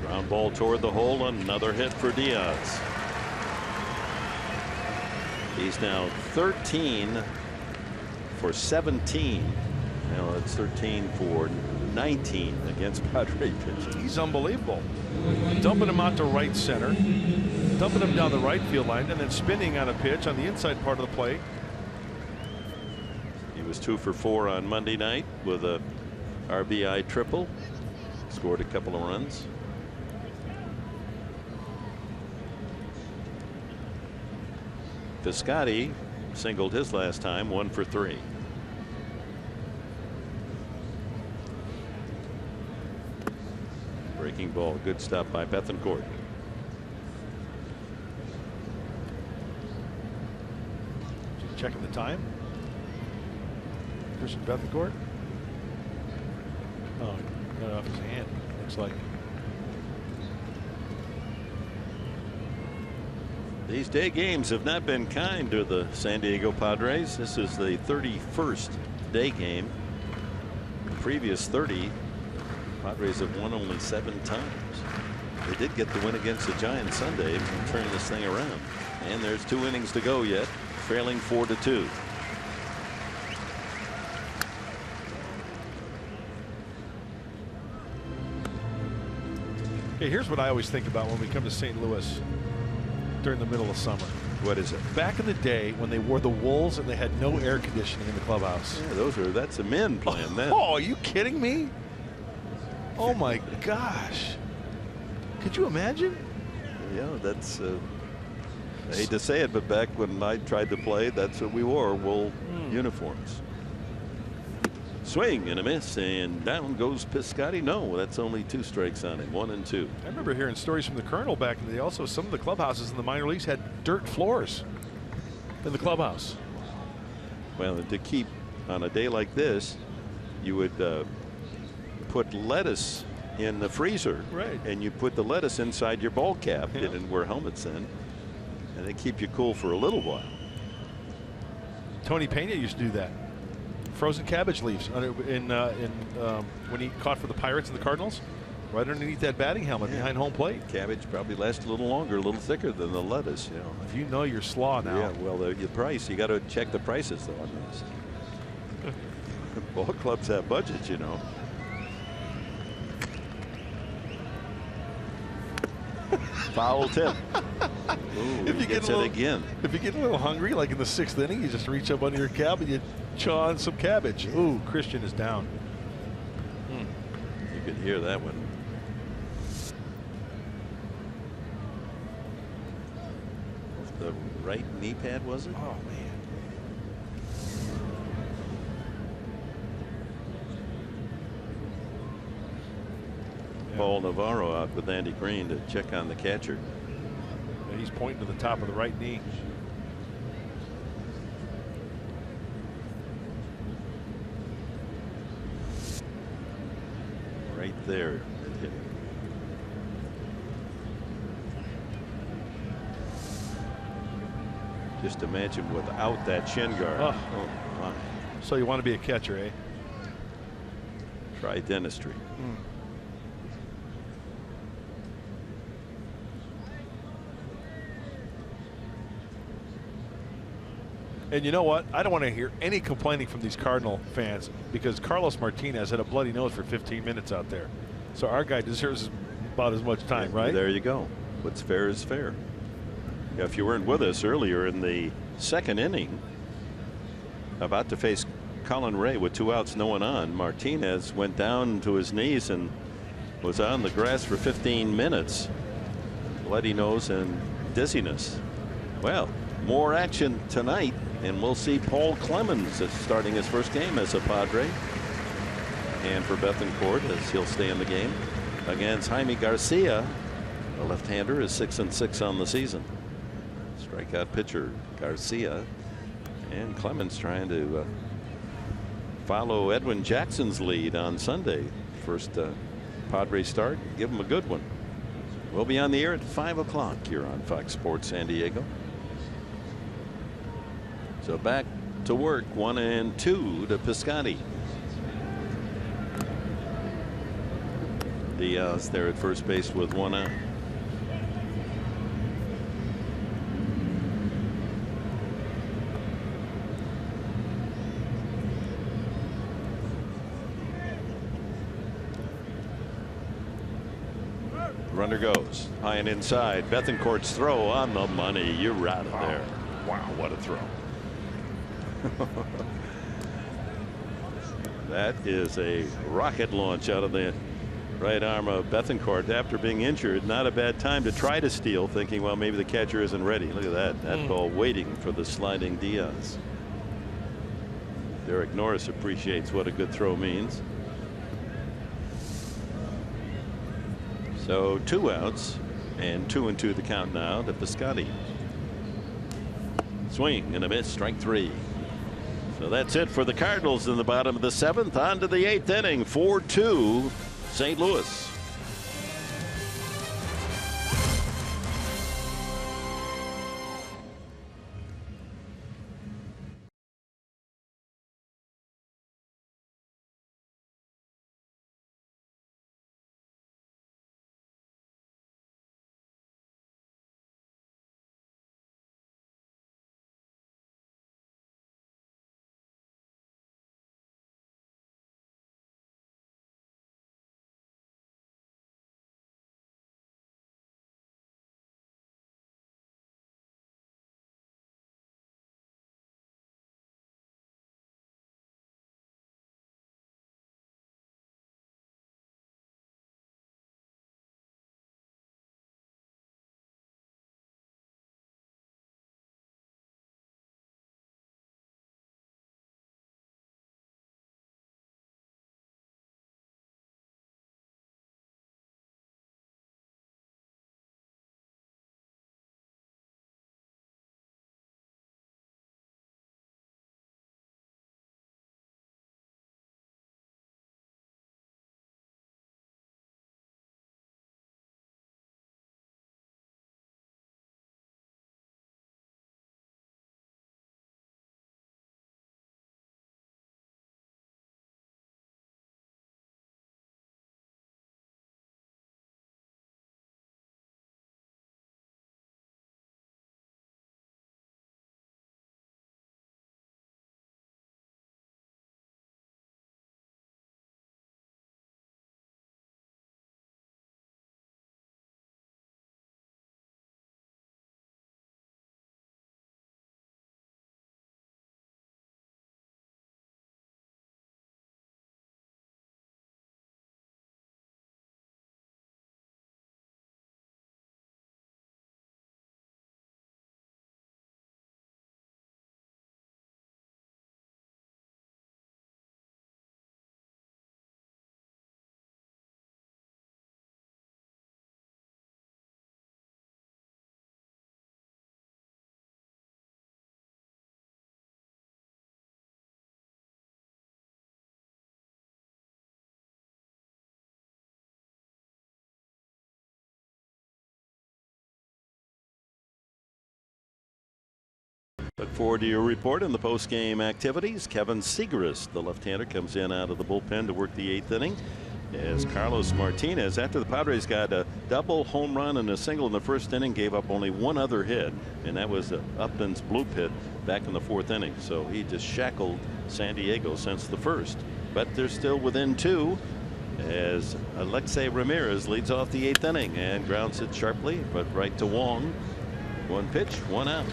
Ground ball toward the hole. Another hit for Diaz. He's now 13 for 17. Now it's 13 for 19 against Padre pitching. He's unbelievable. Dumping him out to right center, dumping him down the right field line, and then spinning on a pitch on the inside part of the plate. He was 2 for 4 on Monday night with a RBI triple. Scored a couple of runs. Piscotty singled his last time, 1 for 3. Breaking ball, good stop by Bethancourt. Just checking the time. Christian Bethancourt. Oh, got it off his hand, looks like. These day games have not been kind to the San Diego Padres. This is the 31st day game. The previous 30, Padres have won only 7 times. They did get the win against the Giants Sunday and turn this thing around. And there's 2 innings to go yet, trailing 4-2. Hey, here's what I always think about when we come to St. Louis during the middle of summer. What is it? Back in the day when they wore the wools and they had no air conditioning in the clubhouse. Yeah, that's a men playing then. Oh, are you kidding me? Oh my gosh. Could you imagine? Yeah, that's I hate to say it, but back when I tried to play, that's what we wore, wool uniforms. Swing and a miss, and down goes Piscotty. No, that's only 2 strikes on him, 1 and 2. I remember hearing stories from the Colonel back in the day. Also, some of the clubhouses in the minor leagues had dirt floors in the clubhouse. Well, to keep on a day like this, you would put lettuce in the freezer, right? And you put the lettuce inside your ball cap. They didn't wear helmets then, and they keep you cool for a little while. Tony Pena used to do that. Frozen cabbage leaves when he caught for the Pirates and the Cardinals, right underneath that batting helmet behind home plate. Cabbage probably lasts a little longer, a little thicker than the lettuce. You know. If you know your slaw now. Yeah, well, the price, you got to check the prices though on this. Ball clubs have budgets, you know. Foul tip. Ooh, if you get a little, again. If you get a little hungry, like in the 6th inning, you just reach up under your cap and you chaw on some cabbage. Ooh, Christian is down. You could hear that one. The right knee pad, was it? Oh man. Paul Navarro out with Andy Green to check on the catcher. Yeah, he's pointing to the top of the right knee. Right there. Just imagine without that shin guard. Oh. Oh my. So you want to be a catcher, eh? Try dentistry. And you know what? I don't want to hear any complaining from these Cardinal fans because Carlos Martinez had a bloody nose for 15 minutes out there. So our guy deserves about as much time, right? There you go. What's fair is fair. Yeah, if you weren't with us earlier in the 2nd inning, about to face Colin Ray with 2 outs, no one on, Martinez went down to his knees and was on the grass for 15 minutes. Bloody nose and dizziness. Well, more action tonight, and we'll see Paul Clemens starting his first game as a Padre. And for Bethancourt, as he'll stay in the game against Jaime Garcia, the left-hander, is 6-6 on the season. Strikeout pitcher Garcia, and Clemens trying to follow Edwin Jackson's lead on Sunday. First Padre start, give him a good one. We'll be on the air at 5 o'clock here on Fox Sports San Diego. So back to work, 1 and 2 to Piscotty. Diaz there at first base with 1 out. Runner goes high and inside. Bethancourt's throw on the money. You're out of there. Wow, what a throw. That is a rocket launch out of the right arm of Bethancourt after being injured. Not a bad time to try to steal, thinking, well, maybe the catcher isn't ready. Look at that. That ball waiting for the sliding Diaz. Derek Norris appreciates what a good throw means. So 2 outs and 2-2 the count now to Piscotty. Swing and a miss, strike 3. So that's it for the Cardinals in the bottom of the 7th. On to the 8th inning, 4-2 St. Louis. Look forward to your report on the post-game activities. Kevin Segrist, the left-hander, comes in out of the bullpen to work the 8th inning. As Carlos Martinez, after the Padres got a double home run and a single in the first inning, gave up only 1 other hit, and that was Upton's blue pit back in the 4th inning. So he just shackled San Diego since the first. But they're still within 2 as Alexei Ramirez leads off the 8th inning and grounds it sharply, but right to Wong. 1 pitch, 1 out.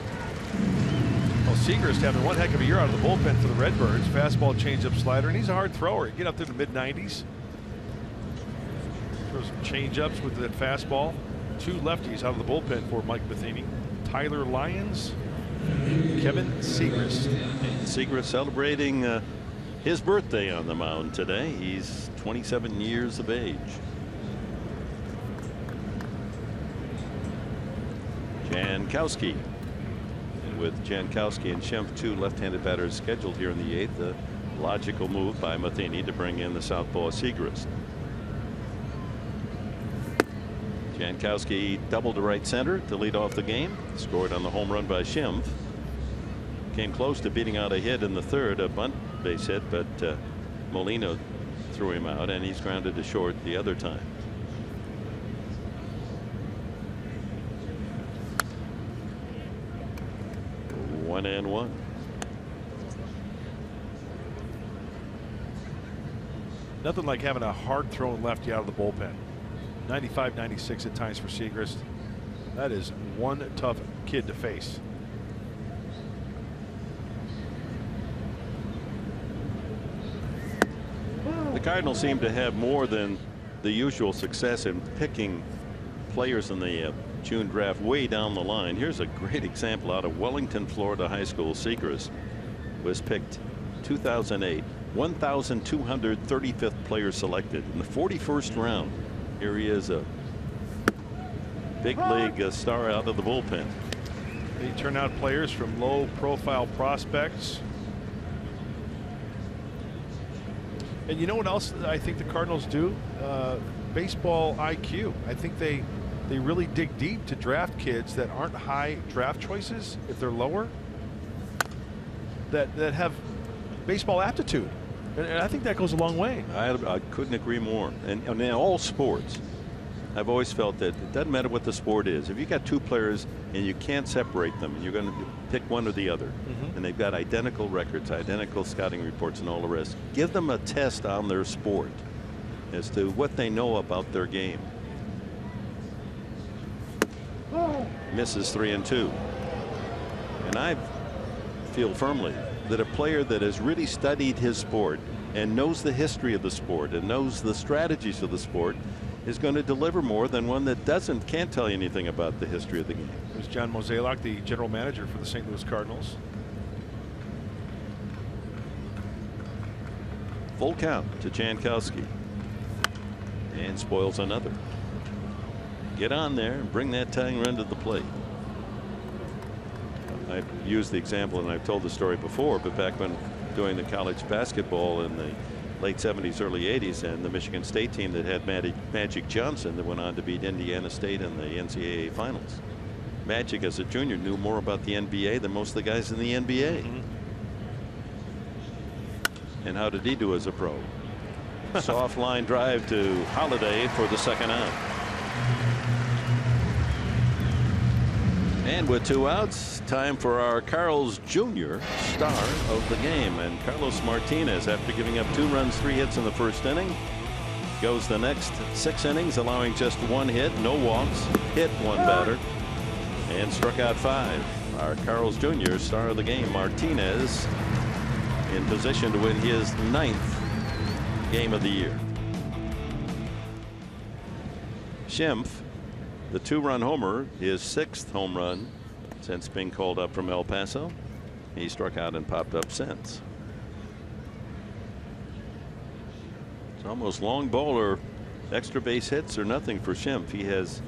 Well, Segrist having one heck of a year out of the bullpen for the Redbirds. Fastball, changeup, slider, and he's a hard thrower. Get up to the mid-90s. Throws some changeups with that fastball. 2 lefties out of the bullpen for Mike Matheny. Tyler Lyons, Kevin Segrist. And Segrist celebrating his birthday on the mound today. He's 27 years of age. Jankowski. With Jankowski and Schimpf, 2 left-handed batters scheduled here in the 8th. The logical move by Matheny to bring in the southpaw Segrist. Jankowski doubled to right center to lead off the game. Scored on the home run by Schimpf. Came close to beating out a hit in the 3rd, a bunt base hit, but Molina threw him out, and he's grounded to short the other time. 1-1. Nothing like having a hard thrown lefty out of the bullpen. 95, 96 at times for Siegrist. That is one tough kid to face. The Cardinals seem to have more than the usual success in picking players in the June draft way down the line. Here's a great example out of Wellington, Florida high school. Siegrist was picked 2008, 1,235th player selected in the 41st round. Here he is, a big league star out of the bullpen. They turn out players from low profile prospects. And you know what else I think the Cardinals do? Baseball IQ. I think they really dig deep to draft kids that aren't high draft choices, if they're lower, that have baseball aptitude. And I think that goes a long way. I couldn't agree more. And in all sports, I've always felt that it doesn't matter what the sport is. If you got two players and you can't separate them, and you're going to pick one or the other, and they've got identical records, identical scouting reports, and all the rest, give them a test on their sport as to what they know about their game. Misses 3-2. And I feel firmly that a player that has really studied his sport and knows the history of the sport and knows the strategies of the sport is going to deliver more than one that can't tell you anything about the history of the game. There's John Mozeliak, the general manager for the St. Louis Cardinals. Full count to Jankowski, and spoils another. Get on there and bring that tying run to the plate. I've used the example, and I've told the story before, but back when doing the college basketball in the late 70s, early 80s, and the Michigan State team that had Magic Johnson that went on to beat Indiana State in the NCAA finals. Magic, as a junior, knew more about the NBA than most of the guys in the NBA. And how did he do as a pro? Soft line drive to Holiday for the second out. And with 2 outs, time for our Carl's Jr. star of the game. And Carlos Martinez, after giving up 2 runs, 3 hits in the first inning, goes the next 6 innings, allowing just 1 hit, no walks, hit 1 batter, and struck out 5. Our Carl's Jr. star of the game, Martinez, in position to win his 9th game of the year. Schimpf, the 2-run homer, his 6th home run since being called up from El Paso. He struck out and popped up since. It's almost long ball or extra base hits or nothing for Schimpf. He has,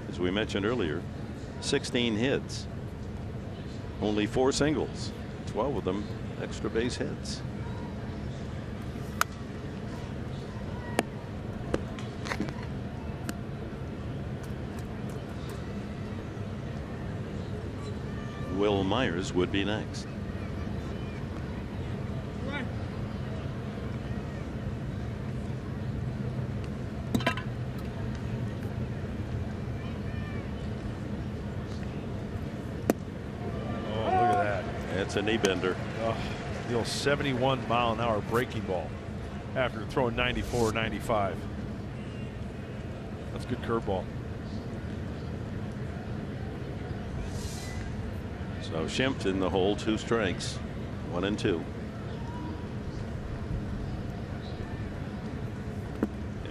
as we mentioned earlier, 16 hits, only 4 singles, 12 of them extra base hits. Will Myers would be next. It's a knee bender. Oh, the old 71-mile-an-hour breaking ball after throwing 94 or 95. That's a good curveball. So Schimpf in the hole, 2 strikes, 1 and 2.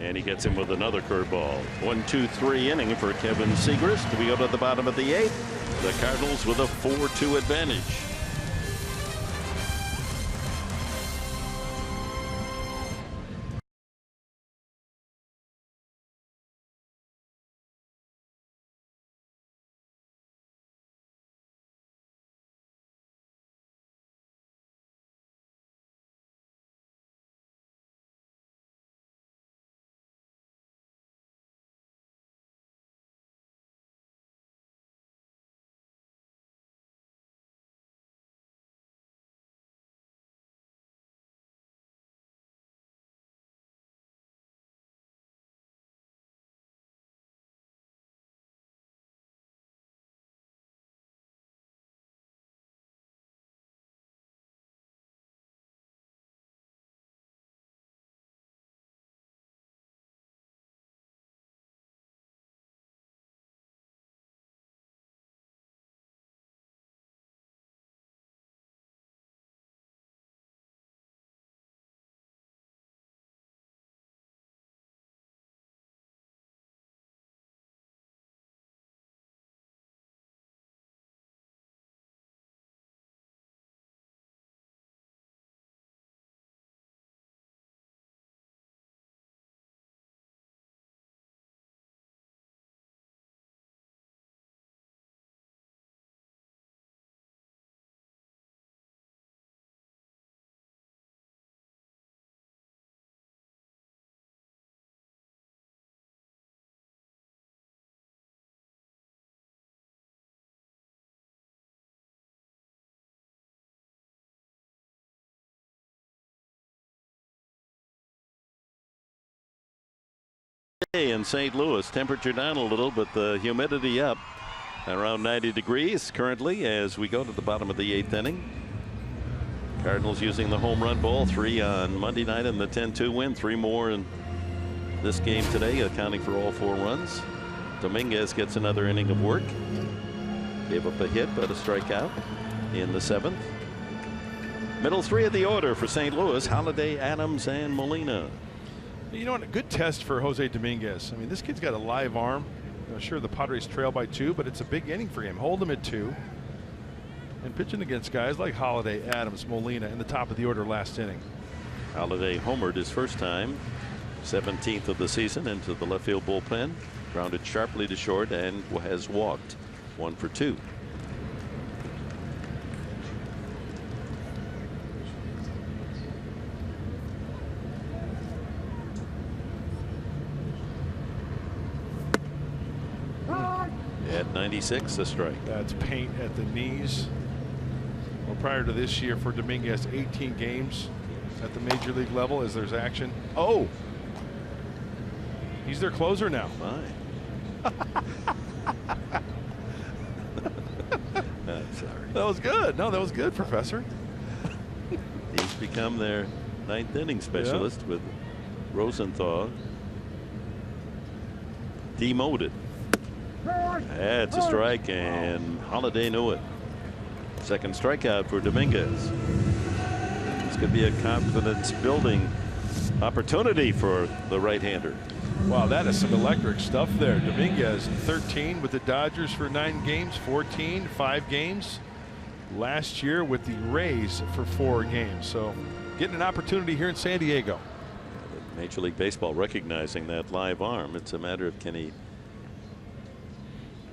And he gets him with another curveball. 1-2-3 inning for Kevin Siegrist. We go to the bottom of the 8th. The Cardinals with a 4-2 advantage. In St. Louis, temperature down a little, but the humidity up around 90 degrees currently as we go to the bottom of the 8th inning. Cardinals using the home run ball, 3 on Monday night in the 10-2 win, 3 more in this game today, accounting for all 4 runs. Dominguez gets another inning of work. Gave up a hit but a strikeout in the 7th. Middle 3 of the order for St. Louis: Holliday, Adams, and Molina. You know what? A good test for Jose Dominguez. I mean, this kid's got a live arm. Sure, the Padres trail by 2, but it's a big inning for him. Hold him at 2. And pitching against guys like Holliday, Adams, Molina in the top of the order last inning. Holliday homered his first time, 17th of the season, into the left field bullpen. Grounded sharply to short and has walked 1 for 2. At 96, a strike. That's paint at the knees. Well, prior to this year for Dominguez, 18 games at the major league level as there's action. Oh, he's their closer now. My. I'm sorry. That was good. No, that was good, Professor. He's become their 9th inning specialist with Rosenthal demoted. That's a strike, and Holliday knew it. Second strikeout for Dominguez. This could be a confidence building opportunity for the right-hander. Wow, that is some electric stuff there. Dominguez 13 with the Dodgers for 9 games, 14, 5 games. Last year with the Rays for 4 games. So getting an opportunity here in San Diego. Major League Baseball recognizing that live arm. It's a matter of can he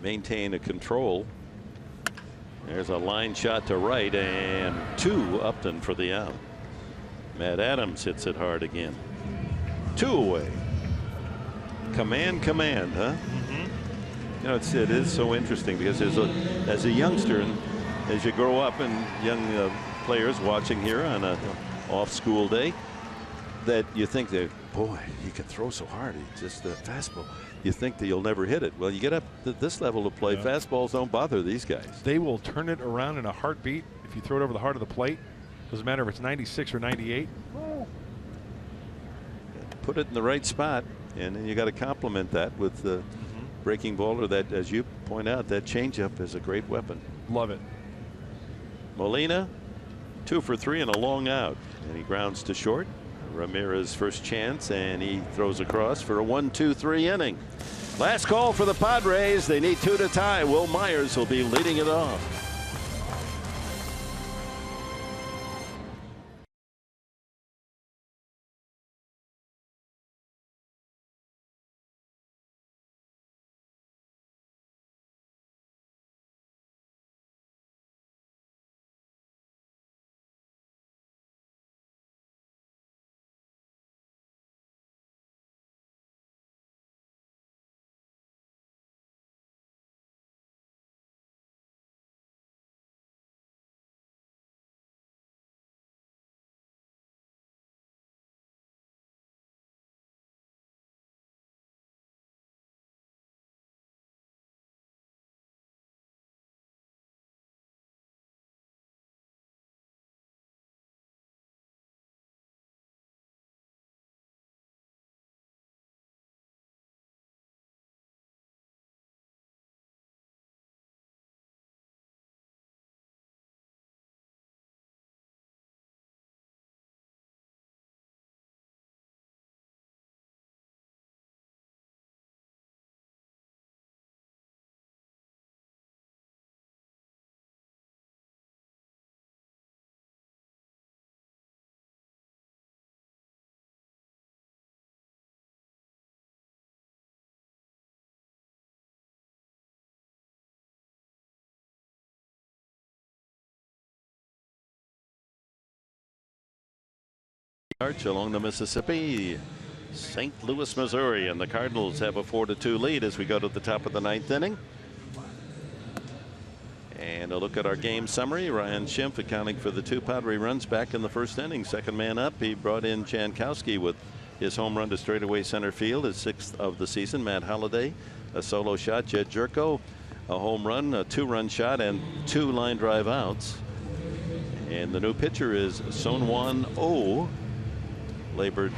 maintain a control. There's a line shot to right and 2 Upton for the out. Matt Adams hits it hard again. 2 away. Command, huh? You know, it is so interesting because as a youngster and as you grow up and young players watching here on a off school day, that you think that, boy, he can throw so hard. He's just a fastball. You think that you'll never hit it. Well, you get up to this level to play, fastballs don't bother these guys. They will turn it around in a heartbeat if you throw it over the heart of the plate. Doesn't matter if it's 96 or 98. Put it in the right spot, and then you got to complement that with the breaking ball, or that, as you point out, that changeup is a great weapon. Love it. Molina, 2 for 3 and a long out, and he grounds to short. Ramirez first chance, and he throws across for a 1-2-3 inning. Last call for the Padres. They need 2 to tie. Will Myers will be leading it off. Along the Mississippi, St. Louis, Missouri, and the Cardinals have a 4-2 lead as we go to the top of the 9th inning. And a look at our game summary. Ryan Schimpf accounting for the 2 Padre runs back in the first inning. Second man up, he brought in Jankowski with His home run to straightaway center field, his 6th of the season. Matt Holliday, a solo shot. Jed Jerko, a home run, a 2-run shot, and 2 line drive outs. And the new pitcher is Sonwon Oh. Labored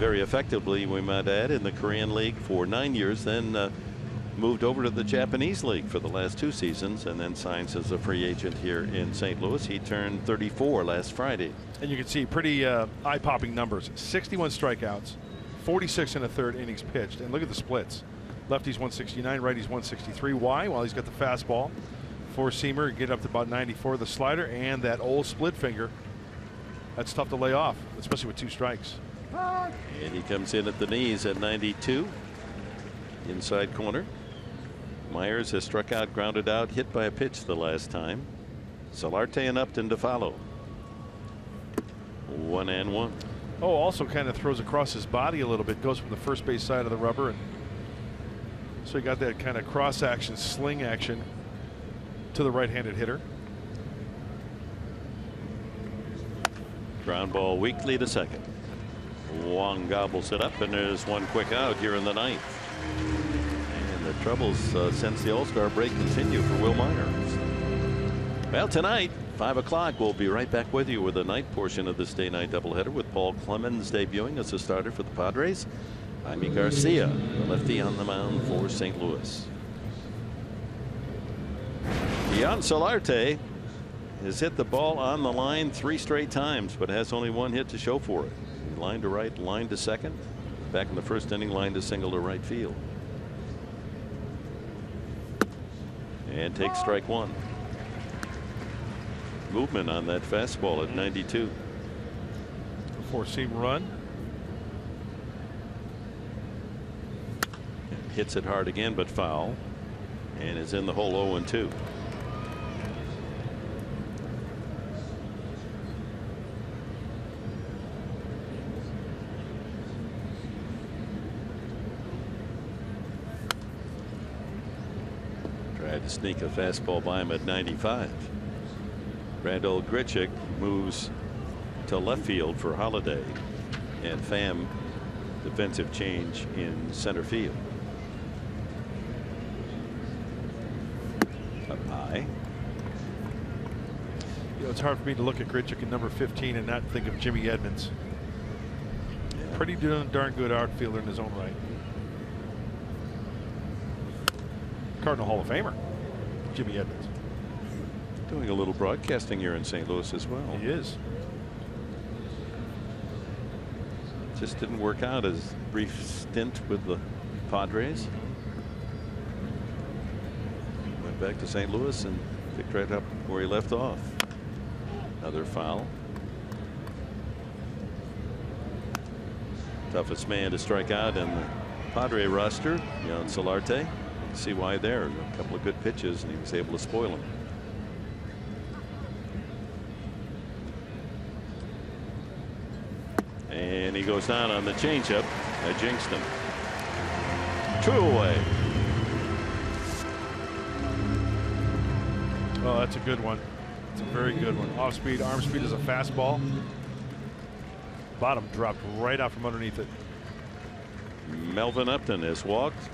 very effectively, we might add, in the Korean League for 9 years, then moved over to the Japanese League for the last 2 seasons, and then signs as a free agent here in St. Louis. He turned 34 last Friday. And you can see pretty eye-popping numbers. 61 strikeouts, 46 and a third innings pitched. And look at the splits. Lefties 169, righties 163. Why? Well, he's got the fastball, 4-seamer, get up to about 94, the slider, and that old split finger. That's tough to lay off, especially with 2 strikes. And he comes in at the knees at 92. Inside corner. Myers has struck out, grounded out, hit by a pitch the last time. Solarte and Upton to follow. 1-1. Oh, also kind of throws across his body a little bit, goes from the first base side of the rubber, and so he got that kind of cross action, sling action to the right-handed hitter. Ground ball weakly to second. Wong gobbles it up, and there's 1 quick out here in the 9th. And the troubles since the All-Star break continue for Wil Myers. Well, tonight, 5 o'clock, we'll be right back with you with the night portion of this day-night doubleheader with Paul Clemens debuting as a starter for the Padres. Jaime Garcia, the lefty, on the mound for St. Louis. Jan Solarte has hit the ball on the line 3 straight times, but has only 1 hit to show for it. Line to right, line to second. Back in the first inning, line to single to right field. And takes strike 1. Movement on that fastball at 92. 4-seam run. Hits it hard again, but foul. And is in the hole 0-2. Tried to sneak a fastball by him at 95. Randall Grichuk moves to left field for Holliday, and Pham defensive change in center field. Up high. You know, it's hard for me to look at Grichuk at number 15 and not think of Jimmy Edmonds. Yeah. Pretty darn good outfielder in his own right. Cardinal Hall of Famer, Jimmy Edmonds. Doing a little broadcasting here in St. Louis as well. He is. Just didn't work out his brief stint with the Padres. Went back to St. Louis and picked right up where he left off. Another foul. Toughest man to strike out in the Padre roster, Jan Solarte. You see why there. A couple of good pitches, and he was able to spoil them. And he goes down on the changeup. I jinxed him. 2 away. Oh, that's a good one. It's a very good one. Off speed, arm speed is a fastball. Bottom dropped right out from underneath it. Melvin Upton has walked.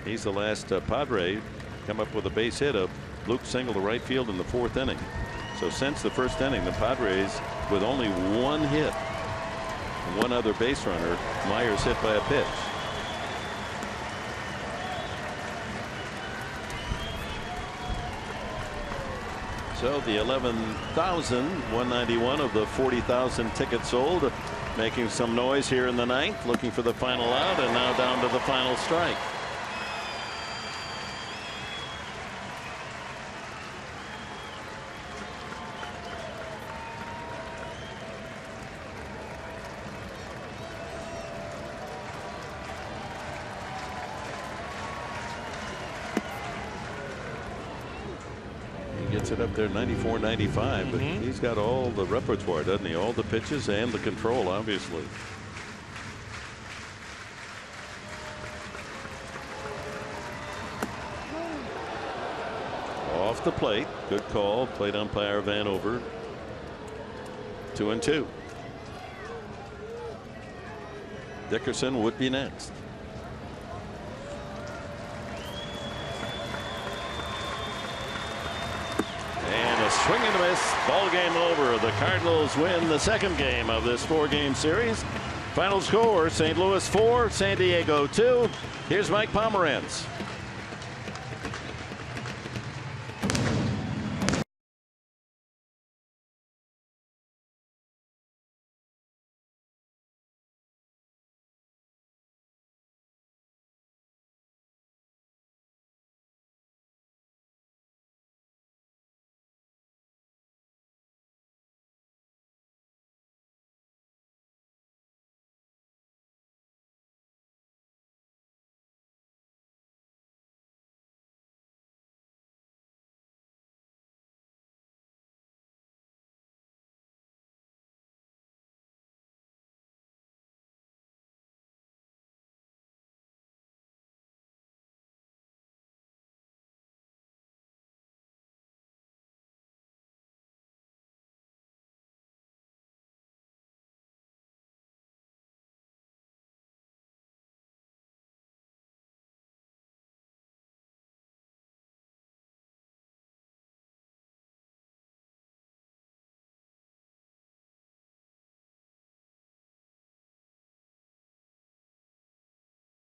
He's the last Padre come up with a base hit, a Luke single to right field in the 4th inning. So since the 1st inning, the Padres with only 1 hit and 1 other base runner. Myers hit by a pitch. So the 11,191 of the 40,000 tickets sold, making some noise here in the 9th, looking for the final out, and now down to the final strike. Gets it up there 94, 95, but he's got all the repertoire, doesn't he? All the pitches and the control, obviously. Off the plate. Good call. Plate umpire Vanover. 2-2. Dickerson would be next. And a swing and a miss. Ball game over. The Cardinals win the second game of this 4-game series. Final score: St. Louis 4, San Diego 2. Here's Mike Pomerantz.